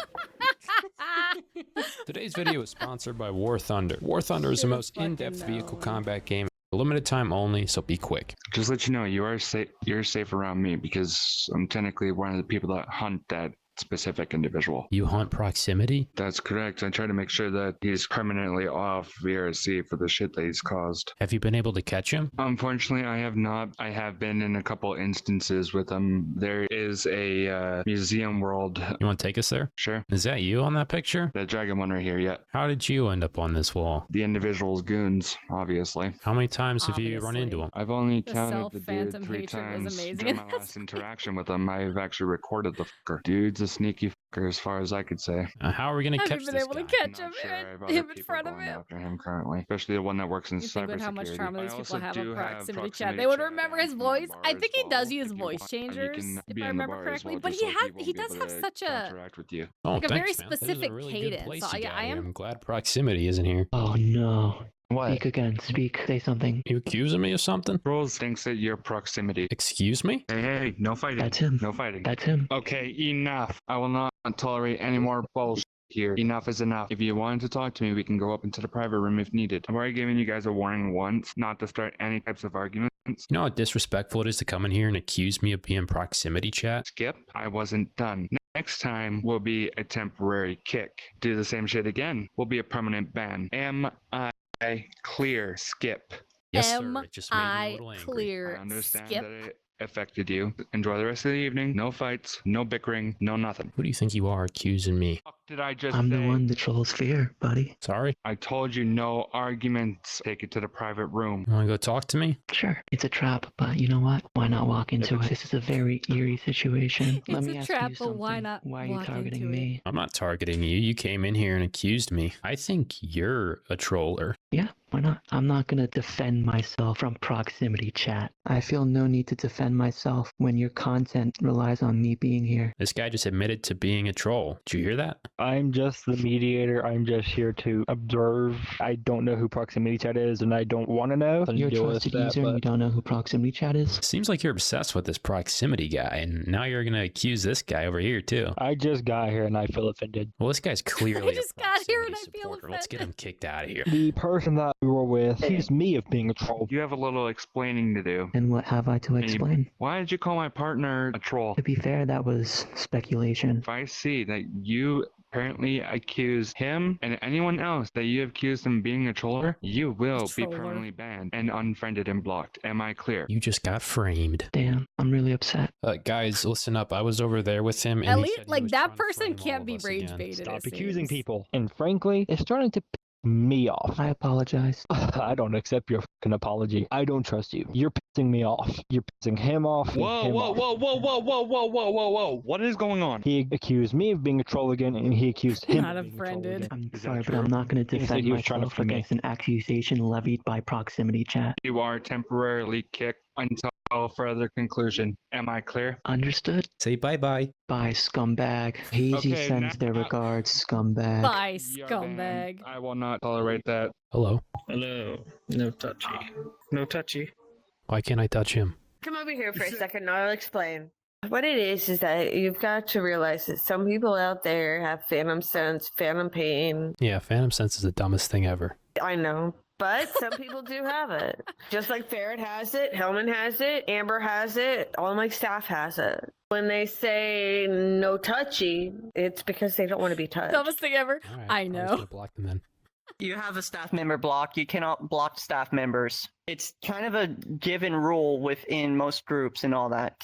Today's video is sponsored by War Thunder. War Thunder is the most in-depth vehicle combat game. Limited time only, so be quick. Just let you know, you're safe around me because I'm technically one of the people that hunt that specific individual. You hunt proximity? That's correct. I try to make sure that he's permanently off VRC for the shit that he's caused. Have you been able to catch him? Unfortunately, I have not. I have been in a couple instances with him. There is a museum world. You want to take us there? Sure. Is that you on that picture? The dragon one right here, yeah. How did you end up on this wall? The individual's goons, obviously. How many times have you run into him? I've only The counted the dude self-phantom 3 hatred was times amazing. during my last interaction with him. I've actually recorded the fucker. Dude's a sneaky fucker as far as I could say. How are we going to Have catch you been this able guy? to catch him, I have other him in people front of going him? after him currently, especially the one that works in You think with how much cybersecurity. trauma these I people also have do on have proximity chat, proximity they would chat remember on his my voice. bar I as think he well. does use If you voice want, changers, you can if be I in the remember bar as correctly. well, But just he so has people he will be does able have to such a interact with you. Oh, like a very thanks, man. This is specific a really good cadence. place So you got I here. am I'm glad proximity isn't here. Oh no. What? Speak again. Speak. Say something. You accusing me of something? Rose thinks that you're proximity. Excuse me? Hey, no fighting. That's him. No fighting. That's him. Okay, enough. I will not tolerate any more bullshit here. Enough is enough. If you wanted to talk to me, we can go up into the private room if needed. I've already given you guys a warning once not to start any types of arguments. You know how disrespectful it is to come in here and accuse me of being proximity chat? Skip, I wasn't done. Next time will be a temporary kick. Do the same shit again, will be a permanent ban. Am I clear, Skip? Yes, sir. It just made me a I little angry. clear I understand skip. that it affected you. Enjoy the rest of the evening. No fights, no bickering, no nothing. Who do you think you are accusing me? Fuck did I just I'm say? the one the trolls fear, buddy. Sorry. I told you no arguments. Take it to the private room. You want to go talk to me? Sure, it's a trap, but you know what? Why not walk into it? This is a very eerie situation. Let It's me a ask trap, you but something. why not Why are you walk targeting into it? me? I'm not targeting you. You came in here and accused me. I think you're a troller. Yeah, why not? I'm not gonna defend myself from proximity chat. I feel no need to defend myself when your content relies on me being here. This guy just admitted to being a troll. Did you hear that? I'm just the mediator. I'm just here to observe. I don't know who proximity chat is, and I don't want to know. You're a trusted user and you don't know who proximity chat is? Seems like you're obsessed with this proximity guy, and now you're going to accuse this guy over here, too. I just got here and I feel offended. Well, this guy's clearly I just got here and I feel supporter. offended. Let's get him kicked out of here. The person that we were with accused me of being a troll. You have a little explaining to do. And what have I to explain? Why did you call my partner a troll? To be fair, that was speculation. If I see that you apparently accuse him and anyone else that you have accused him of being a troller, you will be permanently banned and unfriended and blocked. Am I clear? You just got framed. Damn, I'm really upset. Guys, listen up. I was over there with him. And At he least, said he like, was that trying to person frame all can't of be us rage again. baited. Stop it accusing seems. people. And frankly, it's starting to piss me off. I apologize. I don't accept your fucking apology. I don't trust you. You're pissing me off. You're pissing him off. Whoa. What is going on? He accused me of being a troll again, and he accused him Not of being unfriended. a troll again. I'm sorry, but I'm not going to He said defend he was trying to myself free me. against an accusation levied by proximity chat. You are temporarily kicked until further conclusion. Am I clear? Understood? Say bye-bye. Bye, scumbag. Hazy Okay, sends their now- regards, scumbag. Bye, You're scumbag. banned. I will not tolerate that. Hello. Hello. No touchy. No touchy. Why can't I touch him? Come over here for a second and I'll explain. What it is that you've got to realize that some people out there have phantom sense, phantom pain. Yeah, Phantom Sense is the dumbest thing ever. I know. But some people do have it. Just like Ferret has it, Hellman has it, Amber has it, all my staff has it. When they say no touchy, it's because they don't want to be touched. Dumbest thing ever. All right, I was know. gonna block them then. You have a staff member block. You cannot block staff members. It's kind of a given rule within most groups and all that.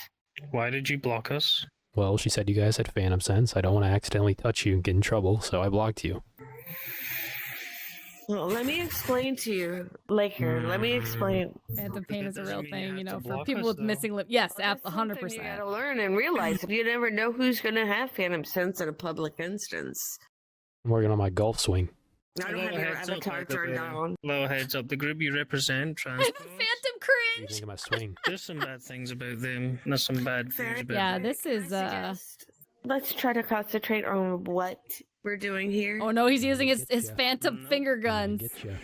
Why did you block us? Well, she said you guys had Phantom Sense. I don't want to accidentally touch you and get in trouble, so I blocked you. Well, let me explain to you. Laker, let me explain. Phantom pain is a real thing, you know, for block people us, with though. missing lip. Yes, That's something 100%. You gotta learn and realize. You never know who's gonna have phantom sense in a public instance. I'm working on my golf swing. I don't have your avatar turned on. Low heads up. The group you represent, transpose. Phantom What do you cringe. think of my swing? There's some bad things about them. There's some bad things about Yeah, them. this is Let's try to concentrate on what we're doing here. Oh no, he's using his Getcha. phantom finger guns. Get you.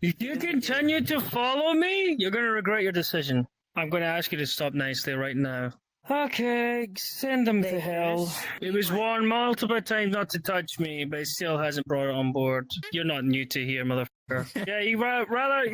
If you continue to follow me, you're going to regret your decision. I'm going to ask you to stop nicely right now. Okay, send them to hell. It was warned multiple times not to touch me, but he still hasn't brought it on board. You're not new to here, motherfucker. Yeah, you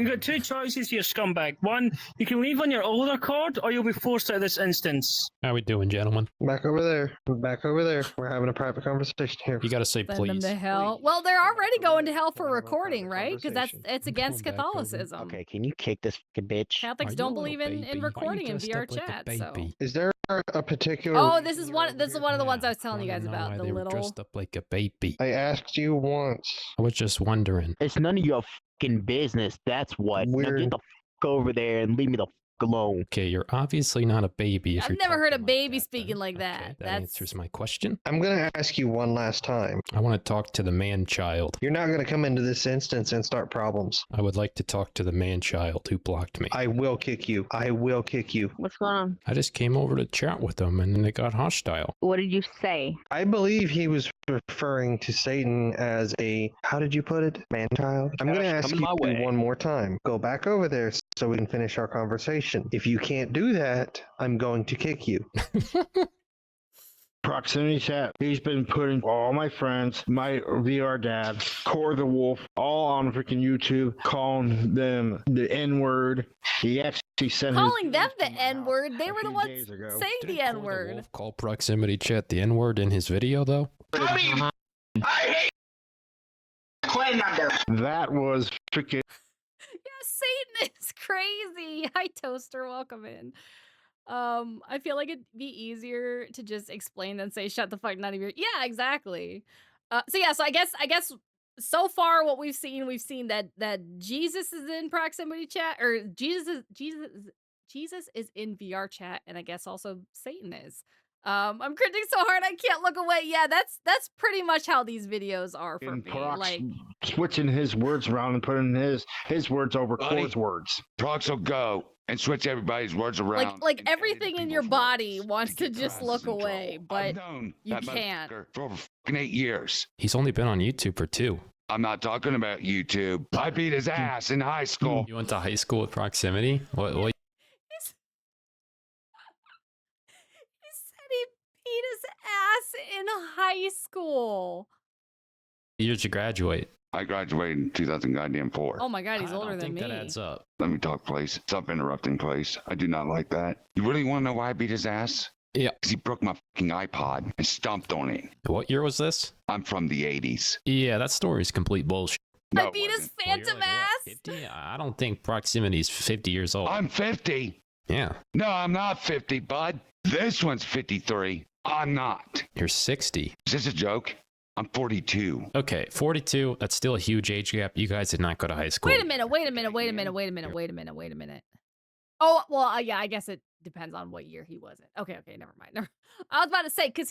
got two choices here, scumbag. One, you can leave on your own accord, or you'll be forced out of this instance. How we doing, gentlemen? Back over there. Back over there. We're having a private conversation here. You gotta say Send them please. to hell. Well, they're already going to hell for recording, right? Because it's against Catholicism. Okay, can you kick this fucking bitch? Catholics Are you don't a little believe in baby? Why you recording in dressed VR up like a chat. So. baby? Is there a particular... Oh, this is one of the ones I was telling you guys Wanna know about. why The they were little. dressed up like a baby. I asked you once. I was just wondering. It's none of your fucking business. That's what. Now Weird. get the fuck over there and leave me the fuck alone. Okay, you're obviously not a baby. If I've you're never heard a talking like baby that, speaking then. like that. Okay, that That's answers my question. I'm gonna ask you one last time. I want to talk to the man-child. You're not gonna come into this instance and start problems. I would like to talk to the man-child who blocked me. I will kick you. I will kick you. What's going on? I just came over to chat with him, and then it got hostile. What did you say? I believe he was referring to Satan as a, how did you put it? Man-child? I'm gonna ask coming my way. you one more time. Go back over there so we can finish our conversation. If you can't do that, I'm going to kick you. Proximity chat. He's been putting all my friends, my VR dad, Core the Wolf, all on freaking YouTube, calling them the N-word. He actually sent calling them the N-word. They were the ones days ago. saying the N-word. Wolf call proximity chat the N-word in his video, though? That was freaking... Yeah, Satan is crazy. Hi, Toaster. Welcome in. I feel like it'd be easier to just explain than say, shut the fuck, none of your. Yeah, exactly. So I guess so far what we've seen that Jesus is in proximity chat, or Jesus is in VR chat, and I guess also Satan is. I'm cringing so hard I can't look away. Yeah, that's pretty much how these videos are for me. Like, switching his words around and putting his words over Buddy. Core's words. Prox will go and switch everybody's words around. like everything in your body wants to just look in away, trouble. but I've known you that can't. motherfucker for over fucking 8 years. He's only been on YouTube for 2. I'm not talking about YouTube. I beat his ass in high school. You went to high school with proximity? What He said he beat his ass in high school. year did you graduate? I graduated in 2004. Oh my god, he's I older don't than think me. that adds up. Let me talk, please. Stop interrupting, please. I do not like that. You really want to know why I beat his ass? Yeah. Because he broke my fucking iPod and stomped on it. What year was this? I'm from the 80s. Yeah, that story's complete bullshit. No, I beat his phantom ass. 50? I don't think proximity's 50 years old. I'm 50. Yeah. No, I'm not 50, bud. This one's 53. I'm not. You're 60. Is this a joke? I'm 42. Okay, 42. That's still a huge age gap. You guys did not go to high school. Wait a minute. Oh, well, yeah, I guess it depends on what year he was in. Okay, never mind. I was about to say, because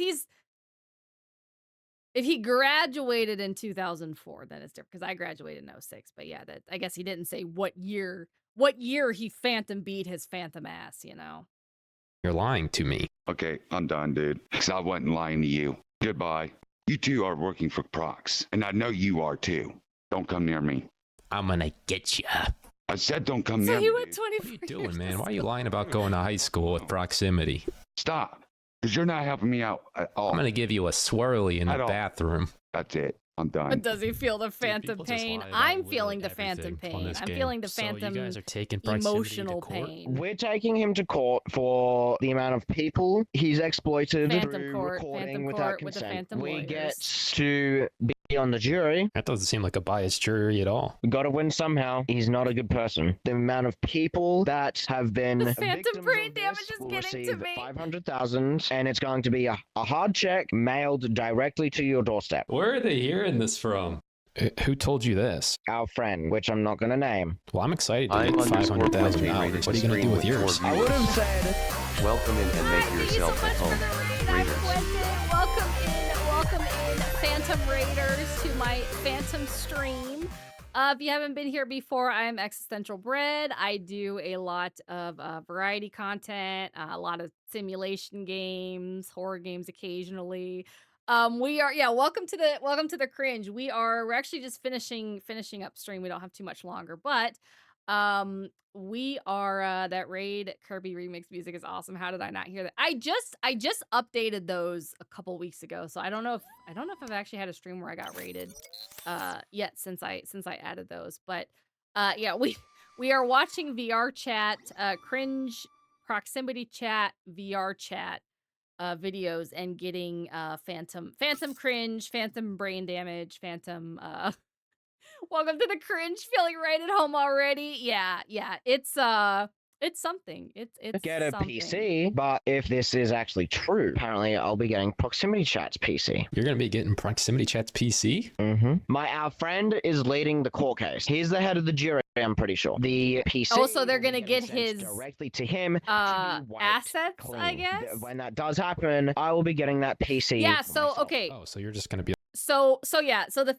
if he graduated in 2004, then it's different, because I graduated in 06. But yeah, I guess he didn't say what year he phantom beat his phantom ass, you know? You're lying to me. Okay, I'm done, dude. Because I wasn't lying to you. Goodbye. You two are working for Prox, and I know you are too. Don't come near me. I'm gonna get you. I said don't come So near he me. went Dude. 24 What are you doing, man? Why are you lying about going to high school with proximity? Stop. Because you're not helping me out at all. I'm gonna give you a swirly in the At all. bathroom. That's it. I'm done. But does he feel the phantom people just pain? lie about I'm literally feeling the everything phantom on pain. this I'm game. feeling the So phantom you guys are taking proximity emotional to court? pain. We're taking him to court for the amount of people he's exploited Phantom through court, recording phantom without court with the consent. phantom We lawyers. get to be on the jury. That doesn't seem like a biased jury at all. We got to win somehow. He's not a good person. The amount of people that have been The phantom victims brain of this damage is will getting to receive me. 500,000, and it's going to be a hard check mailed directly to your doorstep. Where are they hearing this from? Who told you this? Our friend, which I'm not going to name. Well, I'm excited to I'm get _Quentin $500,000. rated What are you gonna do stream with with yours? 4 I would have said, Welcome in and make yourself at home. Raiders. Welcome in, Phantom Raiders, to my Phantom stream. If you haven't been here before, I'm Existential Bread. I do a lot of variety content, a lot of simulation games, horror games occasionally. Welcome to the cringe. We're actually just finishing up stream. We don't have too much longer, but we are that raid Kirby remix music is awesome. How did I not hear that? I just updated those a couple weeks ago, so I don't know if I've actually had a stream where I got raided yet since I added those. But yeah, we are watching VR chat, cringe proximity chat, VR chat videos, and getting phantom cringe, phantom brain damage, phantom welcome to the cringe, feeling right at home already. Yeah, it's something. It's get a something. PC, but if this is actually true, apparently I'll be getting Proximity Chat's PC. You're gonna be getting proximity chat's PC? Mm-hmm. Our friend is leading the court case. He's the head of the jury, I'm pretty sure. The PC. Oh, so they're will be gonna getting get sent his directly to him. To be wiped assets, clean. I guess. When that does happen, I will be getting that PC. Yeah. for So myself. okay. Oh, so you're just gonna be So the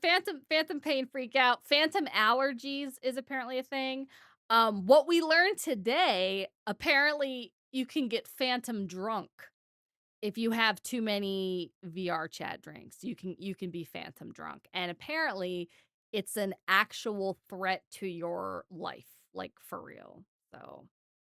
phantom pain freak out, phantom allergies is apparently a thing. What we learned today, apparently you can get phantom drunk if you have too many VR chat drinks. You can be phantom drunk, and apparently it's an actual threat to your life, like for real. So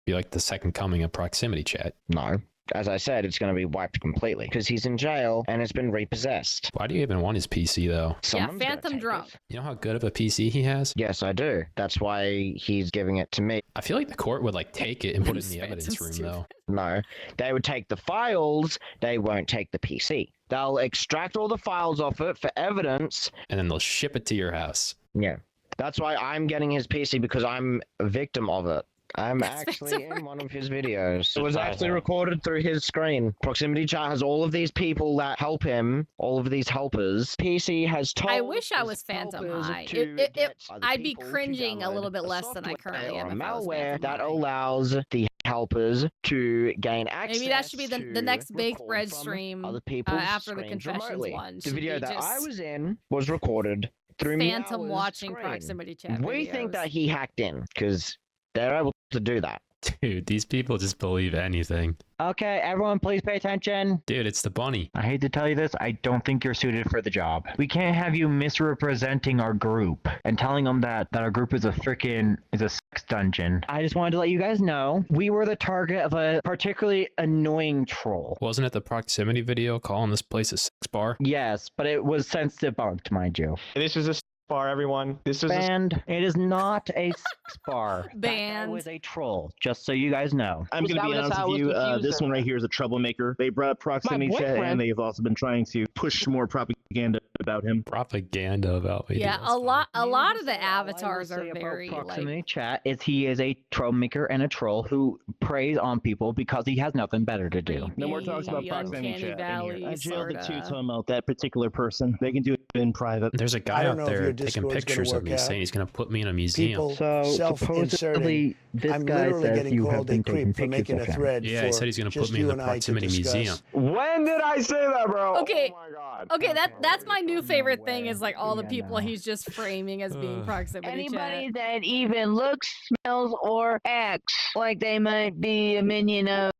be like the second coming of proximity chat. No. As I said, it's going to be wiped completely because he's in jail and it's been repossessed. Why do you even want his PC though? Someone's gonna phantom take drunk. it. You know how good of a PC he has? Yes, I do. That's why he's giving it to me. I feel like the court would like take it and put it in the Phantom evidence room stupid. though. No, they would take the files. They won't take the PC. They'll extract all the files off it for evidence. And then they'll ship it to your house. Yeah. That's why I'm getting his PC, because I'm a victim of it. I'm That's actually Phantom in one of his videos. It was Surprise actually him. recorded through his screen. Proximity chat has all of these people that help him, all of these helpers. PC has told I wish I his was Phantom helpers High. to get other I'd be people to cringing a download little bit a less than I software currently or am a if I was malware Phantom that High. allows the helpers to gain access Maybe that should be the next baked record bread from stream other people's after the screens confessions remotely. one. The should video be that I just was in was recorded through Phantom Meow's watching screen. proximity chat We videos. think that he hacked in because they're able to do that. Dude, these people just believe anything. Okay, everyone, please pay attention. Dude, it's the bunny. I hate to tell you this, I don't think you're suited for the job. We can't have you misrepresenting our group and telling them that our group is a sex dungeon. I just wanted to let you guys know we were the target of a particularly annoying troll. Wasn't it the proximity video calling this place a sex bar? Yes, but it was since debunked, mind you. This is a bar, everyone. This is Banned. It is not a sex bar. That guy Banned. was a troll, just so you guys know. I'm going to be honest with you. This one right here is a troublemaker. They brought proximity chat, and they've also been trying to push more propaganda about him. Propaganda about me. Yeah, a lot of the avatars are Say very about like proximity chat is he is a troublemaker and a troll who preys on people because he has nothing better to do. No more talks about the proximity Uncanny chat. Valley, I jailed the sorta. two talking about that particular person. They can do it in private. There's a guy out there taking pictures of me saying he's going to put me in a museum. People So supposedly this I'm guy literally says getting you have called a been taking creep for pictures making of a him. thread. Yeah, he said he's going to put me in the proximity museum. When did I say that, bro? Okay. Oh my god. Okay, that's my new favorite thing is like all the people he's just framing as being proximity Anybody chat. that even looks, smells, or acts like they might be a minion of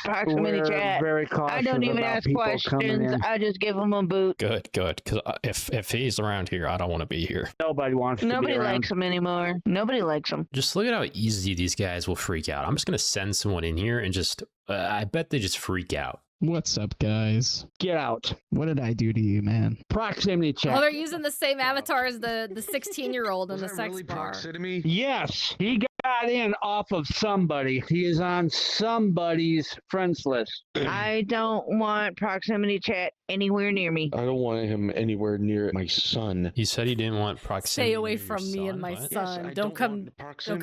proximity We're chat. very I don't cautious even about ask people coming questions. in. I just give them a boot. Good, good. Because if he's around here, I don't want to be here. Nobody wants to be Nobody around. likes them anymore. Nobody likes them. Just look at how easy these guys will freak out. I'm just going to send someone in here and just, I bet they just freak out. What's up, guys? Get out. What did I do to you, man? Proximity chat. Well, they're using the same avatar as the 16-year-old in the sex bar. Yes, he got in off of somebody. He is on somebody's friends list. I don't want proximity chat anywhere near me. I don't want him anywhere near my son. He said he didn't want proximity. Stay away from me and my son. Don't come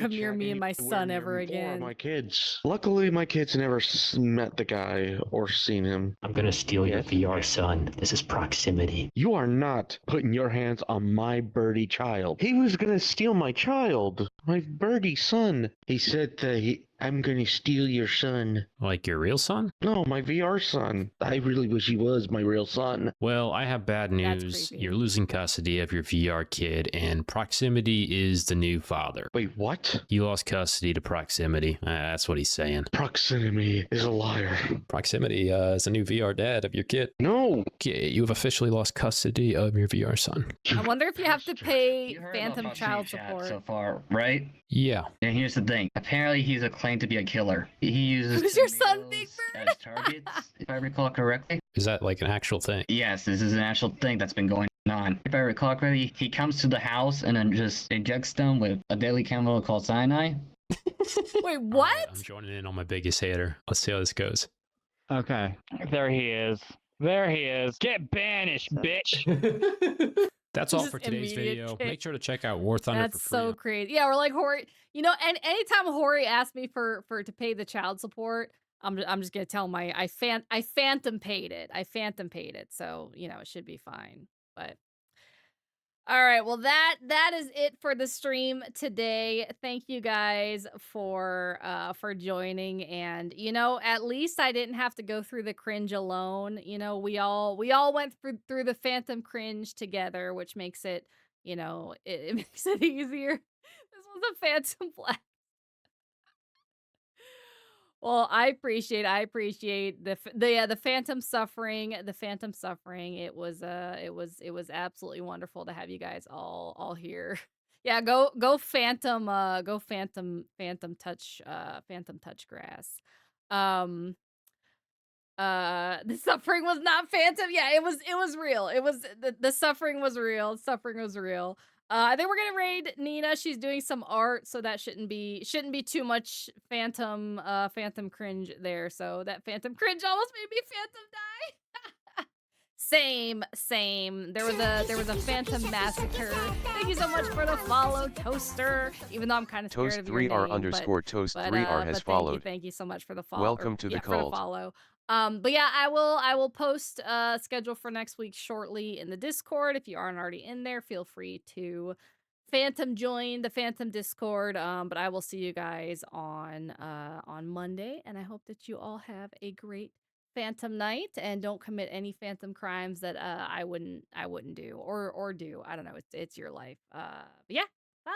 near me and my son ever again. My kids. Luckily, my kids never met the guy or seen him. I'm gonna steal your VR, son. This is proximity. You are not putting your hands on my birdie child. He was gonna steal my child, my birdie son. He said that I'm gonna steal your son. Like your real son? No, my VR son. I really wish he was my real son. Well, I have bad news. You're losing custody of your VR kid, and proximity is the new father. Wait, what? You lost custody to proximity. That's what he's saying. Proximity is a liar. Proximity is the new VR dad of your kid. No. Okay, you've officially lost custody of your VR son. I wonder if you have to pay phantom child support. So far, right? Yeah. And here's the thing. Apparently, he's claimed to be a killer. He uses Who's your son, Big Bird? as targets, if I recall correctly. Is that like an actual thing? Yes, this is an actual thing that's been going on. If I recall correctly, he comes to the house and then just injects them with a deadly chemical called cyanide. Wait, what? I'm joining in on my biggest hater. Let's see how this goes. Okay, there he is. There he is. Get banished, bitch. That's all Just for today's immediate video. kick. Make sure to check out War Thunder That's for free. so crazy. Yeah, we're like Hori. You know, and anytime Hori asks me for to pay the child support, I'm just gonna tell him I phantom paid it. I phantom paid it, so you know it should be fine. But all right, well that is it for the stream today. Thank you guys for joining, and you know at least I didn't have to go through the cringe alone. You know we all went through the phantom cringe together, which makes it it makes it easier. This was a phantom blast. Well, I appreciate the phantom suffering, It was absolutely wonderful to have you guys all here. Yeah, go phantom touch grass. The suffering was not phantom. Yeah, it was real. It was the suffering was real. Suffering was real. I think we're gonna raid Nina. She's doing some art, so that shouldn't be too much phantom cringe there. So that phantom cringe almost made me phantom die. Same. There was a Phantom Massacre. Thank you so much for the follow, Toaster. Even though I'm kind of scared of your name. Toast3r_Toast3r has followed. Thank you so much for the follow. Welcome to the for the cult. follow. But yeah, I will post schedule for next week shortly in the Discord. If you aren't already in there, feel free to Phantom join the Phantom Discord. But I will see you guys on Monday, and I hope that you all have a great Phantom night and don't commit any Phantom crimes that I wouldn't do or do. I don't know. It's your life. But yeah, bye.